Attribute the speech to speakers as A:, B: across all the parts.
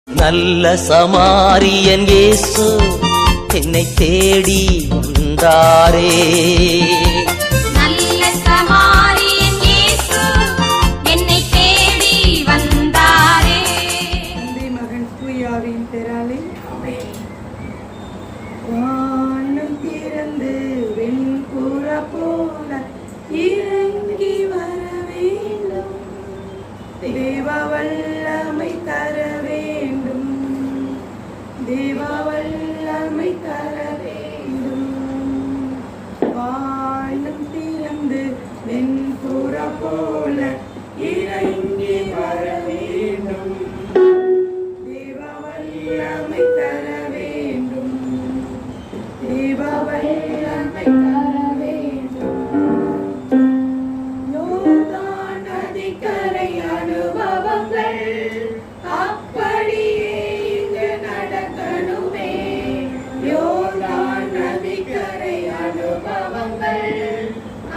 A: நல்ல சமாரியன் இயேசு என்னை தேடி வந்தாரே.
B: நல்ல சமாரியன் இயேசு என்னை தேடி வந்தாரே.
C: தந்தை மகன் தூயாவின் பெயராலே வானம் திறந்து வெண்புறா போல இறங்கி வர வேண்டும், தேவ வல்லமை தர வேண்டும், தேவ வல்லமை தர வேண்டும். வானம் திறந்து வெண்புறா போல இறங்கி வர வேண்டும், தேவ வல்லமை தர வேண்டும், தேவ வல்லமை தர வேண்டும். யோர்தான் நதிக்கரை அனுபவங்கள் அப்படியே இங்கு நடக்கணுமே. யோர்தான் நதிக்கரை அனுபவங்கள்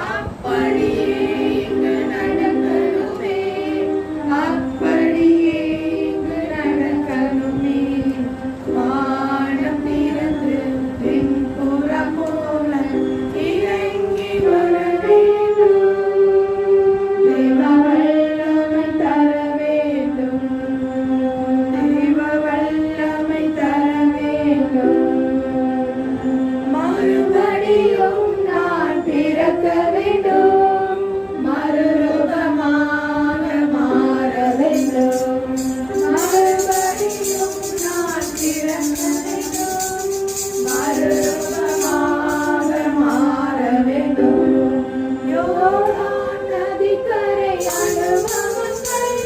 C: அப்படியே இங்கு நடக்கணுமே, அப்படியே இங்கு நடக்கணுமே. வானம் திறந்து வெண்புறா போல இறங்கி வர வேண்டும், தேவ வல்லமை தர வேண்டும், தேவ வல்லமை தர வேண்டும். மறுபடியும் நான் பிறக்க வேண்டும், மறுரூபமாக மாற வேண்டும். மறுபடியும் நான் பிறக்க வேண்டும், மறுரூபமாக மாற வேண்டும். யோர்தான் நதிக்கரை அனுபவங்கள்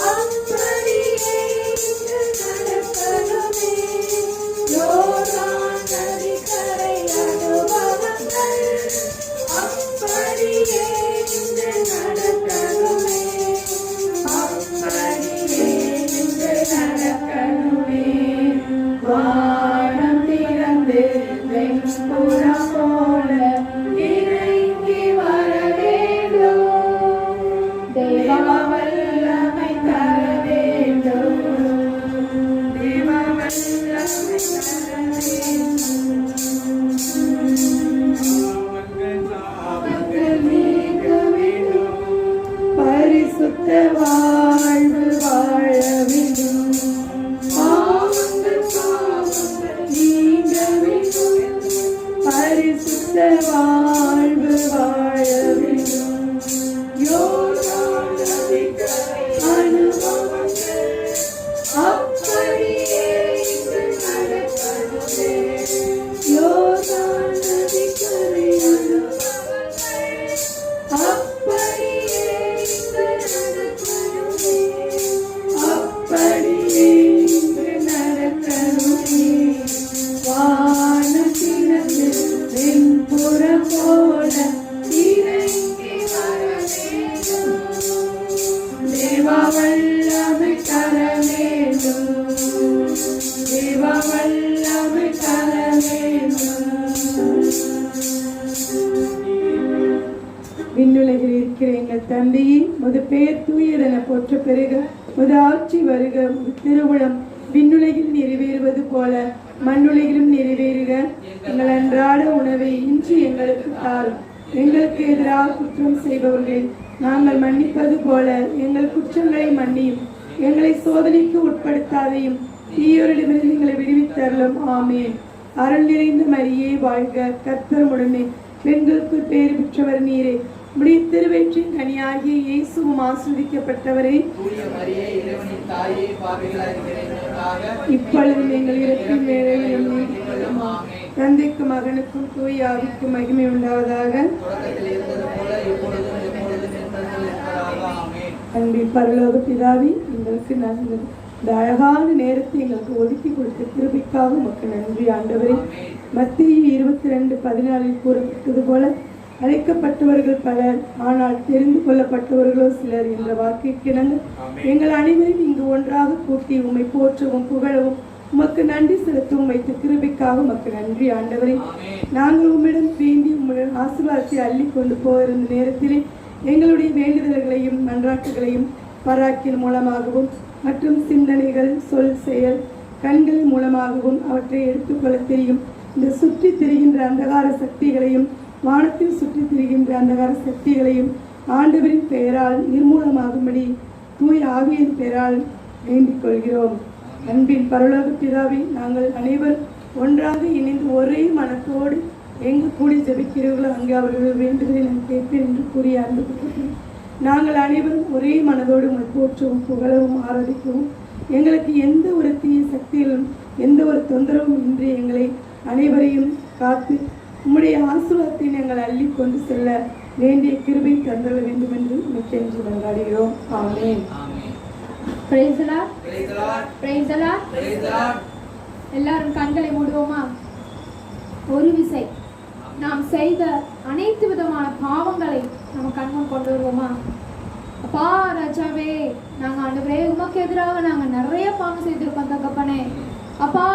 C: அப்படியே இங்கு நடக்கணுமே. யோர்தான் நதிக்கரை அனுபவங்கள் அப்படியே இங்கு நடக்கணுமே, அப்படியே இங்கு நடக்கணுமே. வானம் திறந்து வெண்புறா போல இறங்கி வர வேண்டும், தேவ வல்லமை தர வேண்டும், தேவ வல்லமை தர வேண்டும். பாவங்கள் நீங்க வேண்டும், பரிசுத்த வாழ்வு வாழ வேண்டும். பாவங்கள் நீங்க வேண்டும், பரிசுத்த வாழ்வு வாழ வேண்டும். யோர்தான் நதிக்கரை அனுபவங்கள் அப்படியே இங்கு நடக்கணுமே. யோர்தான் நதிக்கரை அனுபவங்கள் அப்படியே இங்கு நடக்கணுமே, அப்படியே இங்கு நடக்கணுமே. வானம் திறந்து வெண்புறா போல இறங்கி வர வேண்டும், தேவ வல்லமை தர வேண்டும், தேவ வல்லமை தர வேண்டும். விண்ணுலகில் இருக்கிற எங்கள் தந்தையே, முது பெயர் தூயதென போற்ற பெருக, முது ஆட்சி வருக, முது திருவுளம் விண்ணுலகில் நிறைவேறுவது போல மண்ணுலகிலும் நிறைவேறுக. எங்கள் அன்றாட உணவை இன்று எங்களுக்கு தாரும், எங்களுக்கு எதிராக குற்றம் செய்பவர்களை நாங்கள் மன்னிப்பது போல எங்கள் குற்றங்களை மன்னியும், எங்களை சோதனைக்கு உட்படுத்தாதையும் தீயோரிடமிருந்து எங்களை விடுவித்தருளும். ஆமென். அருள் நிறைந்த மரியே வாழ்க, கர்த்தர் உடனே பெண்களுக்கு பேறு பெற்றவர் நீரே, உம்முடைய திருவயிற்றின் கனியாகிய இயேசுவும் ஆசீர்வதிக்கப்பட்டவரே. இப்பொழுதும் எங்கள் இறப்பின் வேளையிலும் தந்தைக்கும் மகனுக்கும் தூய ஆவிக்கும் மகிமை உண்டாவதாக. அன்பின் பரலோக பிதாவே, எங்களுக்கு நாங்கள் இந்த அழகான நேரத்தை எங்களுக்கு ஒதுக்கி கொடுத்த கிருபைக்காக உமக்கு நன்றி ஆண்டவரே. மத்தேயு 22:14 கூறப்பட்டது போல அழைக்கப்பட்டவர்கள் பலர், ஆனால் தெரிந்து கொள்ளப்பட்டவர்களோ சிலர் என்ற வாக்கிற்கு நாங்கள் எங்கள் அனைவரும் இங்கு ஒன்றாக கூட்டி உம்மை போற்றவும் புகழவும் உமக்கு நன்றி செலுத்தவும் வைத்த கிருபைக்காக உமக்கு நன்றி ஆண்டவரே. நாங்கள் உம்மிடம் வேண்டி உம்முடைய ஆசீர்வாதத்தை அள்ளி கொண்டு போகிற நேரத்திலே எங்களுடைய வேண்டுதல்களையும் மன்றாட்டுகளையும் பராக்கின் மூலமாகவும் மற்றும் சிந்தனைகள், சொல், செயல், கண்களின் மூலமாகவும் அவற்றை எடுத்துக்கொள்ள தெரியும். இந்த சுற்றி திரிகின்ற அந்தகார சக்திகளையும் வானத்தில் சுற்றி திரிகின்ற அந்தகார சக்திகளையும் ஆண்டவரின் பெயரால் நிர்மூலமாகும்படி தூய ஆவியின் பெயரால் வேண்டிக் கொள்கிறோம். அன்பின் பரலோக பிதாவே, நாங்கள் அனைவரும் ஒன்றாக இணைந்து ஒரே மனத்தோடு எங்கு கூடி ஜெபிக்கிறீர்களோ அங்கே அவர்கள் வேண்டுதலை நான் கேட்பேன் என்று கூறிய அன்பு தகப்பனே, நாங்கள் அனைவரும் ஒரே மனதோடு உங்களை போற்றவும் புகழவும் ஆராதிக்கவும் எங்களுக்கு எந்த ஒரு தீய சக்தியிலும் எந்த ஒரு தொந்தரவும் இன்றி எங்களை அனைவரையும் காத்து உம்முடைய ஆசீர்வாதத்தை நாங்கள் அள்ளி கொண்டு செல்ல வேண்டிய கிருபை தந்தர வேண்டும் என்று மிக்கென்று கொண்டாடுகிறோம். ஆமென்.
D: Praise the Lord. Praise the Lord. எல்லாரும் கண்களை மூடுவோமா? ஒரு விசை நாம் செய்த அனைத்து விதமான பாவங்களை நம்ம கண்முன் கொண்டு வருவோமா? அப்பா ராஜாவே, நாங்க ஆண்டவரே உமக்கு எதிராக நாங்க நிறைய பாவம் செய்திருக்கோம் தகப்பனே. அப்பா,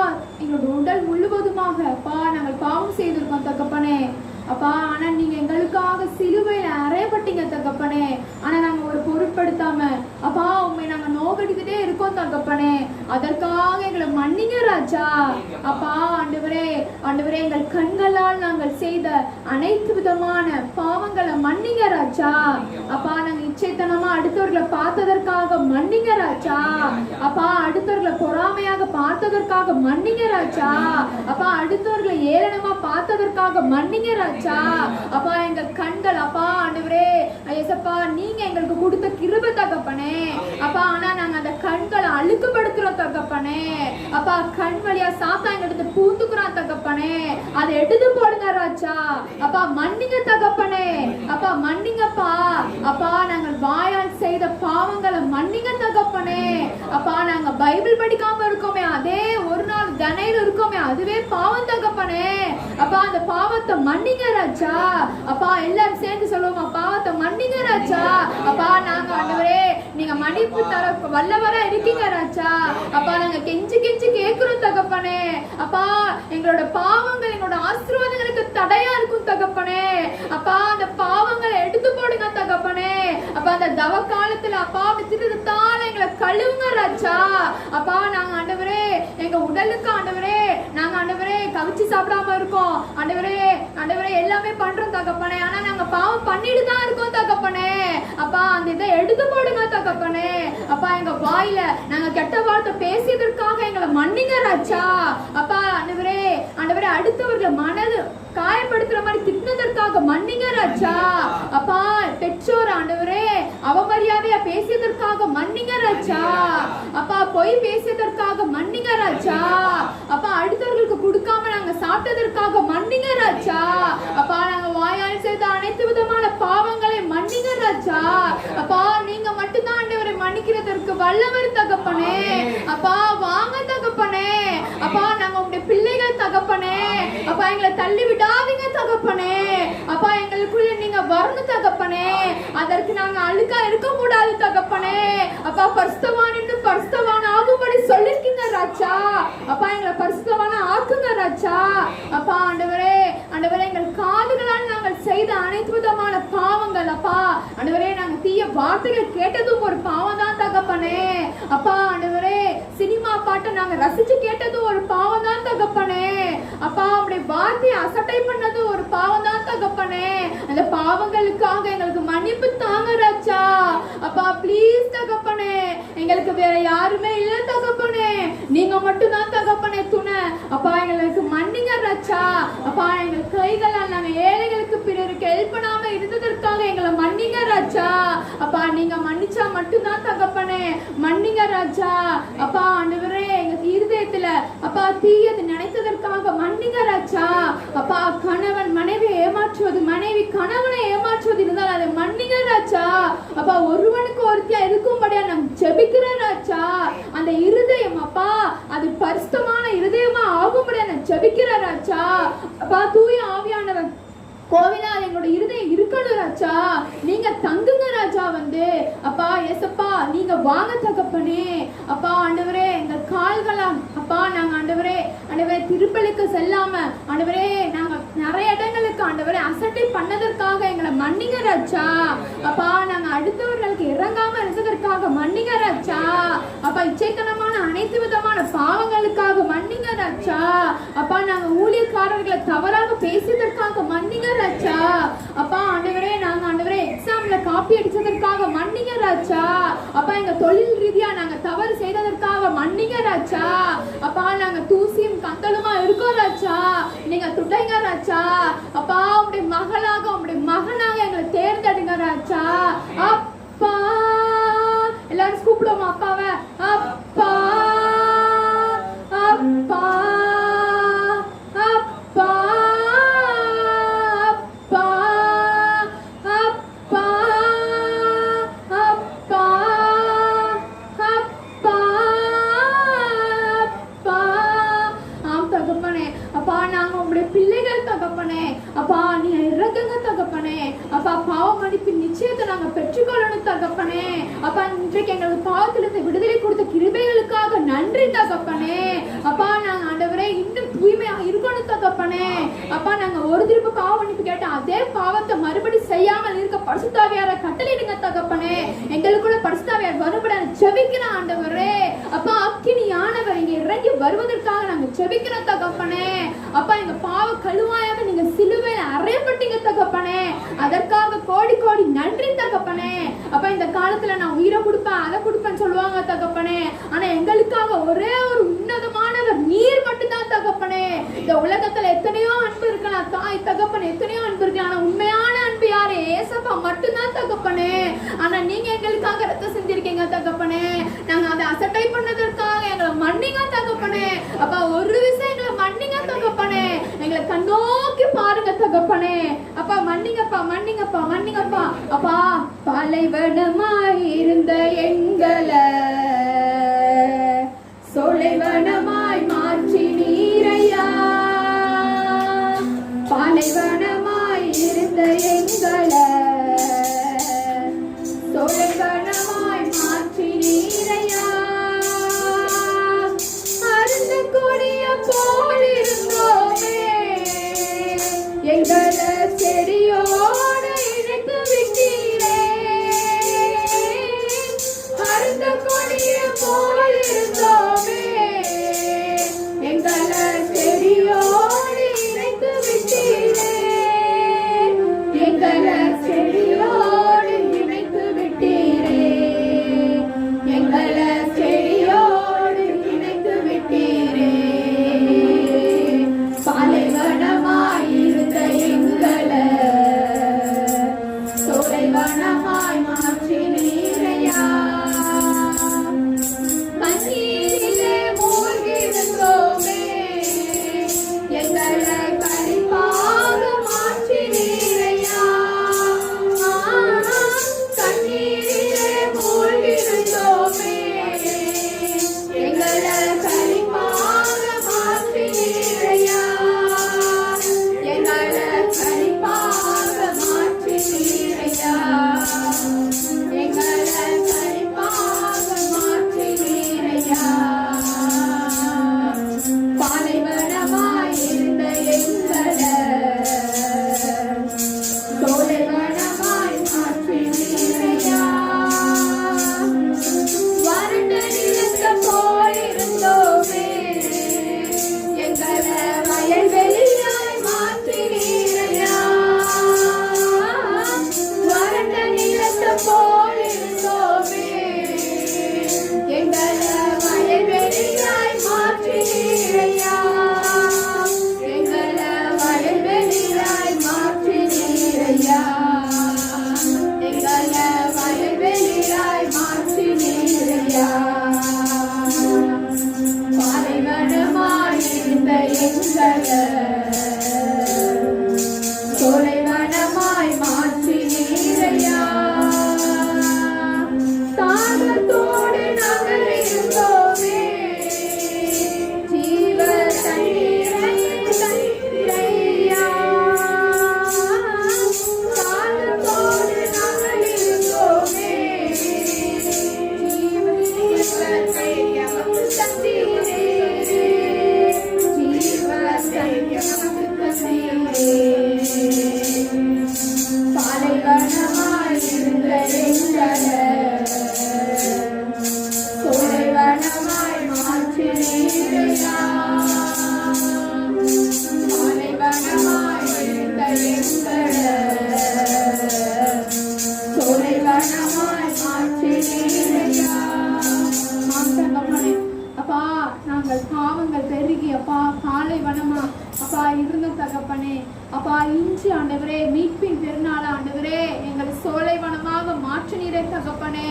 D: எங்களோட உடல் முழுவதுமாக அப்பா நாங்கள் பாவம் செய்திருக்கோம் தகப்பனே. அப்பா, ஆனா நீங்க எங்களுக்காக சிலுவையில அறையப்பட்டீங்க தகப்பனே. ஆனா நாங்க ஒரு பொருட்படுத்தாம அப்பா உண்மை நாங்க நோக்கடிக்கிட்டே இருக்கோம் தகப்பனே. அதற்காக எங்களை மன்னிங்க ராஜா. அப்பா ஆண்டவரே, ஆண்டவரே, எங்கள் கண்களால் நாங்கள் செய்த அனைத்து விதமான பாவங்களை மன்னிங்க ராஜா. அப்பா, நாங்க இச்சைத்தனமா அடுத்தவர்களை பார்த்ததற்காக மன்னிங்க ராஜா. அப்பா, அடுத்தவர்களை பொறாமையாக பார்த்ததற்காக மன்னிங்க ராஜா. அப்பா, அடுத்தவர்களை ஏளனமா பார்த்ததற்காக மன்னிங்க ராஜா. அப்பா, எங்கள் கண்கள் அப்பா ஆண்டவரே ஏசப்பா நீங்க எங்களுக்கு கொடுத்த கிருபை தகப்பனே. அப்பா, ஆனா நாங்க அந்த கண்களை அழுக்குப்படுத்துறோம் தகப்பனே. அப்பா, கண் வழியா சாத்தா எங்களுக்கு பூந்துக்குறான் தகப்பனே. அதை எடுத்து போடுங்க ராஜா. அப்பா, மன்னிங்க தகப்பனே. அப்பா, மன்னிங்கப்பா. அப்பா, நாங்கள் வாயால் செய்த பாவங்களை மன்னிங்க தகப்பனே. அப்பா, நாங்க பைபிள் படிக்காம இருக்கோமே, அதே ஒரு நாள் தினையில இருக்கோமே, அதுவே பாவம் தகப்பனே. அப்பா, அந்த பாவத்தை மன்னிங்க ராஜா. அப்பா, எல்லாரும் சேர்ந்து சொல்லுவோமா? பாவத்தை மன்னிங்க ராஜா. அப்பா, நாங்க ஆண்டவரே நீங்க மன்னிப்பு தர வல்லவரா இருக்கீங்க ராஜா. அப்பா, நாங்க கெஞ்சி கெஞ்சி கேட்கிறோம் தகப்பனே. அப்பா, எங்களோட பாவங்கள் எங்களோட ஆசீர்வாதங்களுக்கு தடையா இருக்கும் தகப்பனே. அப்பா, அந்த பாவங்களை எடுத்து போடுங்க தகப்பனே. அப்பா, அந்த தவ காலத்துல அப்பா விசிறத்தால எங்களை கழுவுங்க ராஜா. அப்பா, நாங்க ஆண்டவரே எங்க உடலுக்கு ஆண்டவரே நாங்க ஆண்டவரே கவிச்சு சாப்பிடாம இருக்கோம் ஆண்டவரே. ஆண்டவரே எல்லாமே பண்றோம் தகப்பனே. ஆனா நாங்க பாவம் பண்ணிட்டு தான் இருக்கோம் தகப்பனே. அப்பா, அந்த இதை எடுத்து போடுங்க தகப்பனே. அப்பா, எங்க வாயில நாங்க கெட்ட வார்த்தை பேசியதற்காக எங்களை மன்னிங்க ராஜா. அப்பா, ஆண்டவரே ஆண்டவரே அடுத்தவர்களை மனது காயப்படுத்துற மாதிரி திட்டினதற்காக மன்னிங்க ராஜா. அப்பா, பெற்றோர் ஆண்டவரே அவமரியாதையா பேசியதற்காக மன்னிங்க ராஜா. அப்பா, பொய் பேசியதற்காக மன்னிங்க ராஜா. அப்பா, அடுத்தவர்களுக்கு கொடுக்காம நாங்க சாப்பிட்டதற்காக மன்னிங்க ராஜா. அப்பா, நாங்க வாயால் செய்த அனைத்து விதமான பாவங்களை மன்னிங்க ராஜா. அப்பா, நீங்க மட்டும்தான் ஆண்டவரை மன்னிக்கிறதற்கு வல்லவர் தகப்பனே. அப்பா, வாங்க தகப்பனே. அப்பா, நாங்க உங்களுடைய பிள்ளைகள் தகப்பனே. அப்பா, எங்களை தள்ளி விடாதீங்க தகப்பனே. அப்பா, எங்களுக்குள்ள நீங்க வரணும் தகப்பனே. அதற்கு நாங்க அழுக்கா இருக்க கூடாது தகப்பனே. அப்பா, பரிசுத்தவான் என்று பரிசுத்தவான் ஆகும்படி சொல்லிருக்கீங்க ராஜா. அப்பா, எங்களை பரிசுத்தவான ஆக்குங்க ராஜா. அப்பா, ஆண்டவரே ஆண்டவரே எங்கள் காதுகளால் நாங்கள் செய்த அனைத்து விதமான பாவங்கள் அப்பா ஆண்டவரே நாங்க தீய வார்த்தைகள் கேட்டதும் ஒரு பாவம் தான் தகப்பனே. அப்பா, ஆண்டவரே சினிமா பாட்டை நாங்க ரசிச்சு கேட்டதும் ஒரு பாவம் தான் தகப்பனே. அப்பா, உங்களுடைய வார்த்தையை அசட்டை பண்ணது ஒரு பாவம் தான் தகப்பனே. அந்த பாவங்களுக்காக எங்களுக்கு மன்னிப்பு தாங்க ராஜா. அப்பா, ப்ளீஸ் தகப்பனே, எங்களுக்கு வேற யாருமே இல்ல தகப்பனே. நீங்க மட்டும் தான் தகப்பனே துணை. அப்பா, எங்களுக்கு மன்னிங்க ராஜா. அப்பா, எங்கள் கைகளால் நாங்க ஏழைகளுக்கு பிறருக்கு ஹெல்ப் பண்ணாம இருந்ததற்காக எங்களை மன்னிங்க ராஜா. அப்பா, நீங்க மன்னிச்சா மட்டும்தான் தகப்பனே. மன்னிங்க ராஜா. அப்பா, ஆண்டவரே எங்க இருதயத்துல அப்பா தீயது நினைத்ததற்காக மன்னிங்க ராஜா. அப்பா, கணவன் மனைவி ஏமாற்றுவது, மனைவி கணவனை ஏமாற்றுவது இருந்தால் அதை மன்னிங்க ராஜா. அப்பா, ஒருவனுக்கு ஒருத்தியா இருக்கும்படியா நான் ஜெபிக்கிறேன் ராஜா. அந்த இருதயம் அப்பா அது பரிசுத்தமான இருதயமா ஆகும்படியா நான் ஜெபிக்கிறேன் ராஜா. அப்பா, தூய ஆவியானவர் கோவிலால் எங்களோட இருதயம் இருக்கணும் ராஜா. நீங்க தங்குங்க ராஜா. வந்து அப்பா ஏசப்பா நீங்க வாங்க தகப்பனே. அப்பா, ஆண்டவரே எங்கள் கால்களா அப்பா நாங்க ஆண்டவரே ஆண்டவரே திருப்பலிக்கு செல்லாம ஆண்டவரே நாங்க நிறைய இடங்களுக்கு ஆண்டவரே அசட்டை பண்ணதற்காக எங்களை மன்னிங்க ராஜா. அப்பா நாங்க அடுத்தவர்களுக்கு இறங்காம இருந்ததற்காக மன்னிங்க ராஜா. அப்பா இச்சைத்தனமான அனைத்து விதமான பாவங்களுக்காக மன்னிங்க ராஜா. அப்பா நாங்க ஊழியக்காரர்களை தவறாக பேசியதற்காக மன்னிங்க ராஜா. அப்பா ஆண்டவரே நாங்க ஆண்டவரே எக்ஸாம்ல காப்பி அடிச்சதற்காக மன்னிங்க ராஜா. அப்பா எங்க தொழில் ரீதியா நாங்க தவறு செய்ததற்காக மன்னிங்க ராஜா. அப்பா நாங்க தூசியும் கந்தலுமா இருக்கோம் ராஜா, நீங்க துடைங்க ராஜா. அப்பா உங்களுடைய மகளாக உங்களுடைய மகனாக எங்களை தேர்ந்தெடுங்க ராஜா. அப்பா எல்லாரும் கூப்பிடுவோம் அப்பாவை. அப்பா அப்பா அப்பா அப்பா அப்பா அப்பா அப்பா அப்பா. ஆம் தகப்பனே, அப்பா நாங்க உங்களுடைய பிள்ளைகள் தகப்பனே. அப்பா நீங்க இறங்குங்க தகப்பனே. அப்பா பாவ மன்னிப்பு நிச்சயத்தை நாங்க பெற்றுக்கொள்ளணும் தகப்பனே. அப்பா இன்றைக்கு எங்களுக்கு பாவத்திலிருந்து விடுதலை கொடுத்த கிருபைகளுக்காக நன்றி தகப்பனே. அப்பா நாங்க ஆண்டவரே இன்னும் தூய்மையா இருக்கணும் தகப்பனே. அப்பா நாங்க ஒரு திருப்பு பாவ மன்னிப்பு கேட்ட அதே பாவத்தை மறுபடி செய்யாமல் இருக்க பரிசுத்தாவியார கட்டளையிடுங்க தகப்பனே. எங்களுக்குள்ள பரிசுத்தாவியார் வரும்பட ஜெபிக்கிறோம் ஆண்டவரே. அப்பா அக்கினியானவர் இங்க இறங்கி வருவதற்காக நாங்க ஜெபிக்கிறோம் தகப்பனே. அப்பா எங்க பாவ கழுவாயாக நீங்க சிலுவையில அறையப்பட்டீங்க தகப்பனே. அதற்காக கோடி கோடி நன்றி தகப்பனே. அப்பா இந்த காலத்துல நான் உயிரை கொடுப்பேன் அதை கொடுப்பேன்னு சொல்லுவாங்க தகப்பனே. ஆனா எங்களுக்காக ஒரே ஒரு உன்னதமானவர் நீர் மட்டும்தான் தகப்பனே. இந்த உலகத்துல எத்தனையோ அன்பு இருக்கலாம் தாய் தகப்பனே, எத்தனையோ அன்பு இருக்கலாம். ஆனா உண்மையான அன்பு யாரு? ஏசப்பா மட்டும்தான் தகப்பனே. ஆனா நீங்க எங்களுக்காக ரத்தம் செஞ்சிருக்கீங்க தகப்பனே. நாங்க அதை அசட்டை பண்ணதற்காக எங்களை மன்னிங்க தகப்பனே. அப்பா ஒரு விஷயம் எங்களை மன்னிங்க தகப்பனே. எங்களை கண்ணோக்கி பாருங்க தகப்பனே. அப்பா மன்னிங்கப்பா மன்னிங்கப்பா மன்னிங்கப்பா. அப்பா பாலைவனமாய் இருந்த எங்களை சோலைவனமாய் மாற்றி நீரையா. பாலைவனமாய் இருந்த எங்களை சோலைவனமாய் மாற்றி நீரையா. அருந்த கொடிய போல் இருந்தோமே எங்களை செடியோடு இணைத்து விட்டீரே. அருந்த கொடிய போல் இருந்தோமே எங்களை செடியோடு இணைத்து விட்டீரே. எங்களை செடியோடு இணைத்து விட்டீரே. எங்களை செடியோடு இணைத்து விட்டீரே. பாலைவனமாய் இருந்த எங்களை சோலைவனமாய் மாற்றி நீரையா. கண்ணீரிலே மூழ்கியிருந்தோமே எங்களை களிப்பாக மாற்றி நீரையா. கண்ணீரிலே மூழ்கியிருந்தோமே எங்களை களிப்பாக மாற்றி நீரையா. எங்களை களிப்பாக மாற்றி நீரையா. எங்களை களிப்பாக மாற்றி நீரையா. பாலைவனமாய் இருந்த எங்களை சோலைவனமாய் மாற்றி நீரையா. வறண்ட நிலத்தை போல் இருந்தோமே எங்களை வயல்வெளியாய் மாற்றி நீரையா. வறண்ட நிலத்தை போல் இருந்தோமே எங்களை வயல்வெளியாய் மாற்றி நீரையா. எங்களை வயல்வெளியாய் மாற்றி நீரையா. எங்களை வயல்வெளியாய் மாற்றி நீரையா. பாலைவனமாய் இருந்த எங்களை சோலைவனமாய் மாற்றி நீரையா. தாகத்தோடு நாங்கள் இருந்தோமே ஜீவ தண்ணீரை தந்தீரையா. தாகத்தோடு நாங்கள் இருந்தோமே ஜீவ தண்ணீரை தந்தீரே. ஜீவ தண்ணீரை நீரையா பாலைவனமாய் எழுந்த எங்களை சோலைவனமாய் மாற்றி நீரையா. அப்பா நாங்கள் பாவங்கள் பெருகி அப்பா பாலைவனமா அப்பா இருந்த தகப்பனே அப்பா இன்று ஆண்டவரே மீட்பின் பெருநாள் ஆண்டவரே எங்களை சோலைவனமாக மாற்று நீரை தகப்பனே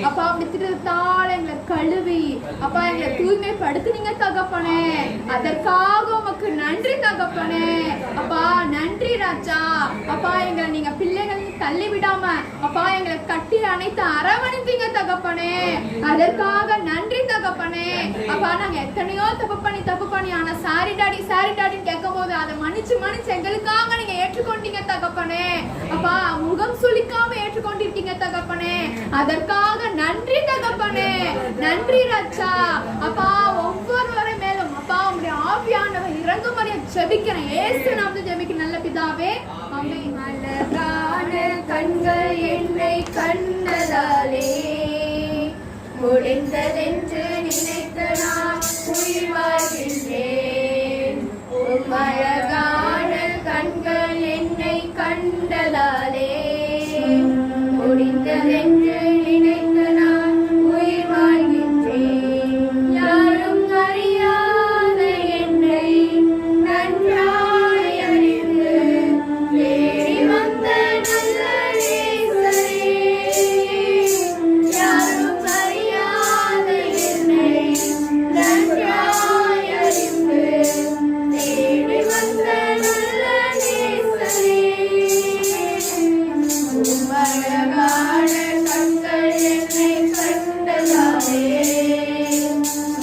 D: அப்பா அப்படி திருத்தால் எங்களை கழுவி அப்பா எங்களை தூய்மைப்படுத்தினீங்க தகப்பனே அதற்காக உமக்கு நன்றி தகப்பனே. அப்பா நன்றி ராஜா. அப்பா எங்களை நீங்க பிள்ளைகள் தள்ளி விடாம அப்பா எங்களை கட்டி அணைத்து அரவணைத்தீங்க தகப்பனே அதற்காக நன்றி தகப்பனே. அப்பா நாங்க எத்தனையோ தப்பு பண்ணி ஆனா சாரி டாடின்னு கேட்கும் போது அதை மன்னிச்சு எங்களுக்காக நீங்க ஏற்றுக்கொண்டீங்க தகப்பனே. அப்பா முகம் சுளிக்காம ஏற்றுக்கொண்டிருக்கீங்க தகப்பனே அதற்காக நன்றி தகப்பனே. நன்றி ராஜா. அப்பா ஒவ்வொருவரை மேலும் அப்பா உங்களுடைய ஆவியானவர் இறங்கும்படியா ஜெபிக்கிறேன் இயேசு நாமத்தில் ஜெபிக்கிறேன் நல்ல பிதாவே ஆமென். அழகான கண்கள் என்னை கண்டதாலே முடிந்ததென்று நினைத்து நான் உயிர் வாழ்கின்றேன். அழகான கண்கள் என்னை கண்டதாலே முடிந்ததென்று நினைத்து நான் உயிர் வாழ்கின்றேன். யாரும் அறியாத என்னை நன்றாய் அறிந்து தேடி வந்த நல்ல நேசரே. யாரும் அறியாத என்னை நன்றாய் அறிந்து தேடி வந்த நல்ல நேசரே. அழகான கண்கள் என்னை கண்டதாலே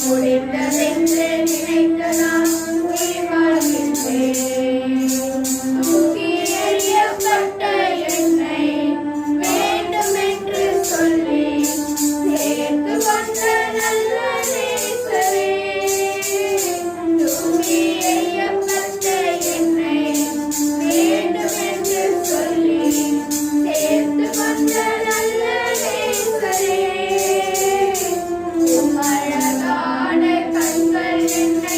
D: முடிந்ததென்று நினைத்து நான் உயிர் வாழ்கின்றேன். தூக்கி எறியப்பட்ட என்னை வேண்டுமென்று சொல்லி சேர்த்து கொண்ட நல்ல நேசரே. தூக்கி எறியப்பட்ட என்னை வேண்டுமென்று சொல்லி சேர்த்து கொண்ட நல்ல நேசரே. அழகான கண்கள் என்னை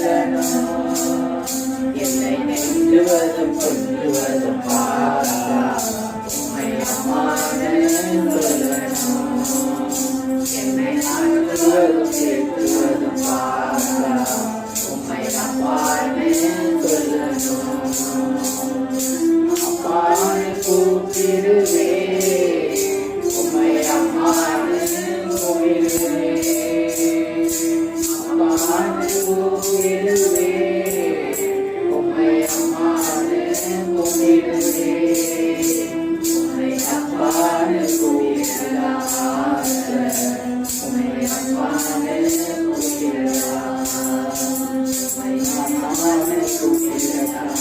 E: சொல்லணும். என்னை நெஞ்சுவதும் கொஞ்சுவதும் பாரா உம்மை அம்மானே சொல்லணும். என்னை ஆற்றுவதும் சேர்த்துவதும் பாரா உம்மை அம்மானே சொல்லணும். அம்மானை கூப்பிடுவே உம்மை அம்மானே கூப்பிடுவே. அம்மானை கூப்பிடுவே உம்மை அம்மானே கூப்பிடுவே. உம்மை அம்மானே கூப்பிடுறார் உம்மை அம்மானே கூப்பிடுறார் உம்மை அம்மானே கூப்பிடுறார்.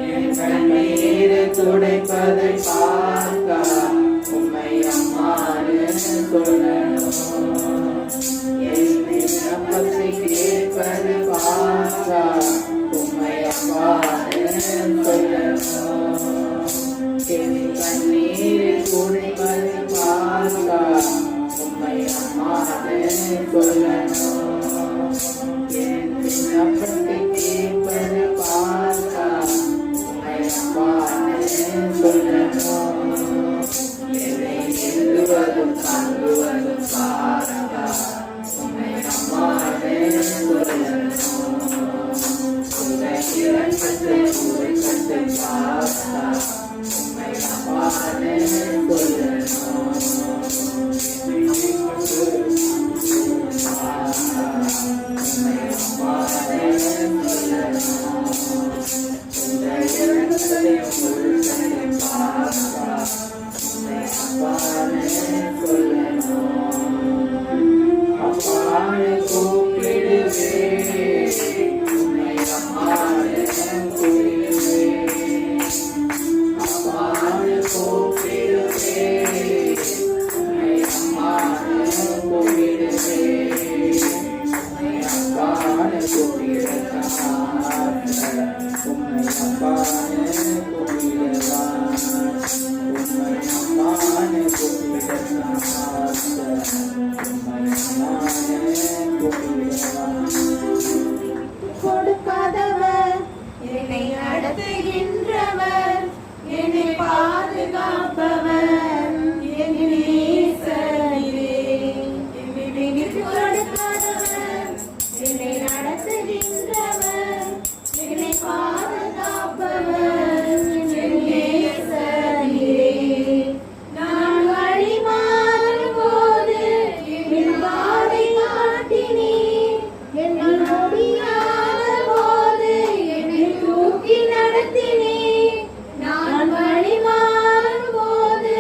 E: என் கண்ணீரை துடைப்பதை பார்க்க உம்மை அம்மானே சொல்லணும். என் விண்ணப்பத்தை கேட்பது பார்க்க உம்மை அம்மானே சொல்லணும். என் கண்ணீரை துடைப்பதை பார்க்க உம்மை அம்மானே சொல்லணும். என் விண்ணப்பத்தை கேட்பது பார்க்க உம்மை அம்மானே சொல்லணும். என்னை எழுதுவதும் தாங்குவதும் பார்க்க உம்மை அம்மானே சொல்லணும். உம்மை இரக்கத்தை உருக்கத்தை பார்க்க உம்மை அம்மானே சொல்லணும். அம்மானை கூப்பிடுவே உம்மை அம்மானே கூப்பிடுவே. அம்மானை கூப்பிடுவே உம்மை அம்மானே கூப்பிடுவே. உம்மை அம்மானே கூப்பிடுறார் உம்மை அம்மானே கூப்பிடுறார் உம்மை அம்மானே கூப்பிடுறார் உம்மை அம்மானே கூப்பிடுறார்.
F: கொடுக்காதவர் என்னை நடத்துகின்றவர் என்னை பாதுகாப்பவர் என் நேசரே. என்னை விட்டு கொடுக்காதவர் என்னை நடத்துகின்றவர் என்னை பாதுகாப்பவர் என் நேசரே. நான் வழி மாறும் போது என் பாதை காட்டினீர். என்னால் முடியாத போது என்னை தூக்கி நடத்தினீர். நான் வழி மாறும் போது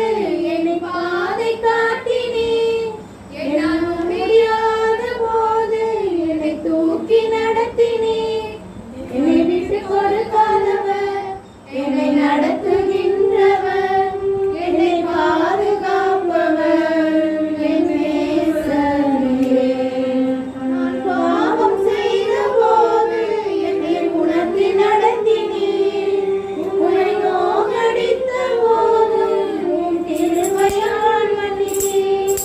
F: என்னை பாதை காட்டினீர். என்னால் முடியாத போது என்னை தூக்கி நடத்தினீர். என்னை விட்டு கொடுக்காதவர் என்னை நடத்துகின்றவர் என்னை பாதுகாப்பவர் என் நேசரே. நான் பாவம் செய்த போது என்னை உணர்த்தி நடத்தினீர். உம்மை நோகடித்த போது உம் கிருபையால் மன்னித்தீர்.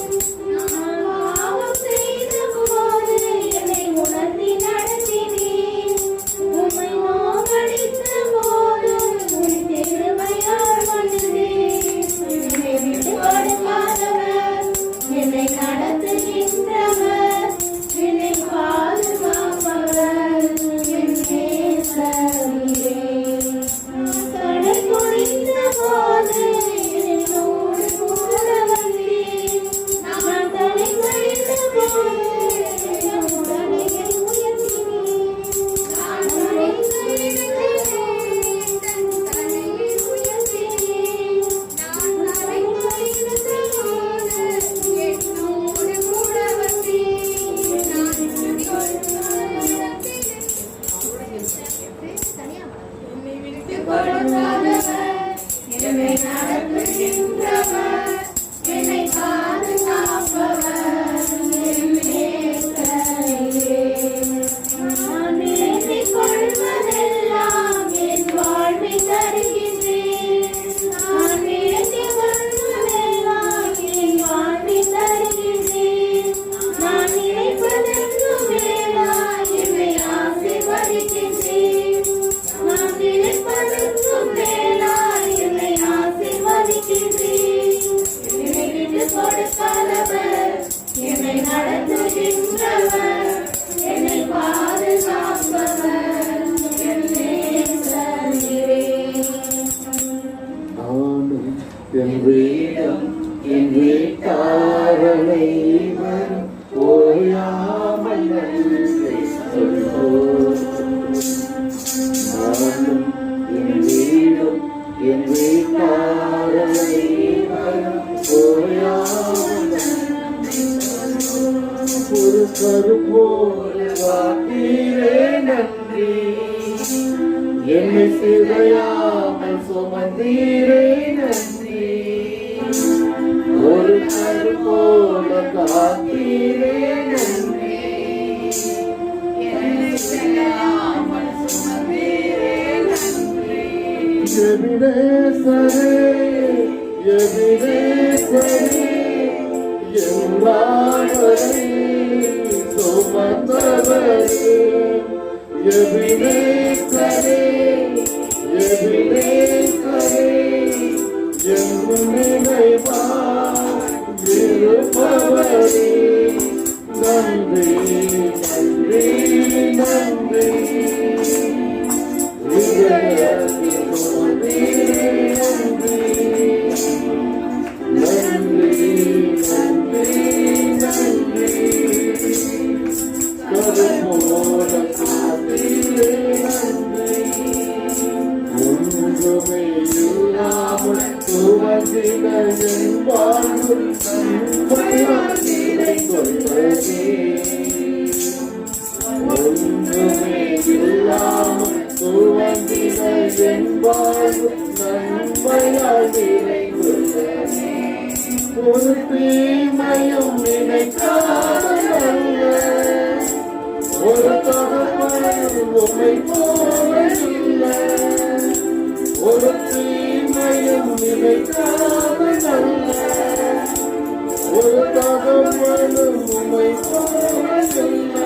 F: நான் பாவம் செய்த போது என்னை உணர்த்தி நடத்தினீர். உம்மை நோகடித்த போது உம் கிருபையால் மன்னித்தீர். என்னை விட்டு கொடுக்காதவர் என்னை நடத்துகின்றவர் என்னை பாதுகாப்பவர் என் நேசரே. நான் கடல் குடித்த போது என்னோடு கூட வந்தீர். நான் தலை குடித்த போது என் உடலையை உயர்த்தினீர். நான் தலை குடித்த போது தன் தலையை உயர்த்தினீர். நான் தலை குடித்த போது என்னோடு கூட வந்தீர். நான் என்னை விட்டு கொடுக்காதவர் என்னை நடத்துகின்றவர் என்னை பாதுகாப்பவர் என் நேசரே. நான் வேண்டிக் கொள்வதெல்லாம் என் வாழ்வில் தருகின்றேன். நான் வேண்டிக் கொள்வதெல்லாம் என் வாழ்வில்
E: என் வீடும் என் வீட்டாரனை வரும் ஓயாமல் நன்றி சொல்வோம். நானும் என் வீடும் என் வீட்டாரனை வரும் ஓயாமல் நன்றி சொல்வோம். ஒரு கருப்போல வாக்கீரே நன்றி, என்னை சிதையாமல் சுமந்தீரே நன்றி. ஒரு கருப்போல காத்தீரே நன்றி, என்னை சிதையாமல் சுமந்தீரே நன்றி. எபினேசரே எபினேசரே எல்லாவரை சுமந்தவரே, எபினேசரே எபினேசரே எங்கும் நினைவாய் இருப்பவரே, நன்றி நன்றி நன்றி. இதயத்தில் சுமந்தீரே நன்றி, நன்றி நன்றி நன்றி. கருப்போல காத்தீரே நன்றி, ஒன்றுமே இல்லாமல் சுமந்திட என் வாழ்வு நன்மையால் நிறைந்துள்ளதே. ஒன்றுமே இல்லாமல் சுமந்திட என் வாழ்வு நன்மையால் நிறைந்துள்ளதே. ஒரு தீமையும் நினைக்காதல்ல, ஒரு தகவலும் உம்மை போல இல்லை. ஒரு தீமையும் நினைக்காதல்ல, ஒரு தகவலும் உம்மை போல இல்லை.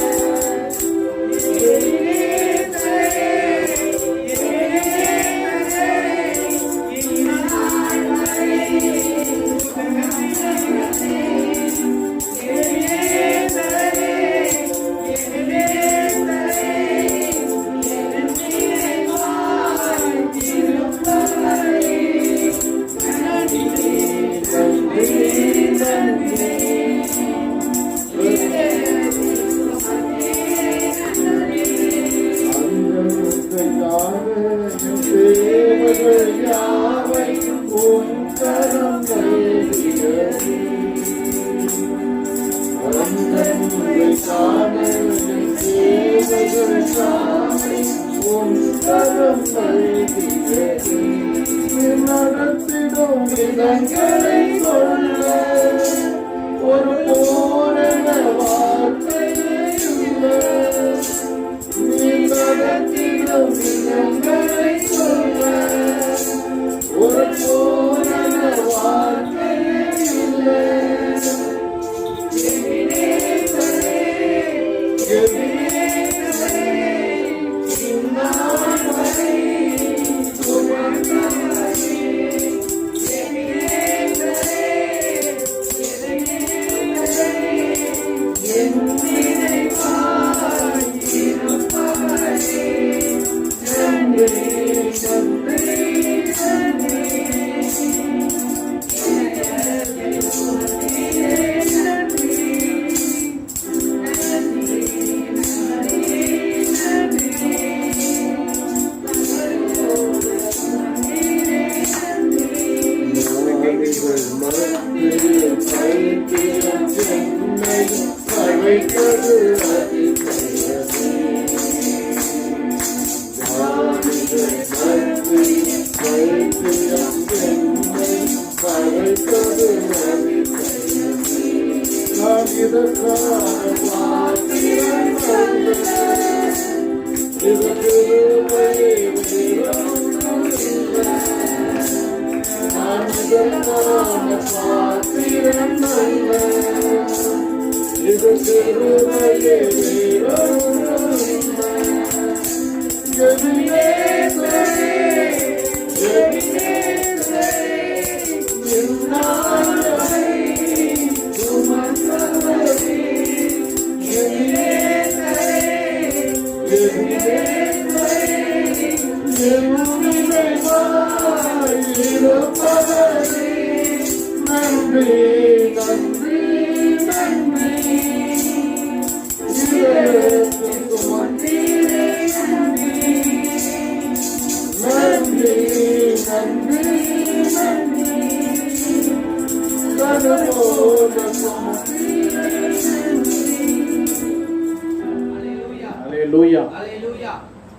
E: நடத்திடும் விதங்களை சொல்ல ஒரு போரண வார்த்தையே இல்லை. நீ நடத்திடும் விதங்களை சொல்ல ஒரு போரண வார்த்தையே இல்லை. Give me my நன்றி நன்றி நன்றி இதயத்தில் சுமந்தீரே நன்றி நன்றி நன்றி நன்றி கனவோட சுமந்தீரே நன்றி.
G: அல்லேலூயா.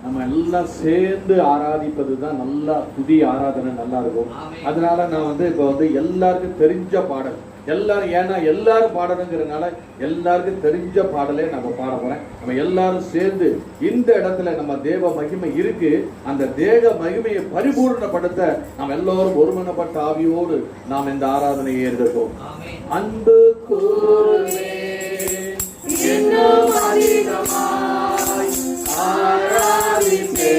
E: நம்ம எல்லாம் சேர்ந்து ஆராதிப்பது தான் நல்லா துதி ஆராதனை நல்லா இருக்கும். அதனால நான் இப்போ எல்லாருக்கும் தெரிஞ்ச பாடல் எல்லாரும், ஏன்னா எல்லாரும் பாடணுங்கிறதுனால எல்லாருக்கும் தெரிஞ்ச பாடலே நம்ம பாட போறேன். நம்ம எல்லாரும் சேர்ந்து இந்த இடத்துல நம்ம தேவ மகிமை இருக்கு, அந்த தேவ மகிமையை பரிபூர்ணப்படுத்த நாம் எல்லோரும் ஒருமனப்பட்ட ஆவியோடு நாம் இந்த ஆராதனையை ஏற்போம். அன்பு கூறுவே இன்னும் அதிகமாய் ஆராதிப்பே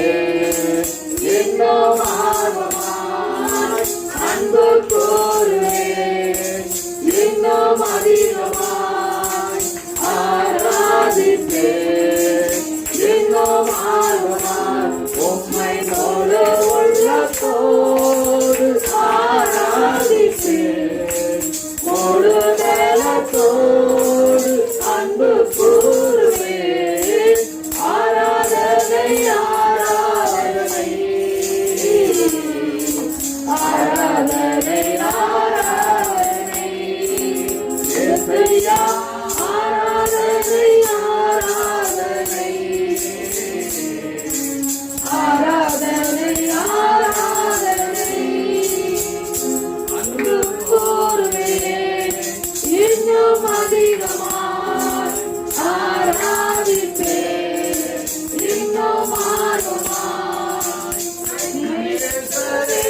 E: இன்னும் ஆர்வமாய் அன்பு கூறுவே இன்னும் அதிகமாய் ஆராதிப்பே இன்னும் ஆர்வமாய் உம்மை முழு உள்ளத்தோடு ஆராதிப்பே முழு பலத்தோடு அன்பு கூறுவே ஆராதனை ஆராதனை ஆராதனை ஆராதனை இயேசுயா ஆராதனை ஆராதனை ஆராதனை ஆராதனை அன்பு கூறுவே இன்னும் அதிகமாய் ஆராதிப்பே இன்னும் ஆர்வமாய் எபினேசரே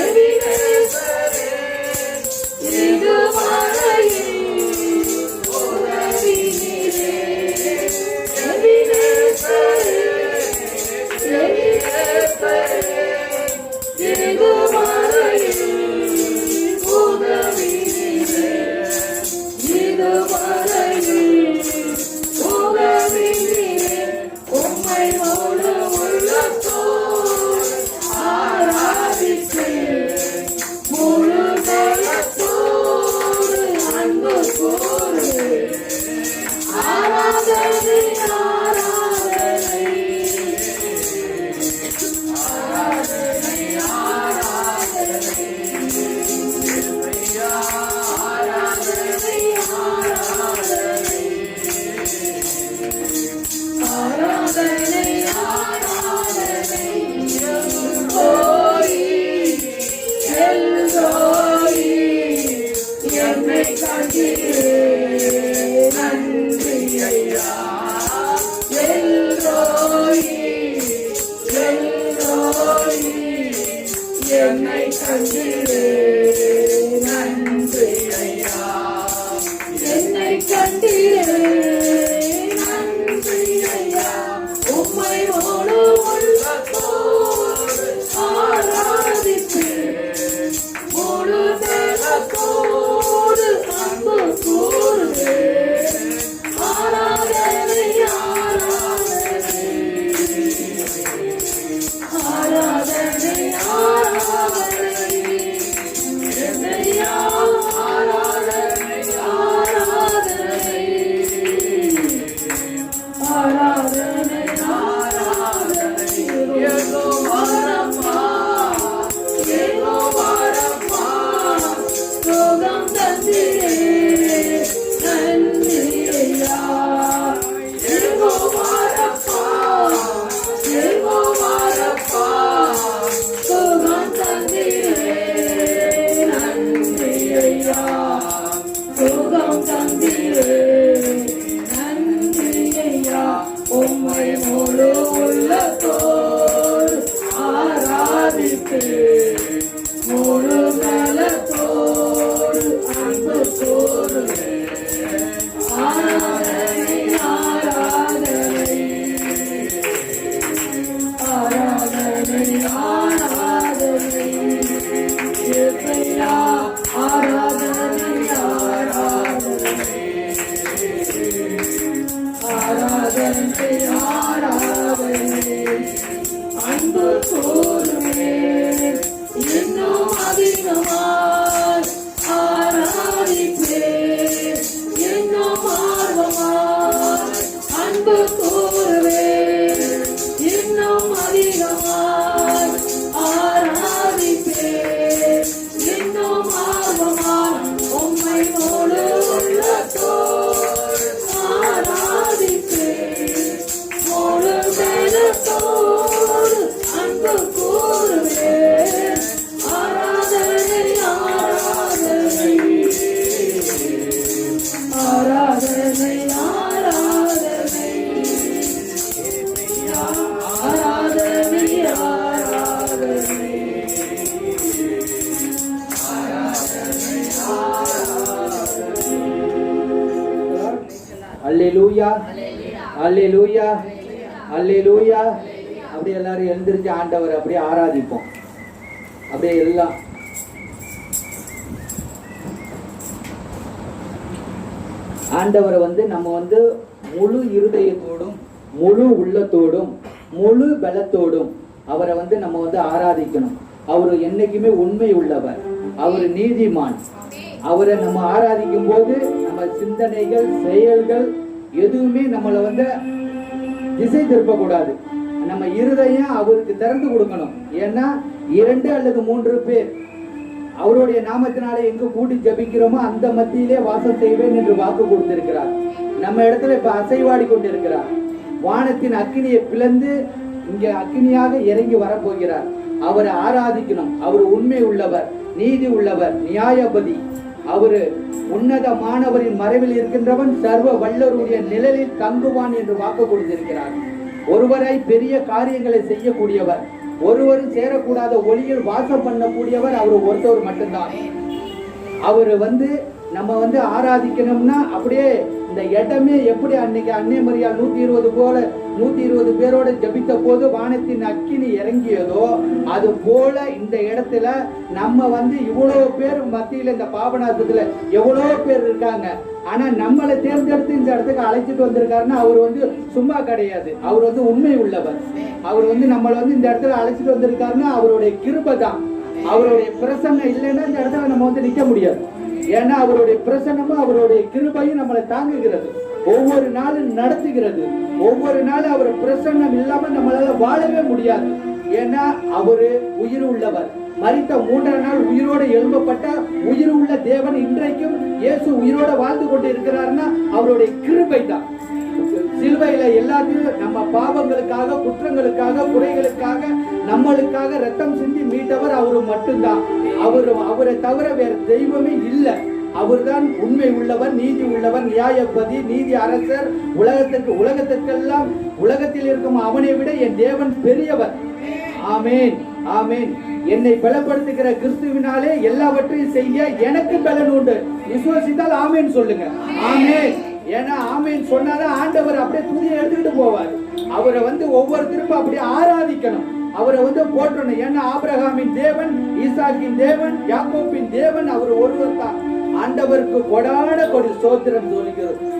E: எபினேசரே இதுவரையில் உதவினீரே எபினேசரே எபினேசரே இதுவரையில் உதவினீரே இதுவரையில் உதவினீரே உம்மை முழு உள்ளத்தோடு ஆராதிப்பேன் முழு பலத்தோடு அன்பு கூறுவேன் ஆராதனை ஆராதனை ஆராதனை ஆராதனை ஆராதனை ஆராதனை ஆராதனை எல்லோரி எல்லோரி என்னை கண்டீரே நன்றி ஐயா எல்லோரி எல்லோரி என்னை கண்டீரே நன்றி ஐயா என்னை கண்டீரே நன்றி ஐயா உம்மை முழு உள்ளத்தோடு ஆராதிப்பேன் முழு பலத்தோடு அன்பு கூறுவேன் ஆராதனை ஆராதனை ஆராதனை ஆராதனை என்னையா ஆராதனை ஆராதனை ஆராதனை ஆராதனை ஏகோ வரப்பா ஏகோ வரப்பா சோகம் தந்திரே நன்றி ஐயா ஏகோ வரப்பா ஏகோ வரப்பா சோகம் தந்திரே நன்றி ஐயா சோகம் தந்திரே நன்றி ஐயா உம்மை முழு உள்ளத்தோடு ஆராதிப்பேன் முழு பலத்தோடு அன்பு கூறுவேன் ஆராதனை ஆராதனை ஆராதனை ஆராதனை இயேசுயா ஆராதனை ஆராதனை ஆராதனை ஆராதனை அன்பு கூறுவேன் இன்னும் அதிகமாய்
F: ஆராதிப்பேன் இன்னும் ஆர்வமாய் அன்பு கூறுவேன் இன்னும் அதிகமாய் ஆராதிப்பேன் இன்னும் ஆர்வமாய் உம்மை முழு உள்ளத்தோடு ஆராதிப்பேன் முழு மனத்தோடு அன்பு கூறுவேன் ஆராதனை ஆராதனை ஆராதனை ஆராதனை ஆராதனை ஆராதனை
G: அல்லேலூயா அல்லேலூயா அல்லேலூயா. அப்படியே எல்லாரும் எழுந்திருச்சு ஆண்டவர் அப்படியே ஆராதிப்போம். அப்படியே எல்லாம் ஆண்டவரை நம்ம முழு இருதயத்தோடும் முழு உள்ளத்தோடும் முழு பலத்தோடும் அவரை நம்ம ஆராதிக்கணும். அவர் என்னைக்குமே உண்மை உள்ளவர், அவர் நீதிமான். அவரை நம்ம ஆராதிக்கும் போது நம்ம சிந்தனைகள் செயல்கள் எதுவுமே நம்மளை திசை திருப்ப கூடாது. நம்ம இருதயம் அவருக்கு திறந்து கொடுக்கணும். ஏன்னா 2 அல்லது 3 பேர் அவருடைய நாமத்தினாலே எங்க கூட்டி ஜபிக்கிறோமோ அந்த மத்தியிலே வாசம் செய்வேன் என்று வாக்கு கொடுத்திருக்கிறார். நம்ம இடத்துல இப்ப அசைவாடி கொண்டிருக்கிறார். வானத்தின் அக்கினியை பிளந்து இங்க அக்கினியாக இறங்கி வரப்போகிறார். அவரை ஆராதிக்கணும். அவர் உண்மை உள்ளவர், நீதி உள்ளவர், நியாயபதி. அவரு உன்னதமானவரின் மறைவில் இருக்கின்றவன் சர்வ வல்லவருடைய நிழலில் தங்குவான் என்று வாக்கு கொடுத்திருக்கிறார். ஒருவரை பெரிய காரியங்களை செய்யக்கூடியவர், ஒருவரும் சேரக்கூடாத ஒளியில் வாசம் பண்ணக்கூடியவர் அவர் ஒருத்தவர் மட்டும்தான். அவரு நம்ம ஆராதிக்கணும்னா அப்படியே இந்த இடமே எப்படி அன்னைக்கு அன்னை மரியா 120 பேரோட ஜபித்த போது வானத்தின் அக்கினி இறங்கியதோ அது போல இந்த இடத்துல நம்ம இவ்வளவு பேர் மத்தியில இந்த பாபநாசத்துல எவ்வளவு பேர் இருக்காங்க. ஆனா நம்மளை தேர்ந்தெடுத்து இந்த இடத்துக்கு அழைச்சிட்டு வந்திருக்காருன்னா அவர் சும்மா கிடையாது. அவர் உண்மை உள்ளவர். அவர் நம்மளை இந்த இடத்துல அழைச்சிட்டு வந்திருக்காருன்னா அவருடைய கிருபை தான். அவருடைய பிரசன்னம் இல்லைன்னா இந்த இடத்துல நம்ம நிக்க முடியாது. ஏன்னா அவருடைய பிரசன்னமும் அவருடைய கிருபையும் நம்மளை தாங்குகிறது, ஒவ்வொரு நாளும் நடத்துகிறது. ஒவ்வொரு நாளும் அவர் பிரசன்னம் இல்லாம நம்மளால வாழவே முடியாது. ஏன்னா அவரு உயிர் உள்ளவர். மரித்த 3ஆம் நாள் உயிரோடு எழுப்பப்பட்ட உயிர் உள்ள தேவன் இன்றைக்கும் இயேசு உயிரோட வாழ்ந்து கொண்டு இருக்கிறார்னா அவருடைய கிருபை தான். சிலுவையில எல்லாத்தையும் நம்ம பாவங்களுக்காக, குற்றங்களுக்காக, குறைகளுக்காக, நம்மளுக்காக ரத்தம் சிந்தி மீட்டவர் அவரு மட்டும்தான். அவரை தவிர வேற தெய்வமே இல்லை. அவர்தான் உண்மை உள்ளவர், நீதி உள்ளவர், நியாயபதி, நீதி அரசர். உலகத்துக்கெல்லாம் உலகத்தில் இருக்கும் அவனை விட என் தேவன் பெரியவர். ஆமேன் ஆமேன். என்னை பலப்படுத்துகிற கிறிஸ்துவினாலே எல்லாவற்றையும் செய்ய எனக்கு பலன் உண்டு. விசுவாசித்தால் ஆமேன் சொல்லுங்க. ஆமேன். ஏன்னா ஆமேன் சொன்னாதான் ஆண்டவர் அப்படியே துதியை எடுத்துக்கிட்டு போவார். அவரை ஒவ்வொருத்தருக்கும் அப்படியே ஆராதிக்கணும், அவரை போற்றணும். ஏன்னா ஆபிரகாமின் தேவன், ஈசாக்கின் தேவன், யாக்கோபின் தேவன் அவர் ஒருவர் தான். ஆண்டவருக்கு கொடான கொடி ஸ்தோத்திரம்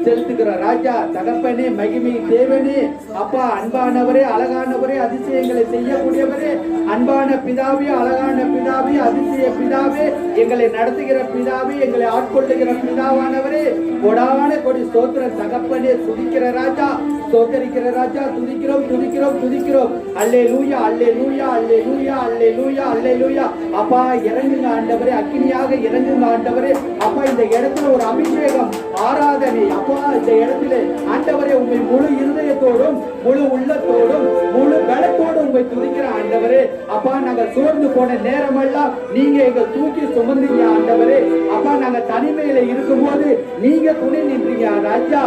G: செலுத்துகிற ராஜா, தகப்பனே, மகிமை தேவனே, அப்பா, அன்பானவரே, அழகானவரே, அதிசயங்களை செய்யக்கூடியவரே, அன்பான பிதாவே, அழகான பிதாவே, அதிசய பிதாவே, எங்களை நடத்துகிற பிதாவே, எங்களை ஆட்கொள்ளுகிற பிதாவானவரே, கொடான கொடி ஸ்தோத்திரம் தகப்பனே. துதிக்கிற ராஜா, ஸ்தோத்தரிக்கிற ராஜா, துதிக்கிறோம் துதிக்கிறோம் துதிக்கிறோம். அல்லேலூயா அல்லேலூயா அல்லேலூயா அல்லேலூயா அல்லேலூயா. அப்பா இறங்குங்க ஆண்டவரே, அக்கினியாக இறங்குங்க ஆண்டவரே. அப்பா இந்த இடத்துல ஒரு அபிஷேகம், ஆராதனை. அப்பா இந்த இடத்துல ஆண்டவரே உங்களை முழு இருதயத்தோடும் முழு உள்ளத்தோடும் முழு பலத்தோடும் உங்களை துதிக்கிற ஆண்டவரே. அப்பா நாங்க சோர்ந்து போன நேரமெல்லாம் நீங்க எங்க தூக்கி சுமந்தீங்க ஆண்டவரே. அப்பா நாங்க தனிமையில இருக்கும் போது நீங்க துணை நின்றீங்க ராஜா.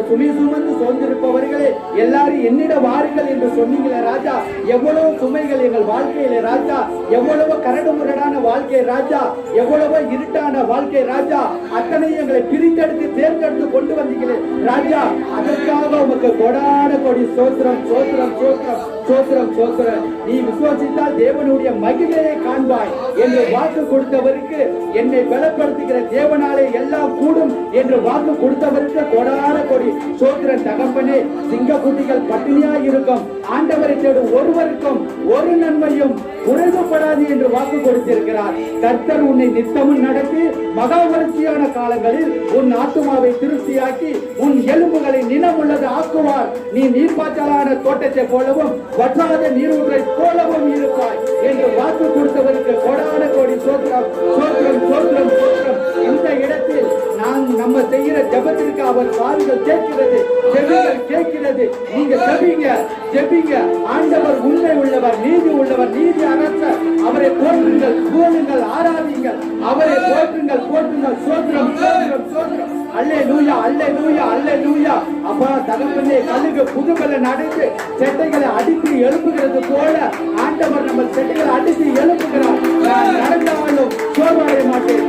G: சுமி சுமந்து சோர்ந்திருப்பவர்களே எல்லாரும் என்னிட வாருங்கள் என்று சொன்னீங்களே ராஜா. எவ்வளவு சுமைகள் எங்கள் வாழ்க்கையில ராஜா, எவ்வளவு கரடு முரடான வாழ்க்கை ராஜா, எவ்வளவு இருட்டான வாழ்க்கை ராஜா, அத்தனை எங்களை பிரித்தெடுத்து தேர்ந்தெடுத்து கொண்டு வந்தீங்களே ராஜா. அதற்காக உமக்கு கொடான கொடி சோத்திரம் சோத்திரம் சோத்திரம் சோத்திரம் சோத்திரம். நீ விசுவாசித்தால் தேவனுடைய மகிமையை காண்பாய் என்று வாக்கு கொடுத்தவருக்கு, என்னை பலப்படுத்துகிற தேவனாலே எல்லாம் கூடும் என்று வாக்கு கொடுத்தவருக்கு கொடான கொடி சோத்திரம் தகப்பனே. சிங்க குட்டிகள் பட்டினியா இருக்கும், ஆண்டவரை தேடும் ஒருவருக்கும் ஒரு நன்மையும் குறைவுபடாது என்று வாக்கு கொடுத்திருக்கிறார். கர்த்தர் உன்னை நித்தமும் நடத்தி மகா வறட்சியான காலங்களில் உன் ஆத்துமாவை திருப்தியாக்கி உன் எலும்புகளை நிலமுள்ளது ஆக்குவார். நீ நீர்ப்பாய்ச்சலான தோட்டத்தை போலவும் வற்றாத நீரூற்றை போலவும் இருப்பாய் என்று வாக்கு கொடுத்தவருக்கு கோடான கோடி சோத்திரம் சோத்திரம் சோத்திரம் சோத்திரம். இந்த இடத்தில் நம்ம செய்கிற ஜபத்திற்கு அவர் காதுகள் கேட்கிறது, செவிகள் கேட்கிறது. நீங்க ஜெபிங்க. ஆண்டவர் உண்மை உள்ளவர், நீதி உள்ளவர், நீதி அரசர். அவரை போற்றுங்கள், புகழுங்கள், ஆராதிங்கள். அவரை போற்றுங்கள். சோத்திரம் சோத்திரம் சோத்திரம். அல்லேலூயா அல்லேலூயா அல்லேலூயா. அப்பா தகப்பனே, கழுகு புதுபலன் அடைந்து செட்டைகளை அடித்து எழுப்புகிறது போல ஆண்டவர் நம்ம செட்டைகளை அடித்து எழுப்புகிறார். நான் நடந்தாலும் சோர்வடைய மாட்டேன்,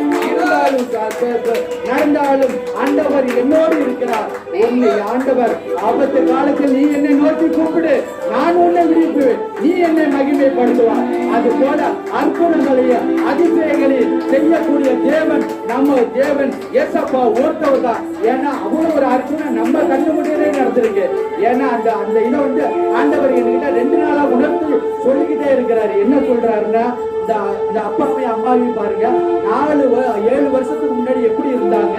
G: நடந்தாலும் ஆண்டவர் என்னோடு இருக்கிறார். உன்னை ஆண்டவர் ஆபத்து காலத்தில் நீ என்னை நோக்கி கூப்பிடு, நான் உன்னை விடுவிப்பேன், நீ என்னை மகிமைப்படுத்துவார். அது போல அற்புதங்களையும் அதிசயங்களையும் செய்யக்கூடிய தேவன் நம்ம தேவன். ஏசப்பா ஒருத்தவர் தான். ஏன்னா அவ்வளவு ஒரு அற்புதம் நம்ம கண்ணு முடியவே நடந்திருக்கு. ஏன்னா அந்த இதை வந்து ஆண்டவர் என்கிட்ட 2 நாளா உணர்ந்து சொல்லிக்கிட்டே இருக்கிறாரு. என்ன சொல்றாருன்னா, இந்த அப்பாவையும் அம்மாவையும் பாருங்க, 4-7 வருஷத்துக்கு முன்னாடி எப்படி இருந்தாங்க,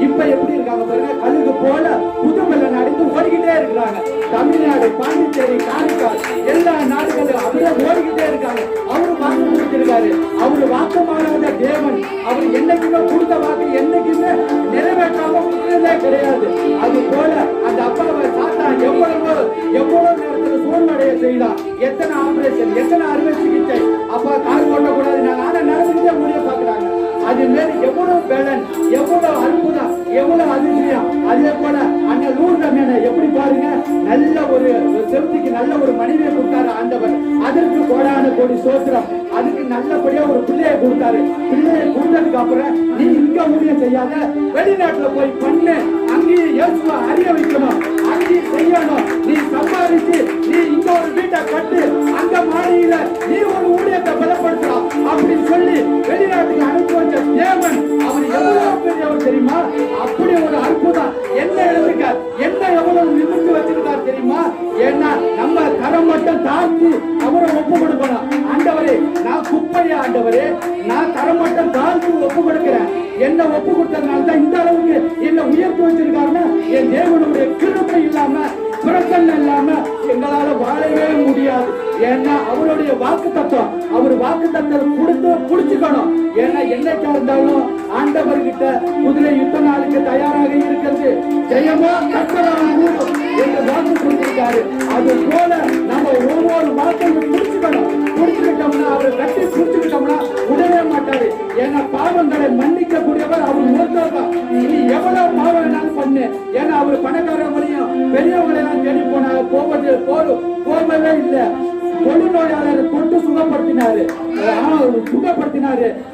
G: இப்ப எப்படி இருக்காங்க பாருங்க. கழுகு போல புதுமெல்ல நடந்து ஓடிக்கிட்டே இருக்கிறாங்க. தமிழ்நாடு, பாண்டிச்சேரி, காரைக்கால் எல்லா நாடுகளும் அப்படியே ஓடிக்கிட்டே இருக்காங்க. அவரு வாக்கு கொடுத்திருக்காரு. அவரு வாக்குமானாத தேவன். அவர் என்னைக்குமே கொடுத்த வாக்கு என்னைக்குமே நிறைவேற்றாம கொடுத்ததே கிடையாது. அது போல அந்த அப்பாவை சாத்தா எவ்வளவு நேரத்தில் சோர்வடைய செய்யலாம். எத்தனை ஆபரேஷன், எத்தனை அறுவை சிகிச்சை. அப்பா கார் ஓட்டக்கூடாது, ஆனா நடந்துகிட்டே முடிய பாக்குறாங்க. அது மேல எவ்வளவு பேலன், எவ்வளவு அற்புதம், எவ்வளவு அதிசயம். அதே போல அண்ணன் லூர்தமேன எப்படி பாருங்க, நல்ல ஒரு செவத்திக்கு நல்ல ஒரு மனைவியை கொடுத்தாரு ஆண்டவர். அதற்கு கோடான கோடி சோத்திரம். அதுக்கு நல்லபடியா ஒரு பிள்ளையை கொடுத்தாரு. பிள்ளையை கொடுத்ததுக்கு அப்புறம் நீ இங்க ஊழியம் செய்யாத, வெளிநாட்டுல போய் பண்ணு, அங்கேயே இயேசுவை அறிய வைக்கணும், அங்கேயே செய்யணும். நீ சம்பாதிச்சு நீ இங்க ஒரு வீட்டை கட்டு, அங்க மாடியில நீ ஒரு ஊழியத்தை பலப்படுத்தலாம் அப்படின்னு சொல்லி வெளிநாட்டுக்கு அனுப்பி வச்ச தேவன் அவர் எவ்வளவு பெரியவர் தெரியுமா? அப்படி ஒரு அற்புதம். என்ன எழுதுக்கார், என்ன எவ்வளவு நிமிர்ந்து வச்சிருக்கார் தெரியுமா? ஏன்னா நம்ம கரம் மட்டும் தாழ்த்தி அவரை ஒப்பு கொடுக்கணும். ஆண்டவரே, நான் குப்பையா ஆண்டவரே, நான் கரம் மட்டும் தாழ்த்தி ஒப்பு கொடுக்கிறேன். என்ன ஒப்பு கொடுத்ததுனால தான் இந்த அளவுக்கு என்ன உயர்த்தி வச்சிருக்காருன்னா, என் தேவனுடைய கிருபை இல்லாம, பிரசன்னம் இல்லாம எங்களால வாழவே முடியாது. ஏன்னா அவருடைய வாக்கு தத்துவம், அவர் வாக்கு தத்துவம் கொடுத்து புடிச்சுக்கணும். ஏன்னா என்னைக்கா இருந்தாலும் ஆண்டவர்கிட்ட குதிரை யுத்த நாளுக்கு தயாராக இருக்கிறது, ஜெயமா கட்டணம் கூடும் என்று வாக்கு கொடுத்திருக்காரு. அது போல நம்ம ஒவ்வொரு வாக்கையும் புடிச்சுக்கணும். புடிச்சுக்கிட்டோம்னா, அவரை கட்டி புடிச்சுக்கிட்டோம்னா உடவே மாட்டாரு. ஏன்னா பாவங்களை மன்னிக்க கூடியவர் அவர் ஒருத்தர். நீ எவ்வளவு பாவம் வேணாலும் பண்ணு. ஏன்னா அவர் பணக்காரங்களையும் பெரியவங்களை எல்லாம் தேடி போகவே இல்லை. தொழில்நோயாளரை தொட்டு சுகப்படுத்தினாரு.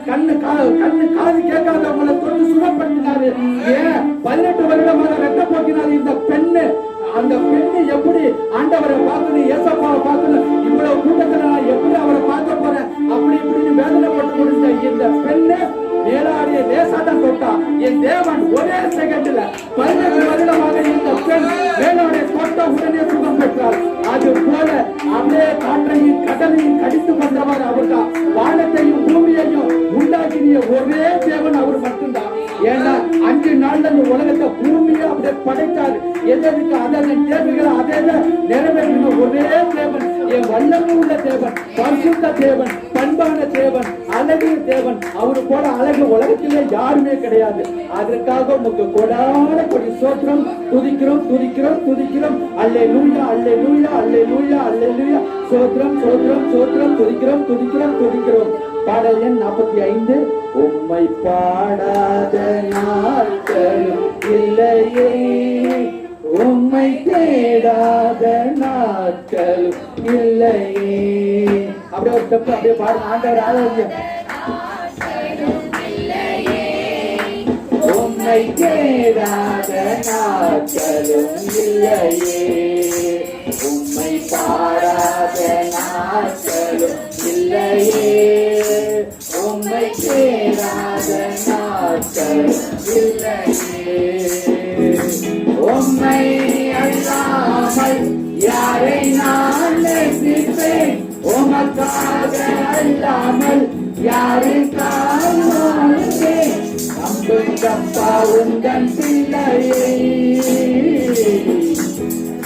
G: கண்ணு காது கேட்காதவங்களை தொட்டு சுகப்படுத்தினாரு. ஏன் 18 வருடமாக ரத்த போக்கினாரு இந்த பெண்ணு. அந்த பெண்ணு எப்படி ஆண்டவரை பார்க்கணும், ஏசப்பாவை பார்க்கணும், இவ்வளவு கூட்டத்துல நான் எப்படி அவரை பார்க்க போறேன் அப்படி இப்படின்னு வேதனைப்பட்டு கொடுத்த இந்த பெண்ணு மேலாடிய லேசாதான் தொட்டா. என் தேவன் ஒரே செகண்ட்ல 18 வருடமாக இந்த பெண் மேலாடைய தொட்ட உடனே சுகம் பெற்றார். அது போல அப்படியே காற்றையும் கடலையும் கடித்து கொண்டவர் அவர்தான். வானத்தையும் பூமியையும் உண்டாக்கிய ஒரே தேவன் அவர் மட்டும்தான். ஏன்னா 5 நாள்ல இந்த உலகத்தை பூமியை அப்படியே படைத்தாரு. எதற்கு அதன் தேவைகளை அதே நிறைவேற்றின ஒரே தேவன், என் வல்லமை உள்ள தேவன், பரிசுத்த தேவன், பண்பான தேவன், அழகிய தேவன். அவரு போல அழகு உலகத்திலே யாருமே கிடையாது. அதற்காக உங்களுக்கு கொடான கொடி சோத்திரம். துதிக்கிறோம் துதிக்கிறோம் துதிக்கிறோம். அல்லேலூயா அல்லேலூயா அல்லேலூயா அல்லேலூயா. சோத்திரம் சோத்திரம் சோத்திரம். துதிக்கிறோம் துதிக்கிறோம் துதிக்கிறோம். பாடல் எண் 45. உம்மை பாடாத நாட்களும் இல்லையே, உம்மை தேடாத நாட்களும் இல்லையே. அப்படியே ஒரு ஸ்டெப் அப்படியே பாருங்க. ஆண்டவர் ஆராதனை. உம்மை தேடாத நாட்களும் இல்லையே, உம்மை பாடாத நாட்களும் இல்லையே, உம்மை தேடாத நாட்களும் இல்லையே. உம்மை அல்லாமல் யாரை நான் எனக்காக அல்லாமல் யாருக்காக வாழ்ந்தேன். நம்புங்கப்பா உந்தன் பிள்ளையை,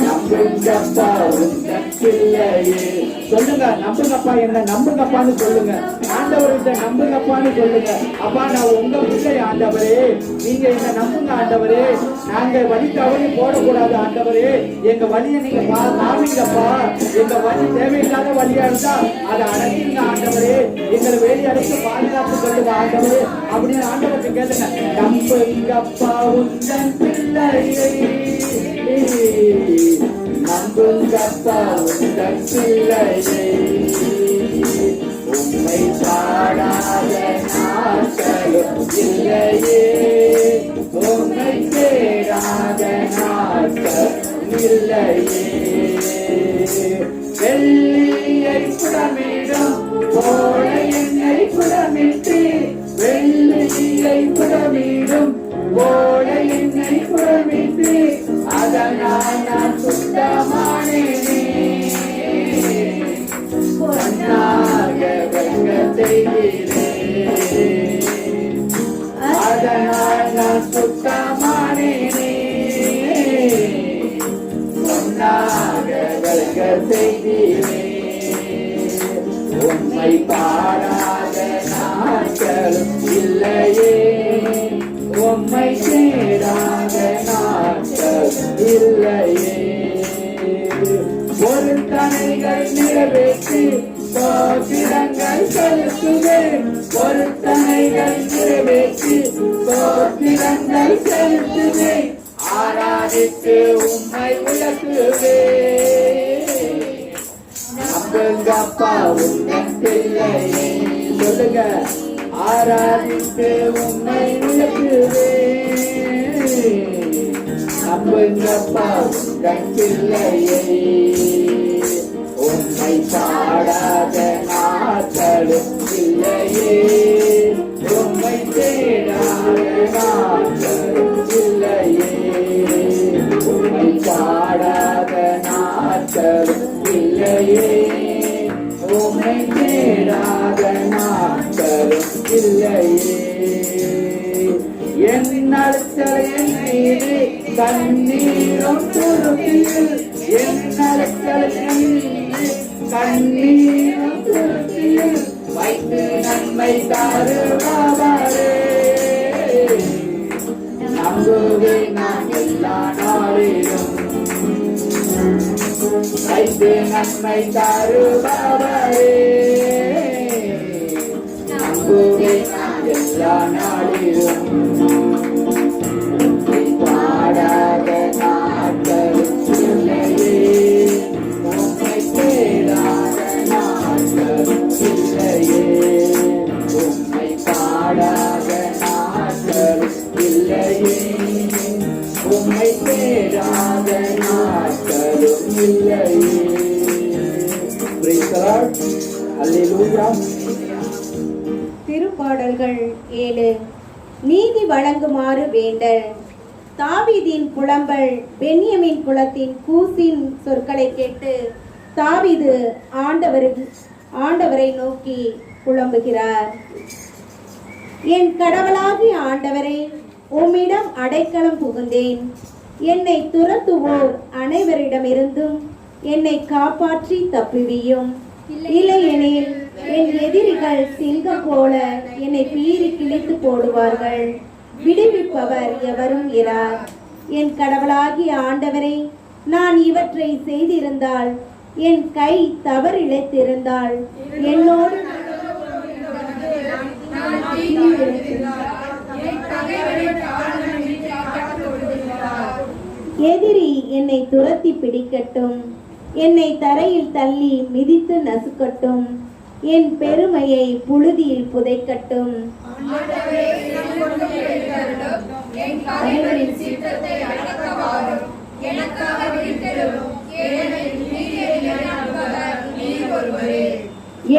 G: நம்புங்கப்பா உந்தன் பிள்ளையே. சொல்லுங்க, நம்புங்கப்பா, என்ன நம்புங்கப்பான்னு சொல்லுங்க. ஆண்டவர்கிட்ட நம்புங்கப்பான்னு சொல்லுங்க. அப்பா, நான் உங்க பிள்ளை ஆண்டவரே, நீங்க என்ன நம்புங்க ஆண்டவரே. நாங்க வழி தவறி போடக்கூடாது ஆண்டவரே. எங்க வழியை நீங்க காமிங்கப்பா. எங்க வழி தேவையில்லாத வழியா இருந்தா அதை அடைச்சிருங்க ஆண்டவரே. எங்களை வேலி அடைச்சு பாதுகாப்பு சொல்லுங்க ஆண்டவரே அப்படின்னு ஆண்டவர்கிட்ட கேளுங்க. நம்புங்கப்பா உந்தன் பிள்ளையை, நம்புங்கப்பா உந்தன் பிள்ளையை. உம்மை பாடாத நாட்களும் இல்லையே, உம்மை தேடாத நாட்கள் இல்லையே. வெள்ளியை புடமிடும் போல என்னை புடமிட்டு, வெள்ளியை புடமிடும் போல என்னை புடமிட்டு, அதனால் நான் சுத்தமானேனே. பொன்னாக வெங்க செய்கிறேன், அதனால் நான் சுத்தமானேனே. பொன்னாக வெங்க செய்கிறேன். உம்மை பாடாத நாட்களும் இல்லையே, உம்மை தேடாத நாட்கள் இல்லையே. பொருத்தனைகள் நிறைவேற்றி ஸ்தோத்திரங்கள் செலுத்துவேன், பொருத்தனைகள் நிறைவேற்றி ஸ்தோத்திரங்கள் செலுத்துவேன். ஆராதித்து உம்மை உயர்த்துவேன். நம்புங்கப்பா உந்தன் பிள்ளையை. சொல்லுங்க, ஆராதித்து உம்மை உயர்த்துவேன். நம்புங்கப்பா உந்தன் பிள்ளையை. உம்மை பாடாத நாட்களும் இல்லையே, உம்மை தேடாத நாட்களும் இல்லையே. உம்மை பாடாத நாட்களும் இல்லையே, உம்மை தேடாத நாட்களும் இல்லையே. என் அழைத்தல் என் மீது கண்ணீரும் துருத்தியில், என் அழைத்தல் என் மீது கண்ணீரும் துருத்தியில் வைத்து நன்மை தருவாரே. நம்புவேன் நான் எல்லா நாளிலும், வைத்து நன்மை தருவாரே. நம்புவேன் நான் எல்லா நாளிலும். பாடாத நாட்களும் இல்லையே, உம்மை தேடாத நாட்களும் இல்லையே. உம்மை பாடாத நாட்களும் இல்லையே, உம்மை தேடாத நாட்களும் இல்லையே. Praise the Lord. Hallelujah.
H: திருப்பாடல்கள் 7. நீதி வழங்குமாறு வேண்டல். தாவீதின் புலம்பல். பென்யமின் குலத்தின் கூசின் சொற்களை கேட்டு தாவீது ஆண்டவரை நோக்கி புலம்புகிறார். என் கடவுளாகிய ஆண்டவரே, உம்மிடம் அடைக்கலம் புகுந்தேன். என்னை துரத்துவோர் அனைவரிடமிருந்தும் என்னை காப்பாற்றி தப்புவியும். இல்லையெனில் என் எதிரிகள் சிங்கம் போல என்னை பீறி கிழித்து போடுவார்கள். விடுவிப்பவர் எவரும் இரார். என் கடவுளாகிய ஆண்டவரே, நான் இவற்றை செய்திருந்தால், என் கை தவறிழைத்திருந்தால், என்னோடு எதிரி என்னை துரத்தி பிடிக்கட்டும், என்னை தரையில் தள்ளி மிதித்து நசுக்கட்டும், என் பெருமையை புழுதியில் புதைக்கட்டும்.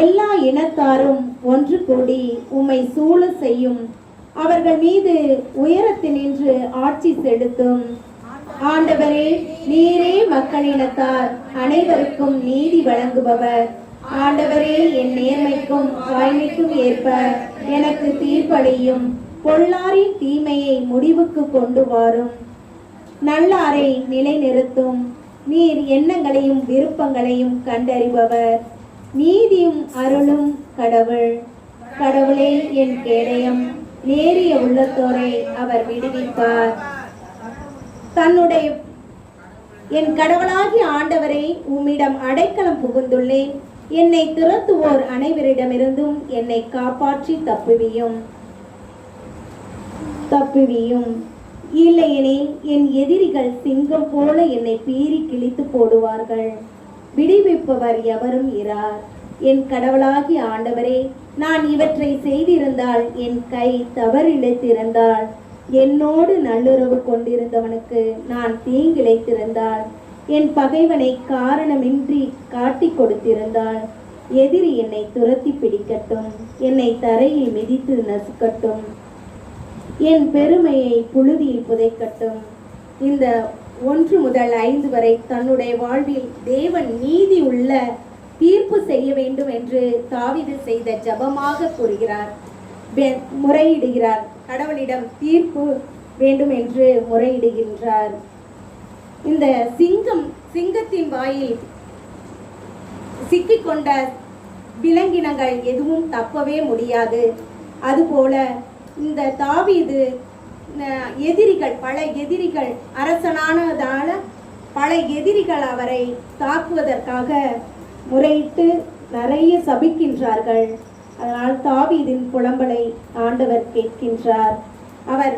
H: எல்லா இனத்தாரும் ஒன்று கூடி உம்மை சூழ செய்யும். அவர்கள் மீது உயரத்தினின்று ஆட்சி செலுத்தும். ஆண்டவரே, நீரே மக்களினத்தார் அனைவருக்கும் நீதி வழங்குபவர். ஆண்டவரே, என் நேர்மைக்கும் வாய்மைக்கும் ஏற்ப எனக்கு தீர்ப்பளியும். பொல்லாரின் தீமையை முடிவுக்கு கொண்டு வாரும். நல்லாரை நிலைநிறுத்தும். நீர் எண்ணங்களையும் விருப்பங்களையும் கண்டறிபவர். நீதியும் அருளும் கடவுள். கடவுளே என் கேடயம். நேரிய உள்ளத்தோரை அவர் விடுவிப்பார். தன்னுடைய என் கடவுளாகிய ஆண்டவரை, உம்மிடம் அடைக்கலம் புகுந்துள்ளேன். என்னை துரத்துவோர் அனைவரிடமிருந்தும் என்னை காப்பாற்றி தப்புவியும். இல்லையெனில் என் எதிரிகள் சிங்கம் போல என்னை பீறி கிழித்து போடுவார்கள். விடுவிப்பவர் எவரும் இரார். என் கடவுளாகிய ஆண்டவரே, நான் இவற்றை செய்திருந்தால், என் கை தவறிழைத்திருந்தால், என்னோடு நல்லுறவு கொண்டிருந்தவனுக்கு நான் தீங்கிழைத்திருந்தால், என் பகைவனை காரணமின்றி காட்டி கொடுத்திருந்தால், எதிரி என்னை துரத்தி பிடிக்கட்டும், என்னை தரையில் மிதித்து நசுக்கட்டும், என் பெருமையை புழுதியில் புதைக்கட்டும். இந்த 1 முதல் 5 வரை தன்னுடைய வாழ்வில் தேவன் நீதி உள்ள தீர்ப்பு செய்ய வேண்டும் என்று தாவீது செய்த ஜெபமாக கூறுகிறார், முறையிடுகிறார். கடவுளிடம் தீர்ப்பு வேண்டும் என்று முறையிடுகின்றார். இந்த சிங்கத்தின் வாயில் சிக்கிக்கொண்ட விலங்கினங்கள் எதுவும் தப்பவே முடியாது. அதுபோல இந்த தாவீது பல எதிரிகள் அரசனானதால பல எதிரிகள் அவரை தாக்குவதற்காக முறையிட்டு நிறைய சபிக்கின்றார்கள். அதனால் தாவீதின் புலம்பலை ஆண்டவர் கேட்கின்றார். அவர்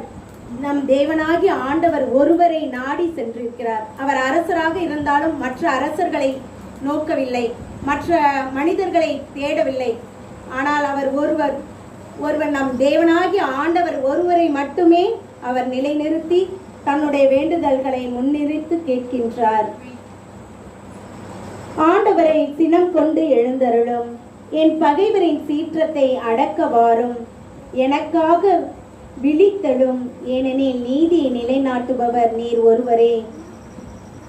H: நம் தேவனாகிய ஆண்டவர் ஒருவரை நாடி சென்றிருக்கிறார். அவர் அரசராக இருந்தாலும் மற்ற அரசர்களை நோக்கவில்லை, மற்ற மனிதர்களை தேடவில்லை. ஆனால் அவர் ஒருவர் நம் தேவனாகிய ஆண்டவர் ஒருவரை மட்டுமே அவர் நிலைநிறுத்தி தன்னுடைய வேண்டுதல்களை முன்னிறுத்தி கேட்கின்றார். ஆண்டவரை சினம் கொண்டு எழுந்தருளும். என் பகைவரின் சீற்றத்தை அடக்க வாரும். எனக்காக விழித்தெழும். ஏனெனில் நீதியை நிலைநாட்டுபவர் நீர் ஒருவரே.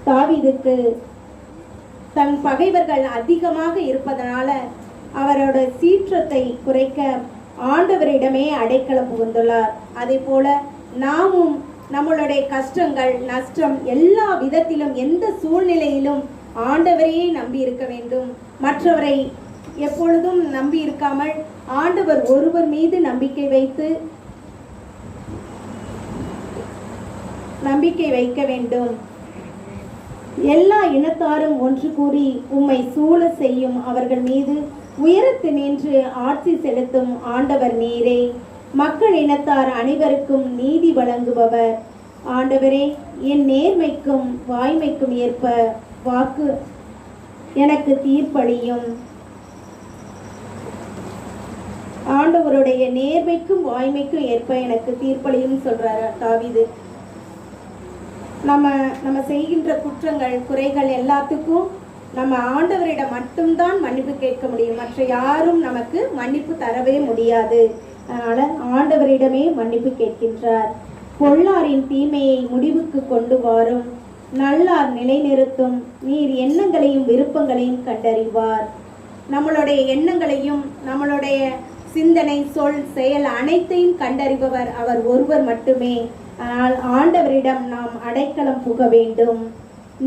H: தாவீதுக்கு தன் பகைவர்கள் அதிகமாக இருப்பதனால அவரோட சீற்றத்தை குறைக்க ஆண்டவரிடமே அடைக்கலம் புகுந்துள்ளார். அதே போல நாமும் நம்மளுடைய கஷ்டங்கள், நஷ்டம், எல்லா விதத்திலும் எந்த சூழ்நிலையிலும் ஆண்டவரையே நம்பி இருக்க வேண்டும். மற்றவரை எப்பொழுதும் நம்பி இருக்காமல் ஆண்டவர் ஒருவர் மீது நம்பிக்கை வைக்க வேண்டும். எல்லா இனத்தாரும் ஒன்று கூறி உம்மை சூழ செய்யும். அவர்கள் மீது உயரத்து நின்று ஆட்சி செலுத்தும் ஆண்டவர் நீரே. மக்கள் இனத்தார் அனைவருக்கும் நீதி வழங்குபவர். ஆண்டவரே, என் நேர்மைக்கும் வாய்மைக்கும் ஏற்ப வாக்கு எனக்கு தீர்ப்பளியும். ஆண்டவருடைய நேர்மைக்கும் வாய்மைக்கும் ஏற்ப எனக்கு தீர்ப்பளியும் சொல்றாரு தாவீது. நம்ம செய்கின்ற குற்றங்கள், குறைகள் எல்லாத்துக்கும் நம்ம ஆண்டவரிடம் மட்டும்தான் மன்னிப்பு கேட்க முடியும். மற்ற யாரும் நமக்கு மன்னிப்பு தரவே முடியாது. அதனால ஆண்டவரிடமே மன்னிப்பு கேட்கின்றார். பொல்லாரின் தீமையை முடிவுக்கு கொண்டு வாரும். நல்லார் நிலைநிறுத்தும். நீர் எண்ணங்களையும் விருப்பங்களையும் கண்டறிவார். நம்மளுடைய எண்ணங்களையும் நம்மளுடைய சிந்தனை, சொல், செயல் அனைத்தையும் கண்டறிபவர் அவர் ஒருவர் மட்டுமே. ஆனால் ஆண்டவரிடம் நாம் அடைக்கலம் புக வேண்டும்.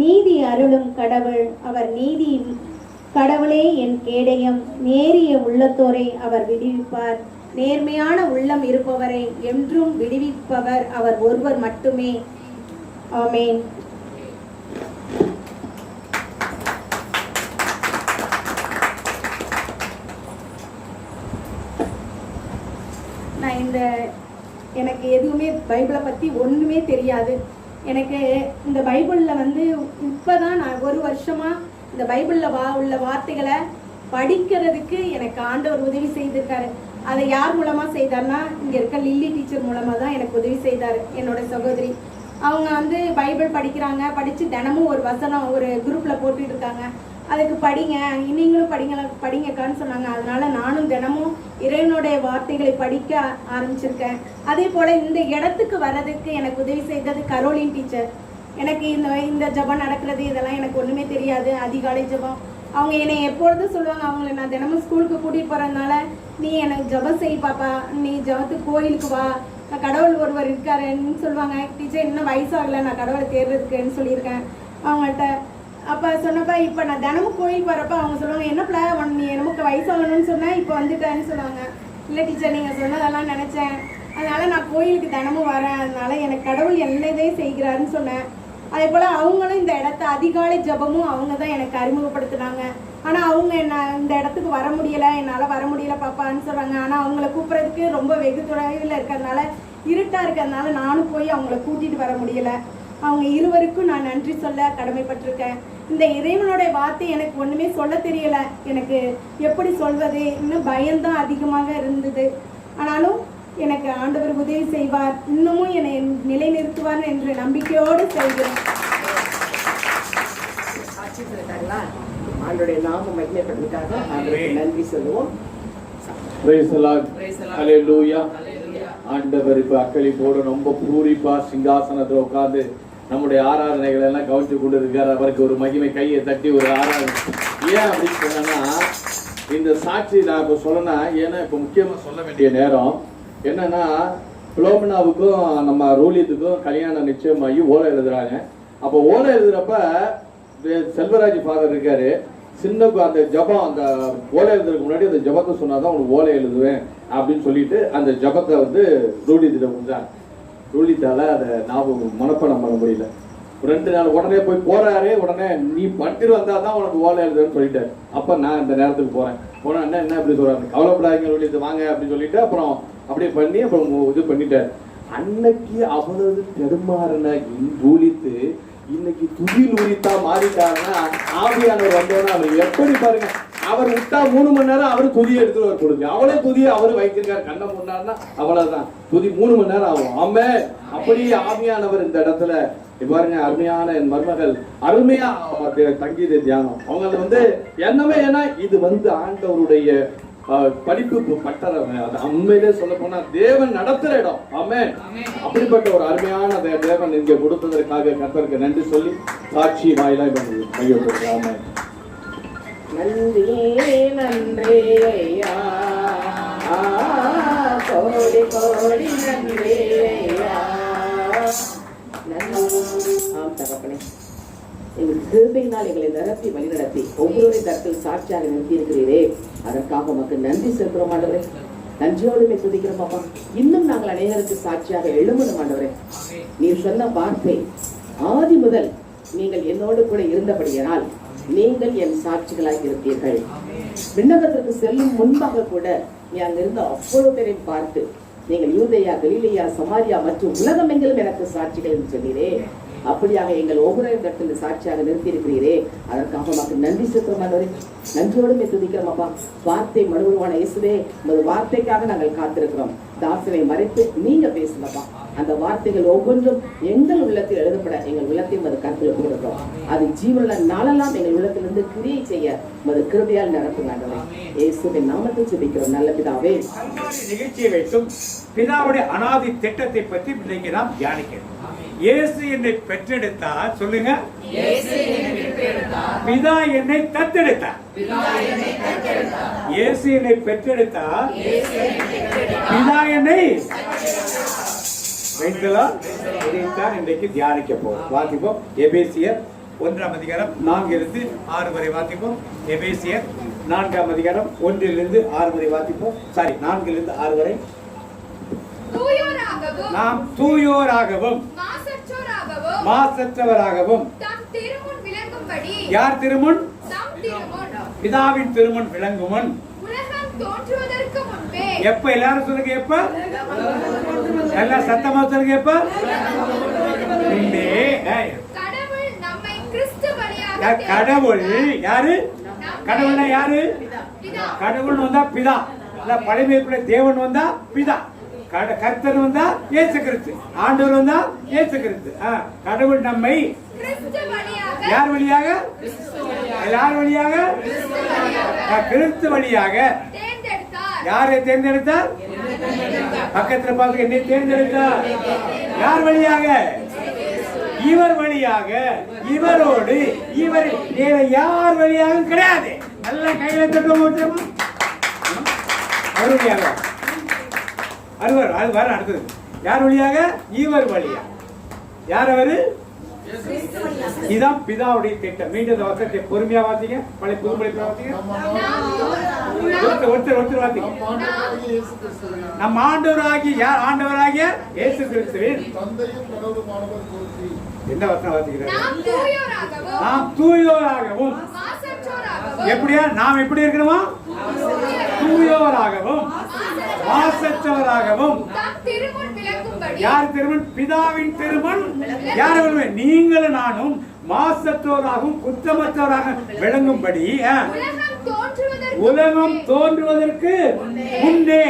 H: நீதி அருளும் கடவுள். அவர் நீதி கடவுளே என் கேடயம். நேரிய உள்ளத்தோரை அவர் விடுவிப்பார். நேர்மையான உள்ளம் இருப்பவரை என்றும் விடுவிப்பவர் அவர் ஒருவர் மட்டுமே. ஆமென். எனக்கு எதுவுமே பைபிளை பற்றி ஒன்றுமே தெரியாது. எனக்கு இந்த பைபிளில் இப்போதான் நான் 1 வருஷமாக இந்த பைபிளில் உள்ள வார்த்தைகளை படிக்கிறதுக்கு எனக்கு ஆண்டவர் உதவி செய்திருக்காரு. அதை யார் மூலமாக செய்தார்னா, இங்கே இருக்க லில்லி டீச்சர் மூலமாக தான் எனக்கு உதவி செய்தார். என்னோட சகோதரி அவங்க பைபிள் படிக்கிறாங்க. படித்து தினமும் ஒரு வசனம் ஒரு குரூப்பில் போட்டுட்டு இருக்காங்க. அதுக்கு படிங்க, நீங்களும் படிங்கக்கான்னு சொன்னாங்க. அதனால நானும் தினமும் இறைவனுடைய வார்த்தைகளை படிக்க ஆரம்பிச்சிருக்கேன். அதே போல் இந்த இடத்துக்கு வர்றதுக்கு எனக்கு உதவி செய்தது கரோலின் டீச்சர். எனக்கு இந்த ஜபம் நடக்கிறது இதெல்லாம் எனக்கு ஒன்றுமே தெரியாது. அதிகாலை ஜபம் அவங்க என்னை எப்பொழுதும் சொல்லுவாங்க, அவங்கள நான் தினமும் ஸ்கூலுக்கு கூட்டிகிட்டு போகிறதுனால நீ எனக்கு ஜெபம் செய் பாப்பா, நீ ஜெபத்துக்கு கோயிலுக்கு வா, நான் கடவுள் ஒருவர் இருக்காருன்னு சொல்லுவாங்க. டீச்சர் இன்னும் வயசாகலை, நான் கடவுளை தேடுறதுக்குன்னு சொல்லியிருக்கேன் அவங்கள்ட்ட. அப்போ சொன்னப்போ இப்போ நான் தினமும் கோயில் போகிறப்ப அவங்க சொல்லுவாங்க, என்னப்பா நீ நமக்கு வயசாகணும்னு சொன்னேன், இப்போ வந்துட்டேன்னு சொல்லுவாங்க. இல்லை டீச்சர் நீங்கள் சொன்னதெல்லாம் நினச்சேன், அதனால் நான் கோயிலுக்கு தினமும் வரேன், அதனால எனக்கு கடவுள் என்னதே செய்கிறாருன்னு சொன்னேன். அதே போல் அவங்களும் இந்த இடத்த அதிகாலை ஜபமும் அவங்க தான் எனக்கு அறிமுகப்படுத்தினாங்க. ஆனால் அவங்க என்ன இந்த இடத்துக்கு வர முடியலை, என்னால் வர முடியலை பாப்பான்னு சொல்கிறாங்க. ஆனால் அவங்கள கூப்பிட்றதுக்கு ரொம்ப வெகு தொலைவில் இருக்கிறதுனால, இருட்டாக இருக்கிறதுனால நானும் போய் அவங்கள கூட்டிகிட்டு வர முடியலை. அவங்க இருவருக்கும் நான் நன்றி சொல்ல கடமைப்பட்டிருக்கேன். இந்த இறைவனுடைய வார்த்தை எனக்கு ஒன்றுமே சொல்ல தெரியலை, எனக்கு எப்படி சொல்வது, இன்னும் பயம்தான் அதிகமாக இருந்தது. ஆனாலும் எனக்கு ஆண்டவர் உதவி செய்வார், இன்னமும் என்னை நிலைநிறுத்துவார் என்ற நம்பிக்கையோடு செய்கிறேன்.
I: ஆண்டவருடைய நாமம் மகிமைப்படுவதற்காக ஆண்டவருக்கு நன்றி சொல்லுவோம்.
E: Praise the Lord. Hallelujah. ஆண்டவர் இப்ப அக்களிப்போடு ரொம்ப பூரிப்பா சிங்காசனத்துல உட்கார்ந்து நம்முடைய ஆராதனைகள் எல்லாம் கவனித்து கொண்டு இருக்காரு. அவருக்கு ஒரு மகிமை, கையை தட்டி ஒரு ஆராதனை. ஏன் அப்படின்னு சொன்னா, இந்த சாட்சி நான் இப்ப சொல்லணும், ஏன்னா இப்ப முக்கியமா சொல்ல வேண்டிய நேரம் என்னன்னா, பிலோமினாவுக்கும் நம்ம ரூலியத்துக்கும் கல்யாணம் நிச்சயமாகி ஓலை எழுதுறாங்க. அப்போ ஓலை எழுதுறப்ப செல்வராஜ் ஃபாதர் இருக்காரு, சின்ன அந்த ஜபம், அந்த ஓலை எழுதுறதுக்கு முன்னாடி அந்த ஜபத்தை சொன்னாதான் உனக்கு ஓலை எழுதுவேன் அப்படின்னு சொல்லிட்டு அந்த ஜபத்தை வந்து ரூலியத்திட்ட முடிஞ்சாங்க. ரூலித்தால அதை ஞாபகம் மனப்பாடம் பண்ண முடியல. 2 நாள் உடனே போய் போறாரு, உடனே நீ பட்டிரு வந்தாதான் உனக்கு ஓலை எழுதுன்னு சொல்லிட்டாரு. அப்ப நான் இந்த நேரத்துக்கு போறேன். போனா என்ன இப்படி சொல்றாரு, கவலைப்படாதீங்க ரூலியத்தை வாங்க அப்படின்னு சொல்லிட்டு அப்புறம் அப்படியே பண்ணி அப்புறம் இது பண்ணிட்டாரு. அன்னைக்கு அவ்வளவு பெருமாறின ரூலித்து இன்னைக்கு துதில் உரித்தா மாறிட்டாருன்னா, ஆவியானவர் வந்தோன்னா அவர் எப்படி பாருங்க, அவர் விட்டா 3 மணி நேரம் அவரு துதியை எடுத்துட்டு வர கொடுங்க. அவ்வளவு துதியை அவரு வைத்திருக்காரு. கண்ணை முன்னாடினா அவ்வளவுதான் துதி 3 மணி நேரம் ஆகும். ஆமே, அப்படியே ஆவியானவர் இந்த இடத்துல பாருங்க. அருமையான என் மருமகள் அருமையா தங்கியது தியானம். அவங்க வந்து என்னமே, ஏன்னா இது வந்து ஆண்டவருடைய படிப்பு பட்டறை. அது உண்மையிலே சொல்ல போனா தேவன் நடத்துற இடம். ஆமென். அப்படிப்பட்ட ஒரு அருமையான தேவன் இங்க கொடுத்ததற்காக கர்த்தருக்கு நன்றி சொல்லி சாட்சி வாயிலாய் கையெழுத்து. ஆமென்.
I: நன்றியே நன்றி ஐயா, கோடி கோடி நன்றி ஐயா. தகப்பனே, எங்கள் கிருபையினால் எங்களை நிரப்பி வழிநடத்தி ஒவ்வொரு தரத்தில் சாட்சியாக நிறுத்தி இருக்கிறீரே, அதற்காக உமக்கு நன்றி செலுத்துறோம் ஆண்டவரே. நன்றியோடுமே துதிக்கிறோம் பாப்பா. இன்னும் நாங்கள் அநேகருக்கு சாட்சியாக எழுமணும் ஆண்டவரே. நீர் சொன்ன வார்த்தை ஆதி முதல் நீங்கள் என்னோடு கூட இருந்தபடியால் நீங்கள் என் சாட்சிகளாக இருப்பீர்கள். விண்ணகத்திற்கு செல்லும் முன்பாக கூட நீ அங்கிருந்த அவ்வளவு பேரையும் பார்த்து நீங்கள் யூதேயா, கலிலேயா, சமாரியா மற்றும் உலகம் எங்கிலும் எனக்கு சாட்சிகள் என்று சொன்னீரே, அப்படியாக எங்கள் ஒவ்வொரு இடத்தில் சாட்சியாக நிறுத்தி இருக்கிறீரே, அதற்காக மக்கள் நன்றி செலுத்துறோம். நன்றியோடுமே துதிக்கிறோம் அப்பா. வார்த்தை மனுவான இயேசுவே, உமது வார்த்தைக்காக நாங்கள் காத்திருக்கிறோம். தாசனை மறைத்து நீங்க பேசுங்கப்பா. அந்த வார்த்தைகள் ஒவ்வொன்றும் எங்கள் உள்ளத்தில் எழுதப்பட எங்கள் உள்ளத்தையும் அது கருத்தில் கொடுக்கிறோம். அது ஜீவனுள்ள நாளெல்லாம் எங்கள் உள்ளத்திலிருந்து கிரியை செய்ய உமது கிருபையால் நடத்துங்க. இயேசுவின் நாமத்தில் ஜெபிக்கிறோம் நல்ல பிதாவே.
J: நிகழ்ச்சியை வைத்தும் பிதாவுடைய அனாதி திட்டத்தை பற்றி இன்னைக்கு நாம் தியானிக்கிறோம். இயேசு என்னை பெற்றெடுத்தார். சொல்லுங்க, பிதா என்னை தத்தெடுத்தார். இயேசு என்னை பெற்றெடுத்தார், பிதா என்னை வைத்தலார். இதைத்தான் இன்றைக்கு தியானிக்க போறோம். வாசிப்போம். எபேசியர் 1ஆம் அதிகாரம் 4 6 வரை வாசிப்போம். எபேசியர் 4ஆம் அதிகாரம் 1 6 வரை வாசிப்போம். 4 6 வரை. நாம் தூயோராகவும் மாசற்றவராகவும் யார் திருமுன்? பிதாவின் திருமுன் விளங்குமுன். எப்ப? எல்லாரும் சொல்லுங்க, எப்ப? எல்லாம் சத்தமா சொல்லுங்க, எப்ப? கடவுள் யாரு? கடவுள்னா யாரு? கடவுள் வந்தா பிதா. பழைமைக்குள்ள தேவன் வந்தா பிதா, கர்த்தர் வந்தா இயேசு கிறிஸ்து, ஆண்டவர் வந்தா இயேசு கிறிஸ்து. கடவுள் நம்மை யார் வழியாக? யார் வழியாக? கிறிஸ்து வழியாக. யாரை தேர்ந்தெடுத்தார்? பக்கத்துல பார்த்து என்னை தேர்ந்தெடுத்தார். யார் வழியாக? இவர் வழியாக, இவரோடு, இவர் வேற யார் வழியாக கிடையாது. நல்ல கையில தட்டுவோம். அவர் வழியாக, அது வர அடுத்தது யார் வழியாக? இவர் வழியாக. யார் அவரு? இதான் பிதாவுடைய திட்டம். மீண்டும் இந்த வசனத்தை பொறுமையா வாசிங்க. பழைய புதுமொழி வாசிங்க. ஒருத்தர் வாசிங்க. நம் ஆண்டவராகிய யார்? ஆண்டவராகிய இயேசு கிறிஸ்துவின் என்ன வசனம் வாசிக்கிறார்? நாம் தூயோராகவும். எப்படியா? நாம் எப்படி இருக்கணுமா? தூயோராகவும் மாசற்றவராகவும். யார் திருமண்? பிதாவின் திருமண். யார்? நீங்களும் நானும் மாசற்றவராகவும் குற்றமற்றவராக விளங்கும்படி உலகம் தோன்றுவதற்கு முன்னே.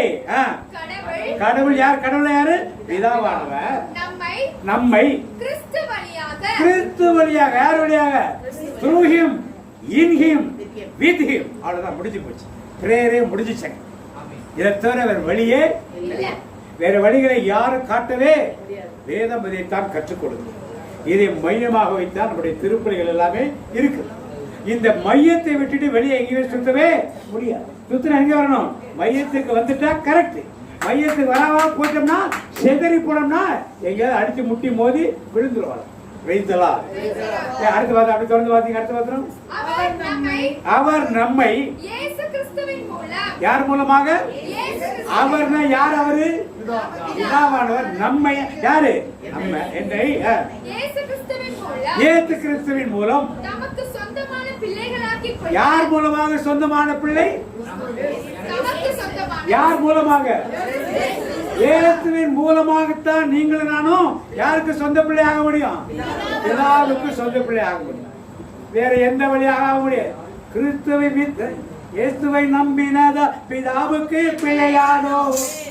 J: கடவுள் யார்? கடவுள் யாரு? பிதாவானவர் நம்மை கிறிஸ்து வழியாக. யார் வழியாக? through him, in him, with him. அவ்வளவுதான், முடிஞ்சு போச்சு. பிரேயரே முடிஞ்சுச்சு. இதை தவிர வேற வழியே வேற வழிகளை யாரும் காட்டவே வேதம் இதைத்தான் கற்றுக் கொடுக்கும். இதை மையமாக வைத்தான் நம்முடைய திருப்பலிகள் எல்லாமே இருக்கு. இந்த மையத்தை விட்டுட்டு வெளியே எங்கேயுமே சுத்தவே முடியாது. சுத்தின எங்க வரணும்? மையத்துக்கு வந்துட்டா கரெக்ட். மையத்துக்கு வராம போயிட்டோம்னா, செதறி போனோம்னா எங்கேயாவது அடிச்சு முட்டி மோதி விழுந்துருவாங்க. அடுத்த வாரம் அப்படி தொடர்ந்து வாசிங்க. அடுத்த வாரம் அவர் நம்மை யார் மூலமாக? அவர் யார்? அவரு பிதாவானவர். நம்மை யாரு? நம்ம என்னை இயேசு கிறிஸ்துவின் மூலம் யார் மூலமாக? சொந்தமான பிள்ளை. யார் மூலமாக? இயேசுவின் மூலமாகத்தான் நீங்களும் நானும் யாருக்கு சொந்த பிள்ளை ஆக முடியும்? எல்லாருக்கும் சொந்த பிள்ளை ஆக முடியும். வேற எந்த வழியாக ஆக முடியாது. கிறிஸ்துவை இயேசுவை நம்பினதா பிதாவுக்கு பிள்ளையானோ.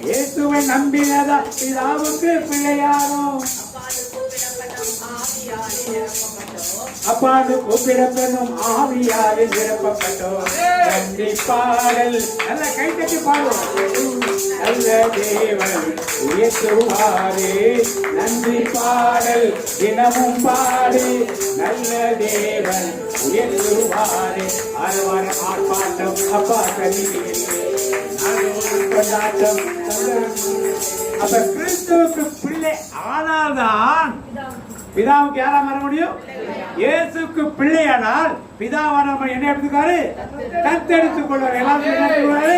J: இயேசுவை நம்பினதா பிதாவுக்கு பிள்ளையானோ. அப்பாடு கூப்பிடப்படும் ஆவியாரை நிரப்பப்பட்டோம். நன்றி பாடல். நல்ல கை தட்டி பாடுவோம். நல்ல தேவன் உயர்த்துவாரே. நன்றி பாடல் தினமும் பாடு. நல்ல தேவன் உயர்த்துவாரே. அறுவார ஆர்ப்பாட்டம் அப்பா கனியே கொண்டாட்டம். அப்ப கிறிஸ்துவுக்கு பிள்ளை ஆனால்தான் பிதாவுக்கு யாரா வர முடியும்? இயேசுக்கு பிள்ளையானால் பிதாவான என்ன எடுத்துக்காரு? தத்தெடுத்துக் கொள்வார். எல்லாரும் என்ன சொல்லுவாரு?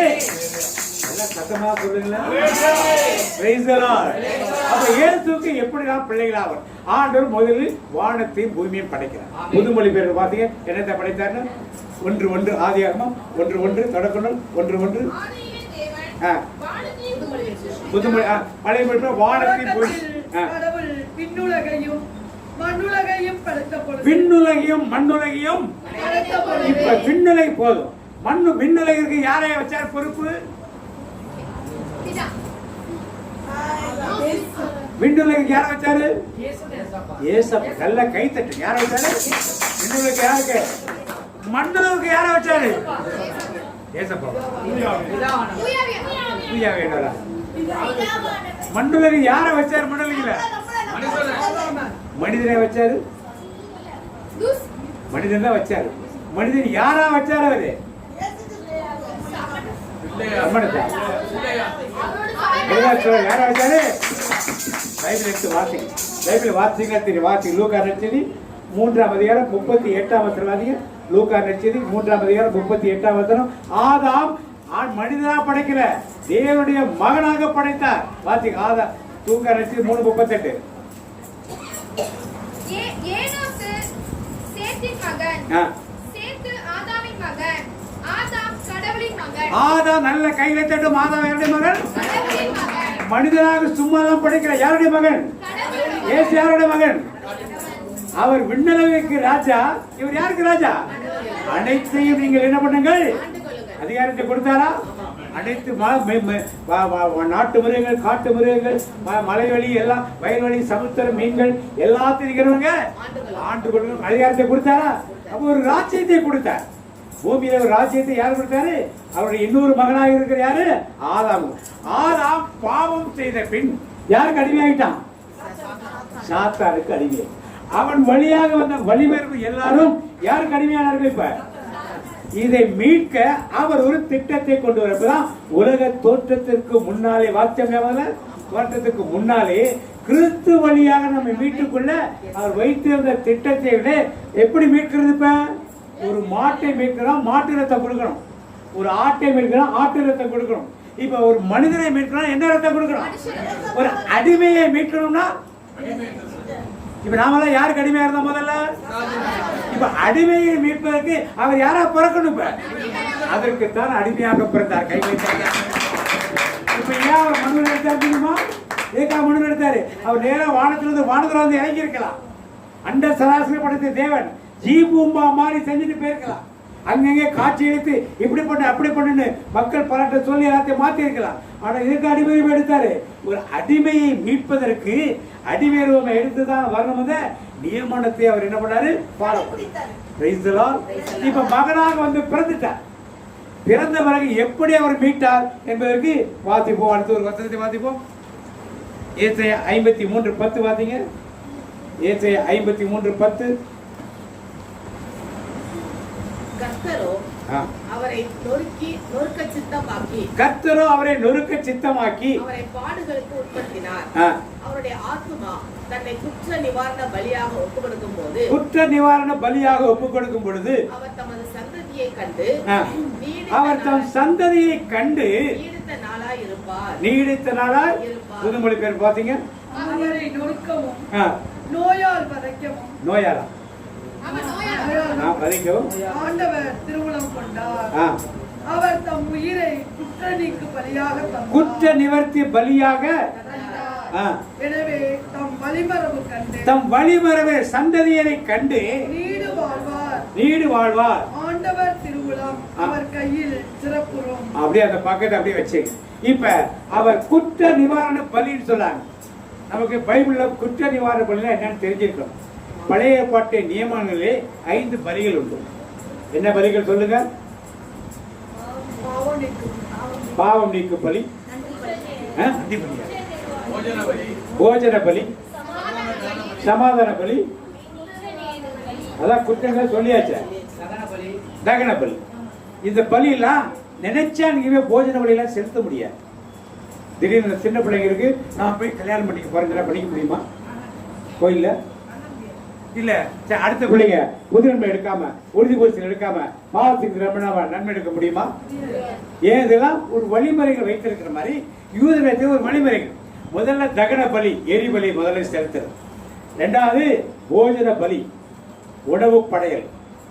J: எல்லாம் சத்தமா சொல்லுங்களா? Praise the Lord. அப்ப இயேசுக்கு எப்படி நாம் பிள்ளைகளாவர்? ஆண்டவர் முதலில் வானத்தையும் பூமியையும் படைக்கிறார். புதுமொழி பேர் பாத்தீங்க என்னத்தை படைத்தார்னு? 1:1 ஆதியாகமம் 1:1 தொடக்கநூல் 1:1. புதுமொழி பழைய பேர் வானத்தையும் பூமி. விண்ணுலகையும் மண்ணுலகையும். இப்ப விண்ணுலகை போதும். விண்ணுலகிற்கு யாரைய வச்சார் பொறுப்பு? விண்ணுலகிற்கு யார வச்சாரு? ஏசப்பா. நல்ல கை தட்டு. யார வச்சாரு? விண்ணுலகிற்கு யாருக்கு? மண்ணுலகிற்கு யார வச்சாரு? ஏசப்பா. மண்ணுலகி யார வச்சாரு? மண்ணுலகில மனிதனை வச்சாரு. மனிதன் தான் வச்சாரு. மனிதன் யாரா வச்சாரு? அவரு யாரா வச்சாரு? பைபிள் எடுத்து வாசிங்க. பைபிள் வாசிங்க தெரியும். வாசிங்க. லூக்கா நற்செய்தி 3ஆம் அதிகாரம் 38ஆம் வசனம் வாசிங்க. லூக்கா நற்செய்தி 3ஆம் அதிகாரம் 38ஆம் வசனம். ஆதாம் மனிதனா படைக்கல, தேவனுடைய மகனாக படைத்தார். வாசிங்க. ஆதாம் லூக்கா நற்செய்தி 3:38. ஆதாம் நல்ல கையில தட்டும். ஆதாம் யாருடைய மகன்? மனிதனாக சும்மா தான் படைக்கிற. யாருடைய மகன்? இயேசு யாருடைய மகன்? அவர் விண்ணுலகிற்கு ராஜா. இவர் யாருக்கு ராஜா? அனைத்தையும் நீங்கள் என்ன பண்ணுங்கள்? அதிகாரத்தை கொடுத்தாரா? அனைத்து நாட்டு மிருகங்கள், காட்டு மிருகங்கள், மலைவெளி எல்லாம், வயல்வெளி, சமுத்திரம், மீன்கள் எல்லாத்தையும் இருக்கிறவங்க ஆண்டு கொடுக்கணும். அதிகாரத்தை கொடுத்தாரா? அப்ப ஒரு ராஜ்யத்தை கொடுத்தார். பூமியில ஒரு ராஜ்யத்தை யார் கொடுத்தாரு? அவருடைய இன்னொரு மகனாக இருக்கிற யாரு? ஆதாம். ஆதாம் பாவம் செய்த பின் யாருக்கு அடிமையாயிட்டான்? சாத்தானுக்கு அடிமை. அவன் வழியாக வந்த வழிமறிவு எல்லாரும் யாருக்கு அடிமையானார்கள்? இப்ப இதை மீட்க அவர் ஒரு திட்டத்தை கொண்டு வரப்பதான் உலக தோற்றத்திற்கு முன்னாலே தோற்றத்துக்கு முன்னாலே கிறிஸ்து வழியாக நம்ம மீட்டுக்குள்ள அவர் வைத்திருந்த திட்டத்தை விட எப்படி மீட்கிறது? இப்ப ஒரு மாட்டை மீட்கிறோம், மாட்டு ரத்தம் கொடுக்கணும். ஒரு ஆட்டை மீட்கிறோம், ஆட்டு ரத்தம் கொடுக்கணும். இப்ப ஒரு மனிதனை மீட்கிறோம், என்ன ரத்தம் கொடுக்கணும்? ஒரு அடிமையை மீட்கணும்னா இப்ப நாமெல்லாம் யாருக்கு அடிமையா இருந்தா முதல்ல? இப்ப அடிமையை மீட்பதற்கு அவர் யாரா பிறக்கணும்? இப்ப அதற்குத்தான் அடிமையாக பிறந்தார். கை வைத்தார். இப்ப ஏன் அவர் மனு எடுத்தார் தெரியுமா? ஏக்கா மனு எடுத்தாரு? அவர் நேரா வானத்திலிருந்து வந்து இறங்கி இருக்கலாம். அண்ட சராசரி படைத்த தேவன் ஜீபூம்பா மாதிரி செஞ்சுட்டு போயிருக்கலாம். அங்கங்கே காட்சி எடுத்து இப்படி பண்ணு அப்படி பண்ணுன்னு மக்கள் பலட்ட சொல்லி எல்லாத்தையும் மாத்தி இருக்கலாம். ஆனா இதுக்கு அடிமையை எடுத்தாரு. ஒரு அடிமையை மீட்பதற்கு அடிமை ரூபம் எடுத்துதான் வரணும். நியமனத்தை அவர் என்ன பண்ணாரு? ஃபாலோ பண்ணிட்டார். இப்ப மகனாக வந்து பிறந்துட்டார். பிறந்த பிறகு எப்படி அவர் மீட்டார் என்பதற்கு வாசிப்போம். அடுத்த ஒரு வசனத்தை வாசிப்போம். ஏசாயா 53:10 வாசிங்க. ஏசாயா 53:10.
I: கர்த்தரோ அவரை நொறுக்க சித்தமாக்கி
F: அவரை பாடுகளுக்கு உட்படுத்தினார். அவருடைய ஆத்துமா தன்னை குற்ற நிவாரண பலியாக ஒப்புக் கொடுக்கும் பொழுது அவர் தமது சந்ததியை கண்டு
J: அவர் தம் சந்ததியை கண்டு
F: நீடித்த நாளாய் இருப்பார்.
J: புதுமொழி பேர் பாத்தீங்க.
C: அவரை நொறுக்கவும் நோயால் வதைக்கவும்
J: நோயாளா
C: ஆண்டவர் திருவுளம் கொண்டார். அவர் தம் உயிரை
J: குற்ற நிவர்த்தி பலியாக
C: எனவே
J: தம் வழிமரபு சந்ததியரை கண்டு நீடு வாழ்வார்.
C: ஆண்டவர் திருவுளம் அவர் கையில் சிறப்புறும்.
J: அப்படியே அந்த பக்கத்தை அப்படியே வச்சு இப்ப அவர் குற்ற நிவாரண பலின்னு சொல்லாங்க. நமக்கு பைபிள்ல குற்ற நிவாரண பலினா என்னன்னு தெரிஞ்சிருக்கோம். பழைய ஏற்பாட்டு நியமங்களிலே 5 பலிகள் உண்டு. என்ன பலிகள் சொல்லுங்க? பாவம் நீக்கு பலி, போஜன பலி, சமாதான பலி, அதான் குற்றங்கள் சொல்லியாச்சு. தகன பலி. இந்த பலி எல்லாம் நினைச்சா நீங்க போஜன பலியெல்லாம் செலுத்த முடியாது. திடீர்னு சின்ன பிள்ளைங்களுக்கு நான் போய் கல்யாணம் பண்ணிக்க போறேன் பண்ணிக்க முடியுமா? கோயில்ல இல்ல. அடுத்த பிள்ளைங்க புதுநன்மை எடுக்காம உறுதி பூசல் எடுக்காம மாதத்துக்கு நன்மை எடுக்க முடியுமா? ஏன் இதெல்லாம் ஒரு வழிமுறைகள் வைத்திருக்கிற மாதிரி யூதர்களுக்கு ஒரு வழிமுறைகள். முதல்ல தகன பலி, எரி பலி முதல்ல செலுத்துறது. 2வது போஜன பலி, உணவு படையல்.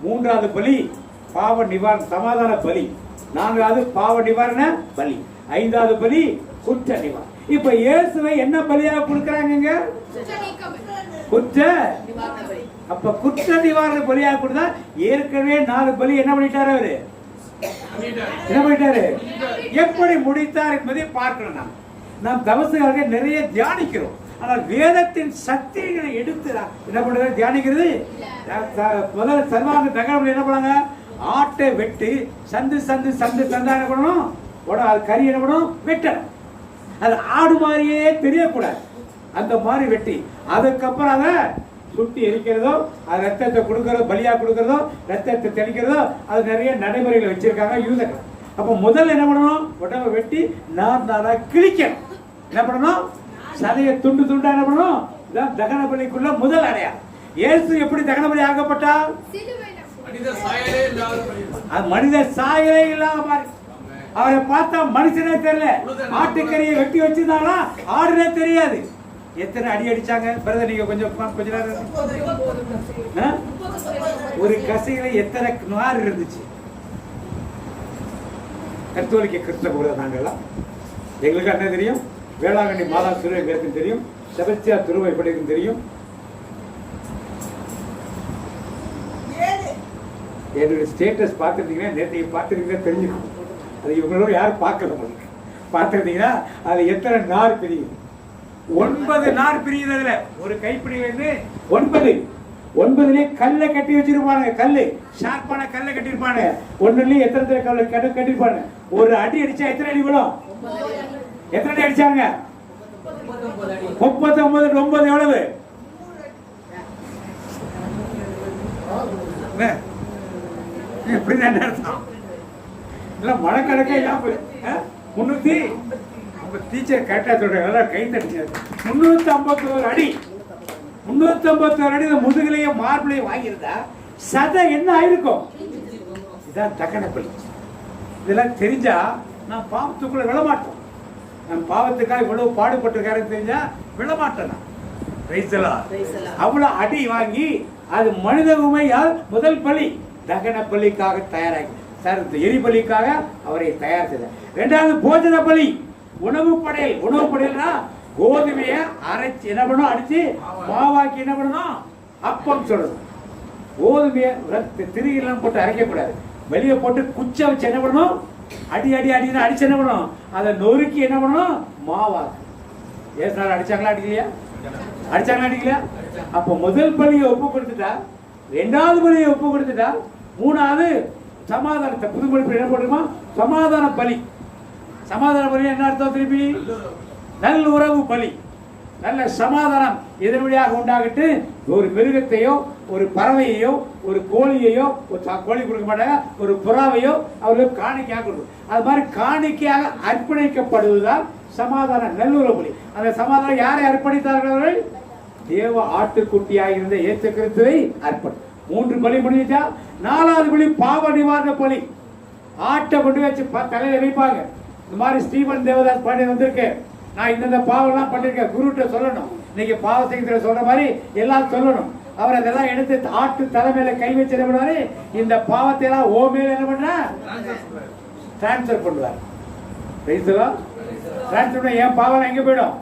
J: 3வது பலி பாவ நிவாரண சமாதான பலி. 4வது பாவ நிவாரண பலி. 5வது பலி குற்ற நிவாரணம். இப்ப இயேசுவை என்ன பலியாக கொடுக்கறாங்க? குற்ற. அப்ப குற்ற நிவாரண பலியாக கொடுத்தா ஏற்கனவே 4 பலி என்ன பண்ணிட்டாரு? அவரு என்ன பண்ணிட்டாரு? எப்படி முடித்தார் என்பதை பார்க்கணும். நாம் தவசுக்காக நிறைய தியானிக்கிறோம். ஆனால் வேதத்தின் சக்திகளை எடுத்து என்ன பண்றது? தியானிக்கிறது. முதல்ல சர்வாங்க தகவல் என்ன பண்ணாங்க? ஆட்டை வெட்டி சந்து சந்து சந்து சந்தா என்ன பண்ணணும்? அது கறி என்ன பண்ணணும்? வெட்டணும். அது ஆடு மாதிரியே தெரியக்கூடாது. அந்த மாதிரி வெட்டி அதுக்கப்புறம் அதை சுட்டி எரிக்கிறதோ, அது ரத்தத்தை கொடுக்கறதோ, பலியா கொடுக்கறதோ, ரத்தத்தை தெளிக்கிறதோ, அது நிறைய நடைமுறைகள் வச்சிருக்காங்க யூதர்கள். அப்ப முதல்ல என்ன பண்ணணும்? உடம்பை வெட்டி நார்நாளா கிழிக்கணும். என்ன பண்ணணும்? சதையை துண்டு துண்டா என்ன பண்ணணும்? இதான் தகன பலிக்குள்ள முதல் அடையாளம். இயேசு எப்படி தகன பலி ஆக்கப்பட்டார்? மனித சாயலே இல்லாத மாதிரி. அவரை பார்த்தா மனுஷனே தெரியல. ஆட்டுக்கறியை வெட்டி வச்சிருந்தாங்களா ஆடுனே தெரியாது. எத்தனை அடி அடிச்சாங்க பிரதர்? நீங்க கொஞ்சம் நேரம் ஒரு கசையில எத்தனை நார் இருந்துச்சு? கத்தோலிக்க கிறிஸ்தவ கூட நாங்கெல்லாம் எங்களுக்கு என்ன தெரியும்? வேளாங்கண்ணி மாதா திருவை பேருக்கு தெரியும். செபஸ்தியா திருவை படிக்கும் தெரியும். என்னுடைய ஸ்டேட்டஸ் பார்த்துருந்தீங்கன்னா நேற்று பார்த்துருக்கீங்கன்னா தெரிஞ்சுக்கணும். அது இவங்களோட யாரும் பார்க்கல. பார்த்துருந்தீங்கன்னா அது எத்தனை நார் பிரியும்? 9 நார் பிரியுது. அதுல ஒரு கைப்பிடி வந்து 9 கல்லை கட்டி வச்சிருப்பாங்க. கல்லு ஷார்ப்பான கல்லை கட்டிருப்பாங்க. 1லயும் எத்தனை கல்லை கட்டிருப்பாங்க. ஒரு அடி அடிச்சா எத்தனை அடி விழும்? எத்தனை அடி அடிச்சாங்க? 39. 9 எவ்வளவு? என்ன? எப்படிதான் அர்த்தம்? இல்லை மழைக்கணக்கே இல்லாம 300 உங்க டீச்சர் கரெக்டாக சொல்றாங்க, நல்லா கை தட்டிச்சாரு. 351 அடி 351 அடி முதுகிலேயே மார்பிளையும் வாங்கியிருந்தா சதை என்ன ஆயிருக்கும்? இதான் தக்கனப்பள்ளி. இதெல்லாம் தெரிஞ்சா நான் பாவத்துக்குள்ள விழமாட்டோம். நான் பாவத்துக்காக இவ்வளவு பாடுபட்டிருக்காருன்னு தெரிஞ்சா விழமாட்டேன் நான். அவ்வளவு அடி வாங்கி அது மனித உமையால் முதல் பலி தகன பலிக்காக தயாராகி சார், எரிபலிக்காக அவரை தயார் செய்தார். இரண்டாவது போஜன பலி, உணவு படையல். உணவு படையல்னா கோதுமையை அரைச்சு என்ன பண்ணணும், அடிச்சு மாவாக்கி என்ன பண்ணணும், அப்பம் சொல்லணும். கோதுமையை திருகிலாம் போட்டு அரைக்கக்கூடாது, வெளியே போட்டு குச்சை வச்சு என்ன பண்ணணும், அடி அடி அடின்னு அடிச்சு என்ன பண்ணணும், அதை நொறுக்கி என்ன பண்ணணும், மாவாக்கு. ஏசுனாலும் அடிச்சாங்களா அடிக்கலையா? அடிச்சாங்களா அடிக்கலையா? அப்போ முதல் பலியை ஒப்பு கொடுத்துட்டா, ரெண்டாவது பலியை ஒப்பு கொடுத்துட்டா, மூணாவது சமாதானத்தை புதுமொழிப்பு என்ன பண்ணுமா, சமாதான பலி. சமாதான பலி என்ன அர்த்தம்? திருப்பி நல்ல உறவு பலி, நல்ல சமாதானம் இதன் வழியாக உண்டாகிட்டு ஒரு மிருகத்தையோ ஒரு பறவையோ ஒரு கோழியையோ, ஒரு கோழி கொடுக்க மாட்டாங்க, ஒரு புறாவையோ அவர்களுக்கு காணிக்கையாக கொடுக்கும். அது மாதிரி காணிக்கையாக அர்ப்பணிக்கப்படுவதுதான் சமாதான நல்லுறவு பலி. அந்த சமாதானம் யாரை அர்ப்பணித்தார்கள்? தேவ ஆட்டுக்குட்டியாக இருந்த இயேசு கிறிஸ்துவை அர்ப்பணி. 3 பலி முடிஞ்சா, 4வது பலி பாவ நிவாரண பலி. ஆட்டை கொண்டு வச்சு தலையில வைப்பாங்க. இந்த மாதிரி ஸ்டீவன் தேவதாஸ் பாண்டி வந்திருக்கு, நான் இந்த பாவம்லாம் பண்ணிருக்கேன், குருட்ட சொல்லணும். இன்னைக்கு பாவ செய்தியில சொல்ற மாதிரி எல்லாம் சொல்லணும். அவர் அதெல்லாம் எடுத்து ஆட்டு தலைமையில கை வச்சு என்ன பண்ணுவாரு, இந்த பாவத்தை எல்லாம் ஓ மேல என்ன பண்ற டிரான்ஸ்பர் பண்ணுவார். டிரான்ஸ்பர் ஏன் பாவம் எங்க போயிடும்?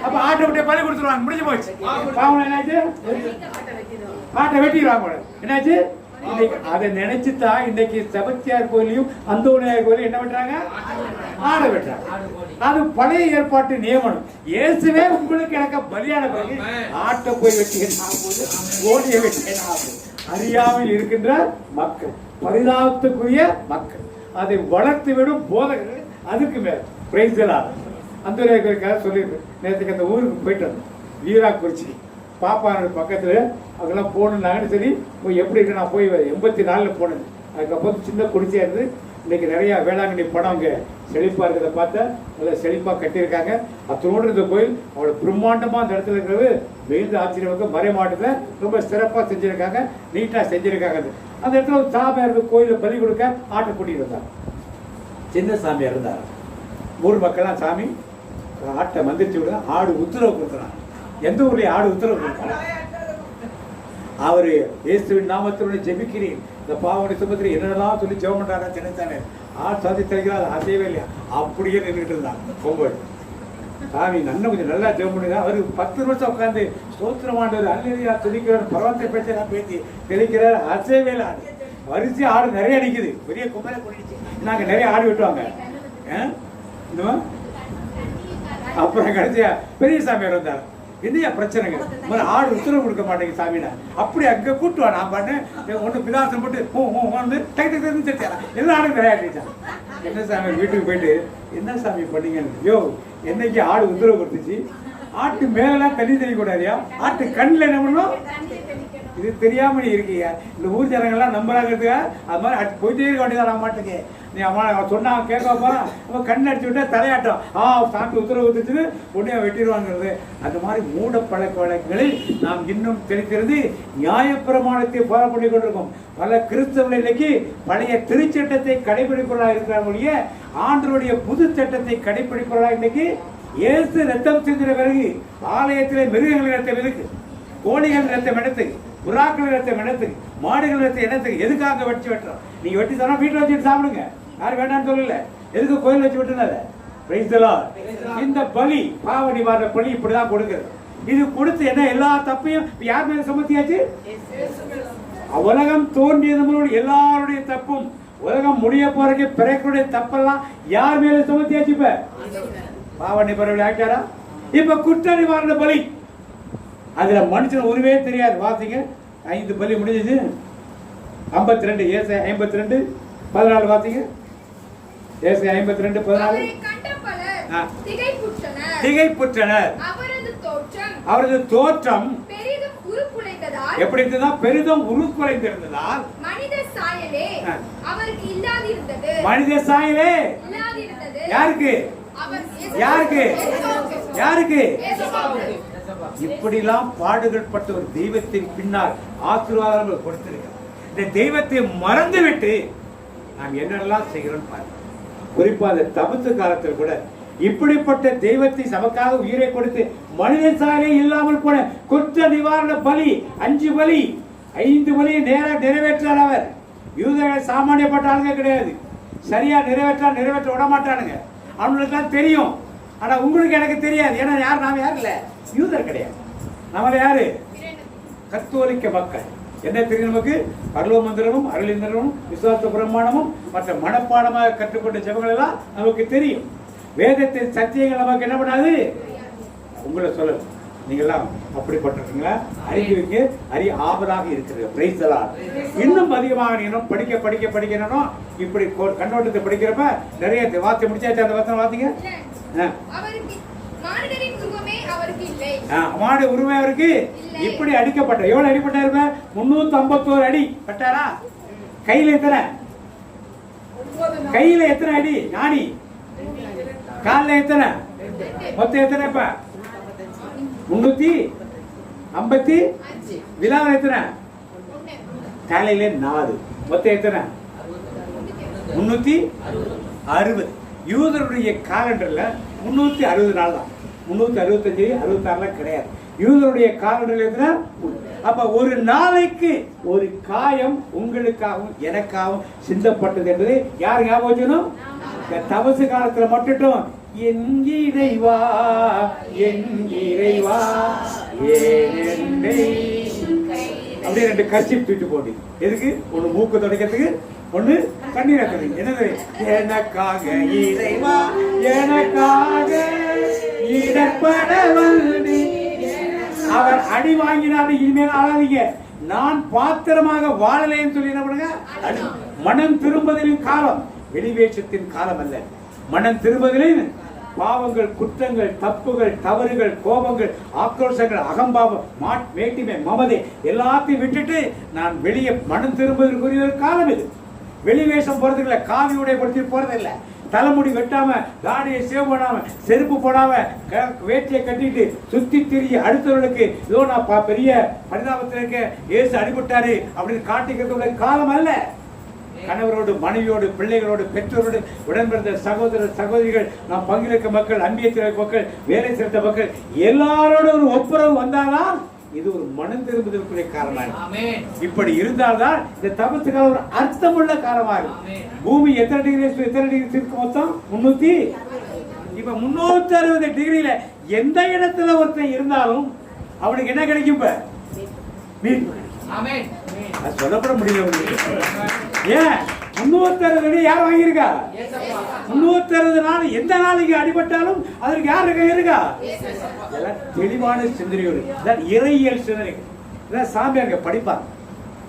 J: அப்ப ஆட்டை விட்டு பலி கொடுத்துருவாங்க, முடிஞ்சு போச்சு. பாவம் என்னாச்சு, ஆட்டை வெட்டிடுவாங்க. என்னாச்சு, அதை நினைச்சுதான் இன்னைக்கு செபத்தியார் கோயிலையும் அந்தோனியார் கோயிலையும் என்ன பண்றாங்க, ஆடை வெட்டுறாங்க. அது பழைய ஏற்பாட்டு நியமனம். இயேசுவே உங்களுக்கு எனக்கு பலியான பிறகு ஆட்டை போய் வெட்டிய கோடியை வெட்டிய அறியாமல் இருக்கின்ற மக்கள், பரிதாபத்துக்குரிய மக்கள், அதை வளர்த்து விடும் போதகர்கள். அதுக்கு மேல அந்தோனியார் கோயிலுக்காக சொல்லியிருக்கேன். நேற்றுக்கு அந்த ஊருக்கு போயிட்டு வந்தோம், வீராக்குறிச்சி பாப்பானோட பக்கத்தில். அதெல்லாம் போகணுன்னாங்கன்னு சரி போய் எப்படி இருக்கு, நான் போய் 84 போனேன். அதுக்கப்புறம் சின்ன குடிசையாக இருந்து இன்னைக்கு நிறையா வேளாங்கண்ணி படம் அங்கே செழிப்பாக இருக்கிறத பார்த்தா நல்லா செழிப்பாக கட்டியிருக்காங்க. அத்தோடு இந்த கோயில் அவ்வளோ பிரம்மாண்டமாக அந்த இடத்துல இருக்கிறது மிகுந்த ஆச்சரியமாக மறை மாவட்டத்தில் ரொம்ப சிறப்பாக செஞ்சுருக்காங்க, நீட்டாக செஞ்சுருக்காங்க. அந்த இடத்துல ஒரு சாமியாருக்கு கோயிலில் பலி கொடுக்க ஆட்டை கூட்டிகிட்டு இருந்தாங்க. சின்ன சாமியார் இருந்தார். ஊர் மக்கள்லாம் சாமி ஆட்டை மந்திரிச்சு விட ஆடு உத்தரவு கொடுக்குறாங்க. எந்த ஊர்லேயும் ஆடு உத்தரவு கொடுக்குறாங்க. அவரு இயேசுவின் நாமத்தினுடைய ஜெபிக்கிறேன், இந்த பாவனை சுமத்திரி என்னெல்லாம் சொல்லி ஜெபம் பண்றாங்க. சின்னத்தானே ஆள் சாதி தெரிகிறார், அசையவே இல்லையா, அப்படியே நின்றுட்டு இருந்தாங்க. பொங்கல் சாமி நன்ன கொஞ்சம் நல்லா ஜெபம் பண்ணுங்க. அவரு 10 நிமிஷம் உட்காந்து ஸ்தோத்திரமாண்டவர் அல்லேலூயா துதிக்கிறார், பரவாயில்ல பேச்செல்லாம் பேசி தெளிக்கிறார், அசையவே இல்லை. ஆடு வரிசை ஆடு நிறைய அடிக்குது, பெரிய கும்பலை கூட்டிடுச்சு. நாங்க நிறைய ஆடு வெட்டுவாங்க. அப்புறம் கடைசியா பெரிய சாமியார் வந்தார். என்னையா பிரச்சனைங்க, ஆடு உத்தரவு கொடுக்க மாட்டேங்க சாமினா, அப்படி அங்கே கூட்டுவா. நான் பண்ணேன் ஒன்று பிதாசம் போட்டு வந்து எல்லா ஆடும் விளையாடிச்சான். என்ன சாமி வீட்டுக்கு போயிட்டு என்ன சாமி பண்ணீங்கன்னு, யோ என்னைக்கு ஆடு உத்தரவு கொடுத்துச்சு, ஆட்டு மேலாம் தண்ணி தெரியக்கூடாதியா, ஆட்டு கண்ணில் என்ன பண்ணணும், இது தெரியாம நீ இருக்கீங்க. இந்த ஊர் ஜனங்கள்லாம் நம்புறாங்கிறதுக்கா அது மாதிரி போயிட்டே இருக்க வேண்டியதான். மாட்டேங்க நீ அம்மா சொன்னாங்க கேட்கப்பா, அவன் கண் அடிச்சு விட்டா தலையாட்டம், சாமி உத்தரவு வந்துச்சுன்னு உடனே வெட்டிடுவாங்கிறது. அந்த மாதிரி மூட பழக்க வழக்கங்களில் நாம் இன்னும் தெரிக்கிறது. நியாயப்பிரமாணத்தை ஃபாலோ பண்ணி கொண்டிருக்கோம். பல கிறிஸ்தவர்கள் இன்னைக்கு பழைய திருச்சட்டத்தை கடைபிடிப்பவர்களாக இருக்கிறார்களுடைய ஆண்டவருடைய புது சட்டத்தை கடைபிடிப்பவர்களாக இன்னைக்கு இயேசு ரத்தம் செஞ்சிட பிறகு ஆலயத்திலே மிருகங்கள் ரத்தம் எதுக்கு, கோழிகள் ரத்தம் இடத்துக்கு, புறாக்கள் ரத்தம் இடத்துக்கு, மாடுகள் ரத்தம் இடத்துக்கு, எதுக்காக வச்சு வெட்டுறோம்? நீங்க வெட்டி தரா வீட்டில் வச்சுட்டு சாப்பிடுங்க, யாரும் வேண்டாம்னு சொல்லல. எதுக்கு கோயில் வச்சு விட்டுனால? இந்த பலி பாவ நிவாரண பலி இப்படிதான் கொடுக்குறது. இது கொடுத்து என்ன எல்லா தப்பையும் யார் மேல சுமத்தியாச்சு? உலகம் தோன்றியது எல்லாருடைய தப்பும், உலகம் முடிய போறதுக்கு பிறகுடைய தப்பெல்லாம் யார் மேல சுமத்தியாச்சு? இப்ப பாவ நிவாரண ஆக்கியாரா? இப்ப குற்ற நிவாரண பலி, அதுல மனுஷன் உருவே தெரியாது. வாசிங்க, 5 பலி முடிஞ்சது. 52 ஏசாயா 52:14 வாசிங்க. ஏசாயா 52:14. திகைப்புற்றனர், அவரது தோற்றம் எப்படி இருந்ததா? பெரிதும் உருக்குலைந்திருந்ததால்
D: மனித சாயலே அவருக்கு இல்லாதிருந்தது.
J: மனித சாயலே
D: இல்லாதிருந்தது.
J: யாருக்கு? யாருக்கு? யாருக்கு? இப்படிலாம் பாடுகள் பட்ட ஒரு தெய்வத்தின் பின்னால் ஆசீர்வாதங்கள் கொடுத்திருக்க இந்த தெய்வத்தை மறந்துவிட்டு நாம் என்னெல்லாம் செய்கிறோம் பாருங்க. குறிப்பா அந்த தபசு காலத்தில் கூட இப்படிப்பட்ட தெய்வத்தை நமக்காக உயிரை கொடுத்து மனித சாயலே இல்லாமல் போன குற்ற நிவாரண பலி 5 பலி 5 பலியை நேராக நிறைவேற்றார் அவர். யூதர்கள் சாமானியப்பட்ட ஆளுங்க கிடையாது. சரியா நிறைவேற்ற விட மாட்டானுங்க. அவங்களுக்கு தெரியும். ஆனா உங்களுக்கு எனக்கு தெரியாது. ஏன்னா நாம யார் இல்ல, யூதர் கிடையாது. நம்மள யாரு? கத்தோலிக்க மக்கள். என்ன தெரியும் நமக்கு? பரலோக மந்திரமும் அருளிந்திரமும் விசுவாச பிரமாணமும் மற்ற மனப்பாடமாக கற்றுக்கொண்ட ஜெபங்கள் எல்லாம் நமக்கு தெரியும். வேதத்தின் சத்தியங்கள் நமக்கு என்ன பண்ணாது? உங்களை சொல்ல நீங்கெல்லாம் அப்படிப்பட்டிருக்கீங்களா? அறிவுக்கு ஆவலாக இருக்கிறது. Praise the Lord. இன்னும் அதிகமாக நீங்களும் படிக்கணும். இப்படி கண்ணோட்டத்தை படிக்கிறப்ப நிறைய வார்த்தை முடிச்சாச்சு. அந்த வார்த்தை வார்த்தைங்க மாடு உருவமே அவருக்கு இப்படி அடிக்கப்பட்ட. எவ்வளவு அடிப்பட்டாரு? 351 அடி பட்டாரா? கையில எத்தனை அடி? ஞானி காலில் எத்தனை? மொத்தம் எத்தனை? இப்ப 350. விழாவில் எத்தனை? தலையில 4. மொத்தம் எத்தனை? 360. யூதருடைய காலண்டர்ல 360 நாள் தான். 365 66 கிடையாது. யூதருடைய காலண்டர்ல எத்தனை? அப்ப ஒரு நாளைக்கு ஒரு காயம் உங்களுக்காகவும் எனக்காகவும் சிந்தப்பட்டது என்பதை யார் ஞாபகம் வச்சுக்கணும்? தபசு காலத்துல மட்டும் என் இறைவா அப்படியே 2 கர்ச்சீப் தூக்கி போட்டு எதுக்கு? ஒண்ணு மூக்கு துடைக்கிறதுக்கு, ஒண்ணு கண்ணீர் துடைக்க. என்னது? எனக்காக இறைவா எனக்காக இடப்பட வந்து அவர் அடி வாங்கினாரு. இனிமேல் ஆளாதீங்க. நான் பாத்திரமாக வாழலேன்னு சொல்லி என்ன பண்ணுங்க? மனம் திரும்புதலின் காலம், வெளிவேஷத்தின் காலம் அல்ல. மனம் திரும்புதலின் பாவங்கள், குற்றங்கள், தப்புகள், தவறுகள், கோபங்கள், ஆக்ரோஷங்கள், அகம்பாவம், மேட்டிமை, மமதை எல்லாத்தையும் விட்டுட்டு நான் வெளியே மனம் திரும்புவதற்குரிய ஒரு காலம் இது. வெளிவேஷம் போறதுக்கு இல்ல, காவி உடை படுத்தி போறது இல்ல, தலைமுடி வெட்டாம, தாடியை சேவ் பண்ணாம, செருப்பு போடாம, வேட்டியை கட்டிட்டு சுத்தி திரிஞ்சு அடுத்தவர்களுக்கு இதோ நான் பெரிய பரிதாபத்தில் இருக்க, ஏசு அடிபட்டாரு அப்படின்னு காட்டிக்கிறதுடைய காலம் அல்ல. கணவரோடு, மனைவியோடு, பிள்ளைகளோடு, பெற்றோரோடு, உடன்பிறந்த சகோதரர் சகோதரிகள், நாம் பங்கிருக்க மக்கள், அன்பியத்திர மக்கள், வேலை சேர்த்த மக்கள் எல்லாரோட ஒரு ஒப்புரவு வந்தால்தான் இது ஒரு மனம் திரும்புதலுக்குரிய காரணம். இப்படி இருந்தால்தான் இந்த தபசுக்காக ஒரு அர்த்தமுள்ள காலமாகும். பூமி எத்தனை டிகிரி இருக்கு? மொத்தம் 300. இப்ப 360 டிகிரியில எந்த இடத்துல ஒருத்தன் இருந்தாலும் அவனுக்கு என்ன கிடைக்கும்? சொல்லப்பட முடியல. ஏன் 360 அடி யார் வாங்கியிருக்கா? 360 நாள் எந்த நாளைக்கு அடிபட்டாலும் அதற்கு யார் இருக்கா? தெளிவான சிந்தனையோடு இறையியல் சிந்தனை. சாமியார் படிப்பாங்க.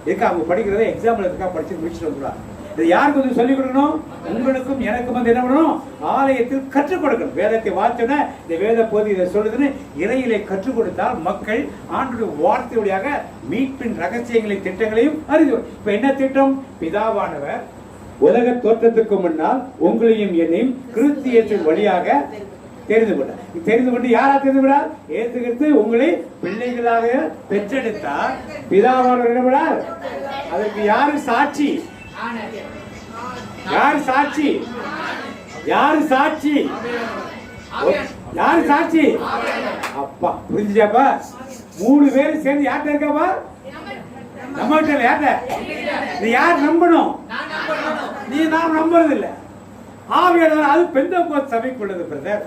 J: எதுக்கு அவங்க படிக்கிறத எக்ஸாம்பிள் எதுக்காக படிச்சு முடிச்சுட்டு வந்துடுவாங்க. இதை யாருக்கு வந்து சொல்லிக் கொடுக்கணும்? உங்களுக்கும் எனக்கும் வந்து என்ன பண்ணணும்? ஆலயத்தில் கற்றுக் கொடுக்கணும். வேதத்தை வாசிச்சோன்னா இந்த வேத போது இதை சொல்லுதுன்னு இறையிலே கற்றுக் கொடுத்தால் மக்கள் ஆண்டுடைய வார்த்தை வழியாக மீட்பின் ரகசியங்களை, திட்டங்களையும் அறிந்து. இப்ப என்ன திட்டம்? பிதாவானவர் உலக தோற்றத்துக்கு முன்னால் உங்களையும் என்னையும் கிறிஸ்து இயேசுவின் வழியாக தெரிந்து கொண்டு யாரா தெரிந்து விடார்? இயேசு கிறிஸ்து உங்களை பிள்ளைகளாக பெற்றெடுத்தார். பிதாவானவர் என்ன பண்ணார்? அதற்கு யாரு சாட்சி? யாரு சாட்சி? யாரு சாட்சி? யாரு சாட்சி? அப்பா புரிஞ்சுச்சாப்பா? 3 பேரும் சேர்ந்து யார்கிட்ட இருக்காப்பா? நம்ம கிட்ட யார்கிட்ட? நீ யார் நம்பணும்? நீ நாம் நம்புறது இல்ல. ஆவியானவர் அது பெந்தேகோஸ்து சபைக்கு உள்ளது பிரதர்.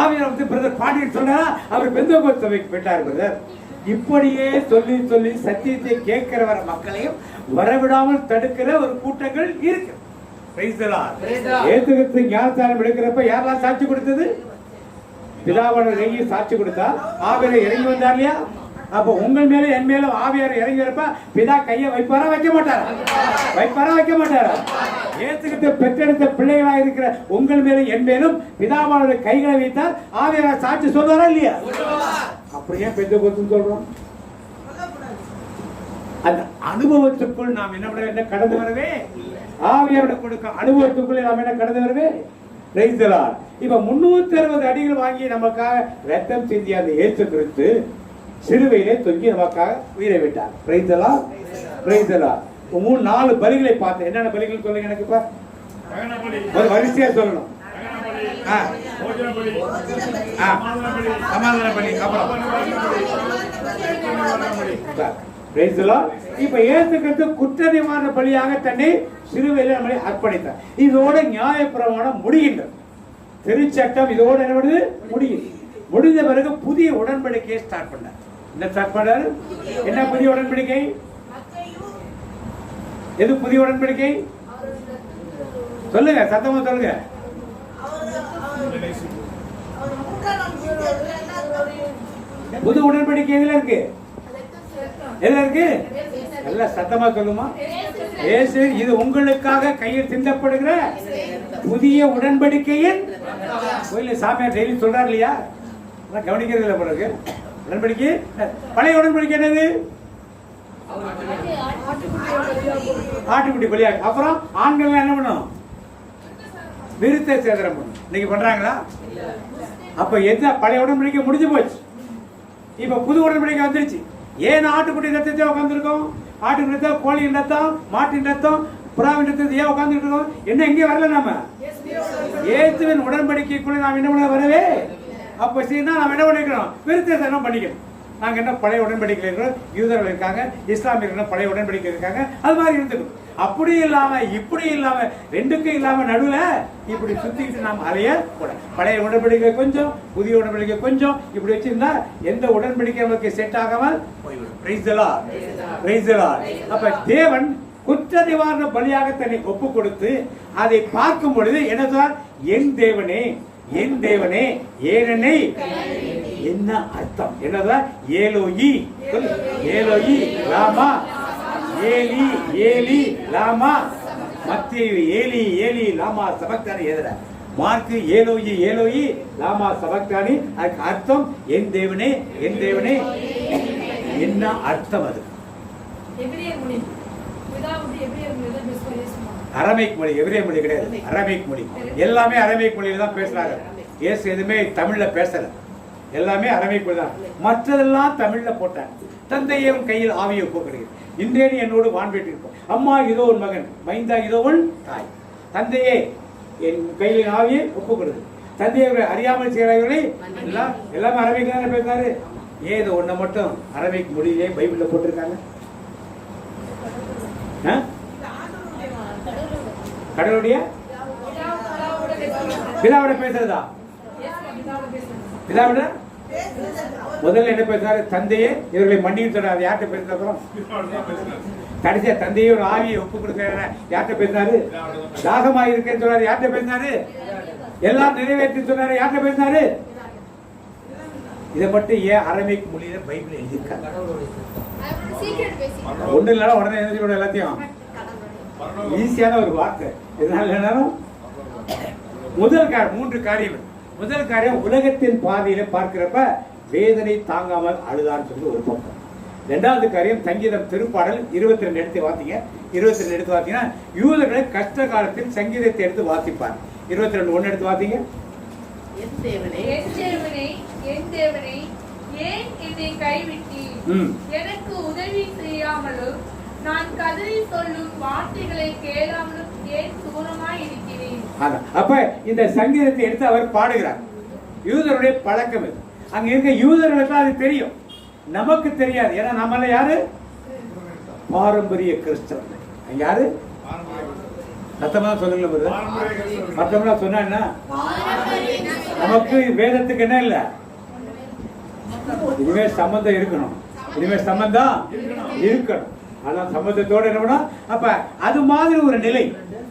J: ஆவியானவர் வந்து பிரதர் பாண்டியன் சொன்னாரா? அவர் பெந்தேகோஸ்து சபைக்கு போயிட்டார் பிரதர். இப்படியே சொல்லி சொல்லி சத்தியத்தை கேட்கிற வர மக்களையும் வரவிடாமல் தடுக்கிற ஒரு கூட்டங்கள் இருக்கு. ஏத்துக்கிட்டு ஞானஸ்தானம் எடுக்கிறப்ப யாரெல்லாம் சாட்சி கொடுத்தது? பிதாவான சாட்சி கொடுத்தா ஆவியார் இறங்கி வந்தார் இல்லையா? அப்ப உங்கள் மேல என் மேல ஆவியார் இறங்கி வரப்ப பிதா கையை வைப்பாரா வைக்க மாட்டாரா? வைப்பாரா வைக்க மாட்டாரா? ஏத்துக்கிட்டு பெற்றெடுத்த பிள்ளைகளா இருக்கிற உங்கள் மேலும் என் மேலும் பிதாவான கைகளை வைத்தால் ஆவியார் சாட்சி சொல்வாரா இல்லையா? அப்படியே பெந்தேகோஸ்து சொல்றோம். அந்த அனுபவத்துக்குள் நாம் என்ன கடந்து வரவே, ஆவியாரோட கொடுக்க அனுபவத்துக்குள்ளே நாம் என்ன கடந்து வரவே. Praise the Lord. இப்ப 360 அடிகள் வாங்கி நமக்காக ரத்தம் சிந்திய அந்த இயேசு கிறிஸ்து சிலுவையிலே தொங்கி நமக்காக உயிரை விட்டார். Praise the Lord. Praise the Lord. 3-4 பலிகளை பார்த்தேன். என்னென்ன பலிகள் சொல்லுங்க எனக்கு இப்ப. வரிசையா சொல்லணும். சமாதான பலி, Praise the Lord. இப்ப இயேசு கிறிஸ்து குற்ற நிவாரண பலியாக தன்னை சிலுவையிலே நம்மை அர்ப்பணித்தார். இதோட நியாயப்பிரமாணம் முடிகின்றது. திருச்சட்டம் இதோட என்ன பண்ணுது? முடியுது. முடிந்த பிறகு புதிய உடன்படிக்கையை ஸ்டார்ட் பண்ணார். என்ன ஸ்டார்ட் பண்ணாரு? என்ன புதிய உடன்படிக்கை? எது புதிய உடன்படிக்கை? சொல்லுங்க, சத்தமா சொல்லுங்க. புது உடன்படிக்கை எதுல இருக்கு? எதுல இருக்கு? எல்லாம் சத்தமா சொல்லுமா. இயேசு இது உங்களுக்காக கையில் சிந்தப்படுகிற புதிய உடன்படிக்கையின் கோயில சாமியார் டெய்லி சொல்றாரு இல்லையா? கவனிக்கிறது இல்லை பிறகு. உடன்படிக்கை பழைய உடன்படிக்கை என்னது? ஆட்டுக்குட்டி பலியாக. அப்புறம் ஆண்கள் என்ன பண்ணும்? விருத்த சேதனம் பண்ணும். இன்னைக்கு பண்றாங்களா? அப்ப எந்த பழைய உடன்படிக்கை முடிஞ்சு போச்சு. இப்ப புது உடன்படிக்கை வந்துருச்சு. ஏன் ஆட்டுக்குட்டி ரத்தத்தை உட்காந்துருக்கோம்? ஆட்டுக்குட்டி ரத்தம், கோழியின் ரத்தம், மாட்டின் ரத்தம், புறாவின் ரத்தத்தை ஏன் உட்காந்துட்டு இருக்கோம்? என்ன எங்கே வரல? நாம இயேசுவின் உடன்படிக்கைக்குள்ள நாம் என்ன பண்ண வரவே. அப்ப சரினா நாம் என்ன பண்ணிக்கிறோம்? விருத்த சேதனம் பண்ணிக்கணும். நாங்க என்ன பழைய உடன்படிக்கை இருக்கிறோம், யூதர்கள் இருக்காங்க, இஸ்லாமியர்கள் பழைய உடன்படிக்கை இருக்காங்க, அது மாதிரி இருந்துக்கும். அப்படி இல்லாம இப்படி இல்லாம ரெண்டுக்கும் இல்லாம நடுவுல இப்படி சுத்திட்டு நாம் அலைய கூட. பழைய உடன்படிக்கை கொஞ்சம், புதிய உடன்படிக்கை கொஞ்சம், இப்படி வச்சிருந்தா எந்த உடன்படிக்கை நமக்கு செட் ஆகாமல் போய்விடும். Praise the Lord. Praise the Lord. அப்ப தேவன் குற்ற நிவாரண பலியாக தன்னை ஒப்பு கொடுத்து அதை பார்க்கும் பொழுது என்ன சொன்னார்? என் தேவனே, என் தேவனே, ஏனென்னை. என்ன அர்த்தம்? என்னதான்? ஏலோயி, ஏலோயி லாமா, ஏலி ஏலி லாமா. மத்தேயு ஏலி ஏலி லாமா சபக்தானி எழுதுற. மார்க்கு ஏலோயி ஏலோயி லாமா சபக்தானி. அதுக்கு அர்த்தம் என் தேவனே, என் தேவனே. என்ன அர்த்தம் அது? அரமைக் மொழி, எபிரேய மொழி கிடையாது, அரமைக் மொழி. எல்லாமே அரமைக் மொழியில தான் பேசுறாங்க. இயேசு எதுவுமே தமிழ்ல பேசல, எல்லாமே அரமைக் மொழி தான். மற்றதெல்லாம் தமிழ்ல போட்டார். தந்தையே உன் கையில் ஆவியை ஒப்புக்கொடுகிறேன், இன்றே நீ என்னோடு வான்வேட்டிருப்போம். அம்மா இதோ உன் மகன், மைந்தா இதோ உன் தாய். தந்தையே என் கையில் ஆவியை ஒப்புக்கொடுது. தந்தையை அறியாமல் செய்கிறவர்களை எல்லாம் எல்லாமே அரபிக் தானே பேசுறாரு. ஏதோ ஒன்றை மட்டும் அரபிக் மொழியிலே பைபிள்ல போட்டிருக்காங்க. கடவுளுடைய பிதாவோட பேசுறதா? பிதாவோட முதல்ல என்ன பேசுறாரு? தந்தையே இவர்களை மன்னிக்க சொல்றாரு. யார்கிட்ட பேசுறோம்? கடைசியா தந்தையே ஒரு ஆவியை ஒப்பு கொடுக்கிறாரு. யார்கிட்ட பேசினாரு? தாகமா இருக்கேன்னு சொன்னாரு. யார்கிட்ட பேசினாரு? எல்லாம் நிறைவேற்றி சொன்னாரு. யார்கிட்ட பேசினாரு? இதை மட்டும் ஏன் அரபிக் மொழியில பைபிள் எழுதியிருக்காங்க? ஒண்ணு இல்லைன்னா உடனே எழுதி எல்லாத்தையும் ஈஸியான ஒரு வார்த்தை. இதனால முதல் காரியம், 3 காரியங்கள். முதல் காரியம், உலகத்தின் பாதையில பார்க்கிறப்ப வேதனை தாங்காமல் அழுதான்னு சொல்லி ஒரு பக்கம். 2வது காரியம், சங்கீதம் திருப்பாடல் 22 எடுத்து வாசிங்க. 22 எடுத்து வாசிங்கன்னா யூதர்களை கஷ்ட காலத்தில் சங்கீதத்தை எடுத்து வாசிப்பார். 22:1 எடுத்து வாசிங்க.
B: என் தேவனே, என் தேவனே, ஏன் என்னை கைவிட்டீர்? எனக்கு உதவி செய்யாமலும் நான் கதறி சொல்லும் வார்த்தைகளை கேளாமலும் ஏன் தூரமாய் இருக்கிறேன்?
J: அப்ப இந்த சங்கீதத்தை எடுத்து அவர் பாடுகிறார். யூதருடைய பழக்கம் இது. அங்க இருக்க யூதர்களுக்கு அது தெரியும், நமக்கு தெரியாது. ஏன்னா நம்மள யாரு? பாரம்பரிய கிறிஸ்தவர்கள். அங்க யாரு? சத்தமா சொல்லுங்க. மத்தவங்களா சொன்னா என்ன? நமக்கு வேதத்துக்கு என்ன இல்ல, இனிமே சம்பந்தம் இருக்கணும், இனிமே சம்பந்தம் இருக்கணும். ஆனா சம்பந்தத்தோட என்ன பண்ணணும்? அப்ப அது மாதிரி ஒரு நிலை.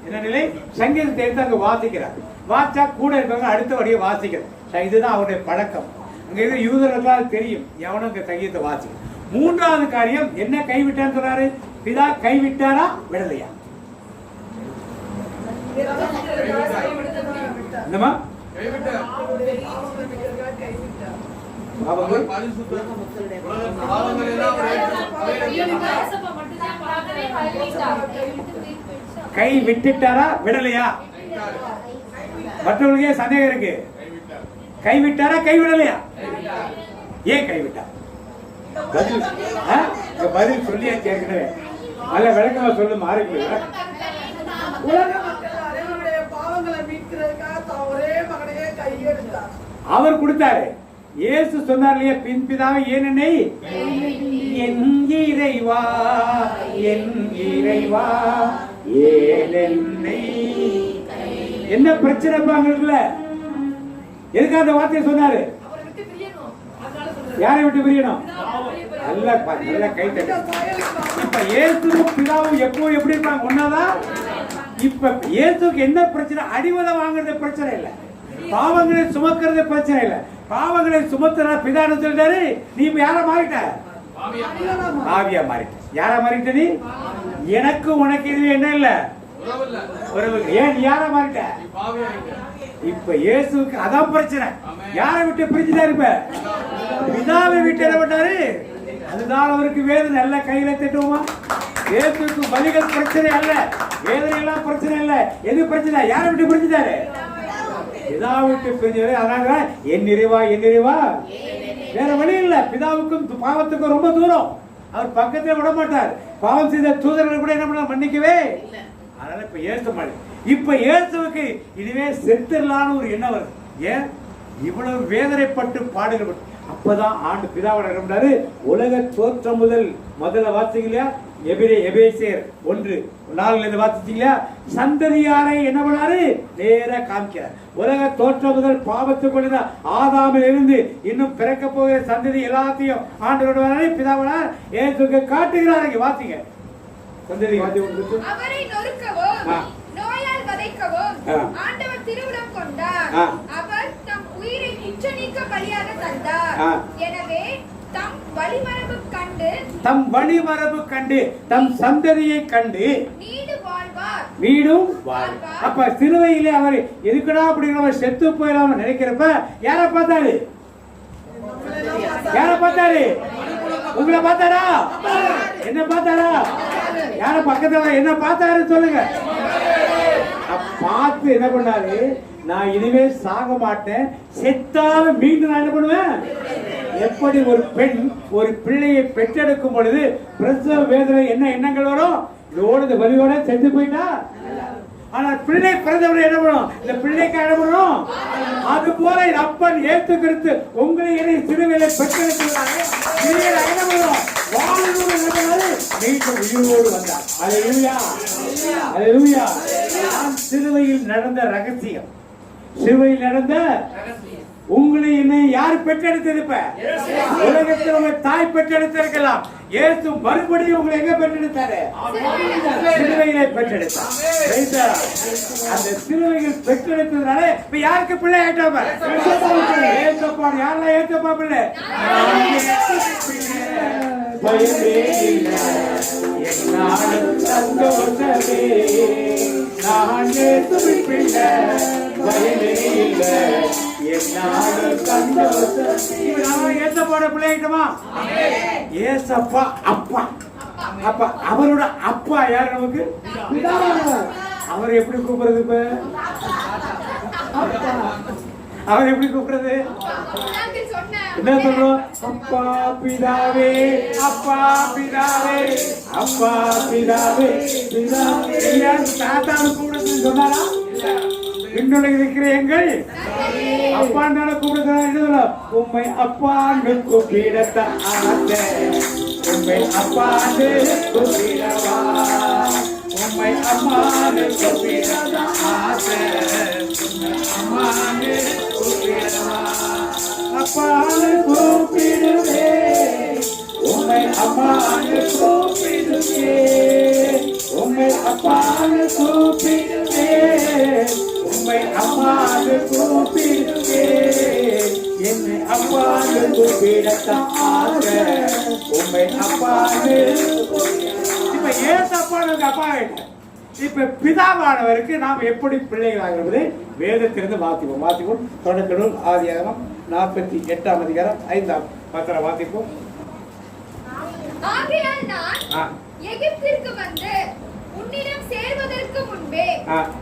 J: என்ன நிலை? சங்கீதத்தை எடுத்து அங்க வாசிக்கிறார். வாசிச்சா கூட இருக்கவங்க அடுத்த வழியை வாசிக்கிறார். இதுதான் அவருடைய பழக்கம். அங்க இருக்க யூதர்களுக்கு தெரியும், எவனும் அங்க சங்கீதத்தை வாசிக்க. 3வது காரியம், என்ன கைவிட்டான்னு சொல்றாரு? பிதா கைவிட்டாரா விடலையா? என்னமா? கை விட்டுட்டாரா விடலையா? மற்றவங்களுக்கே சந்தேகம் இருக்கு. கை விட்டாரா கை விடலையா? ஏன் கை விட்டா? பதில் சொல்லியா கேட்கவே அல்ல, விளக்கமா சொல்லு. மாறி அவர் கொடுத்தாரு. இயேசு சொன்னார் இல்லையா, பின் பிதாவை ஏன் என்னை, என் இறைவா என் இறைவா ஏன் என்னை. என்ன பிரச்சனை பாங்களுக்குல? எதுக்கு அந்த வார்த்தையை சொன்னாரு? யாரை விட்டு பிரியணும்? நல்ல நல்ல கை தட்டு. இப்ப இயேசுவும் பிதாவும் எப்போ எப்படி இருப்பாங்க? ஒன்னாதான். இப்ப இயேசுக்கு என்ன பிரச்சனை? அடிவதை வாங்குறது பிரச்சனை இல்ல, பாவங்களை சுமக்கிறது பிரச்சனை இல்ல. பாவங்களை சுமத்துற பிதான்னு சொல்லிட்டாரு. நீ இப்ப யார மாறிட்ட? பாவியா மாறிட்ட. யார மாறிட்ட நீ? எனக்கு உனக்கு இது என்ன இல்ல உறவு. ஏன் நீ யார மாறிட்ட? இப்ப இயேசுக்கு அதான் பிரச்சனை. யாரை விட்டு பிரிச்சுட்டாரு? இப்ப பிதாவை விட்டு என்ன பண்ணாரு? அதுதான் அவருக்கு வேதனை. நல்ல கையில தட்டுவோமா? இயேசுக்கு பலிகள் பிரச்சனை அல்ல, வேதனை எல்லாம் பிரச்சனை இல்ல. எது பிரச்சனை? யாரை விட்டு பிரிச்சுட்டாரு? பிதாவை விட்டு பிரிஞ்சாரு. அதனால என் நிறைவா என் நிறைவா, வேற வழி இல்ல. பிதாவுக்கும் பாவத்துக்கும் ரொம்ப தூரம். அவர் பக்கத்துல விட மாட்டார். பாவம் செய்த தூதர்கள் கூட என்ன பண்ண மன்னிக்கவே. அதனால இப்ப இயேசு மாதிரி இப்ப இயேசுவுக்கு இதுவே செத்துடலான்னு ஒரு எண்ணம் வருது. ஏன் இவ்வளவு வேதனைப்பட்டு பாடுகள்? அப்பதான் ஆண்டு பிதாவோட இருந்தாரு. உலக தோற்றம் முதல்ல வாசிங்களா? எபேசியர் 1:4 வாசிச்சீங்களா? சந்ததியாரை என்ன பண்ணாரு? நேர காமிக்கிறார். உலக தோற்றம் முதல் பாவத்துக்குள்ள ஆதாமில் இருந்து இன்னும் பிறக்க போகிற சந்ததி எல்லாத்தையும் ஆண்டு பிதாவோட இயேசுக்கு காட்டுகிறார். வாசிங்க சந்ததி வாசி.
D: அவரை நொறுக்கவும் நோயால் வதைக்கவும் ஆண்டவர் திருவுளம் கொண்டார். அவர் தம் உயிரை குற்ற நீக்க பலியாக தந்தார். எனவே தம் வழிமரபு கண்டு
J: தம் சந்ததியை கண்டு வீடும் வாழ்வார். அப்ப சிலுவையிலே அவர் எதுக்குடா அப்படிங்கிற செத்து போயிடாம நினைக்கிறப்ப யார பார்த்தாரு? யார பார்த்தாரு? உங்களை பார்த்தாரா? என்ன பார்த்தாரா? யார பக்கத்துல என்ன பார்த்தாரு சொல்லுங்க. பார்த்து என்ன பண்ணாரு? நான் இனிமே சாக மாட்டேன், செத்தாலும் மீண்டும் நான் என்ன பண்ணுவேன்? எப்படி ஒரு பெண் ஒரு பிள்ளையை பெற்றெடுக்கும் பொழுது பிரசவ வேதனை என்ன எண்ணங்கள் வரும்? இதோட இந்த வலியோட செத்து போயிட்டா. ஆனா பிள்ளை பிறந்தவரை என்ன பண்ணும்? இந்த பிள்ளைக்கு என்ன பண்ணும்? அது போல அப்பன் ஏற்று கருத்து உங்களை என்னை சிறுவையில பெற்றெடுக்கிறாங்க. என்ன பண்ணும்? வாழ்வோடு என்ன பண்ணாரு? மீண்டும் உயிரோடு வந்தார். அல்லேலூயா அல்லேலூயா. சிலுவையில் நடந்த ரகசியம், சிலுவையில் நடந்த உங்களை என்னை யார் பெற்றெடுத்திருப்ப? உலகத்தில் உங்க தாய் பெற்றெடுத்திருக்கலாம். இயேசு மறுபடியும் உங்களை எங்க பெற்றெடுத்தாரு? சிலுவையிலே பெற்றெடுத்தார். அந்த சிலுவையில் பெற்றெடுத்ததுனால இப்ப யாருக்கு பிள்ளை ஆயிட்டாம? ஏசப்பா. யாரெல்லாம் ஏசப்பா பிள்ளை? பயமே இல்லை என்னாலும் சந்தோஷமே, நான் இயேசுவின் பிள்ளை. பயமே இல்லை என்னாலும் சந்தோஷமே. நான் ஏசப்பாவோட பிள்ளை ஆயிட்டோமா? ஏசப்பா அப்பா. அப்ப அவரோட அப்பா யார் நமக்கு? அவர் எப்படி கூப்பிடுறது? இப்ப அவர் எப்படி கூப்பிடுறது? என்ன சொல்றோம்? அப்பா பிதாவே, அப்பா பிதாவே, அப்பா பிதாவே, பிதாவே. தாத்தாவை கூப்பிடுறதுன்னு சொன்னாரா? விண்ணுலகில் இருக்கிற எங்கள் அப்பான்னு கூப்பிடுறாங்க. உண்மை அப்பான்னு கூப்பிடத்தான் ஆசை, உண்மை அப்பான்னு கூப்பிடவா, உண்மை அம்மான்னு கூப்பிடத்தான் ஆசை, அம்மான்னு கூப்பிடவா. அப்பான்னு கூப்பிடுவே, உண்மை அம்மான்னு கூப்பிடுவே, உண்மை அப்பான்னு கூப்பிடுவே, உண்மை அம்மான்னு கூப்பிடுவே, என்னை அப்பான்னு கூப்பிடத்தான் ஆசை, உண்மை அப்பான்னு. இப்ப ஏன் அப்பான்னு அப்பா ஆயிட்ட? இப்ப பிதாவானவருக்கு நாம் எப்படி பிள்ளைகளாக இருப்பதை வேதத்திலிருந்து வாசிப்போம். தொடக்க நூல் ஆதியாகமம் 48 அதிகாரம் 5 வாசிப்போம்.
D: ஆகையால் நான் எகிப்திற்கு வந்து உன்னிடம் சேர்வதற்கு முன்பே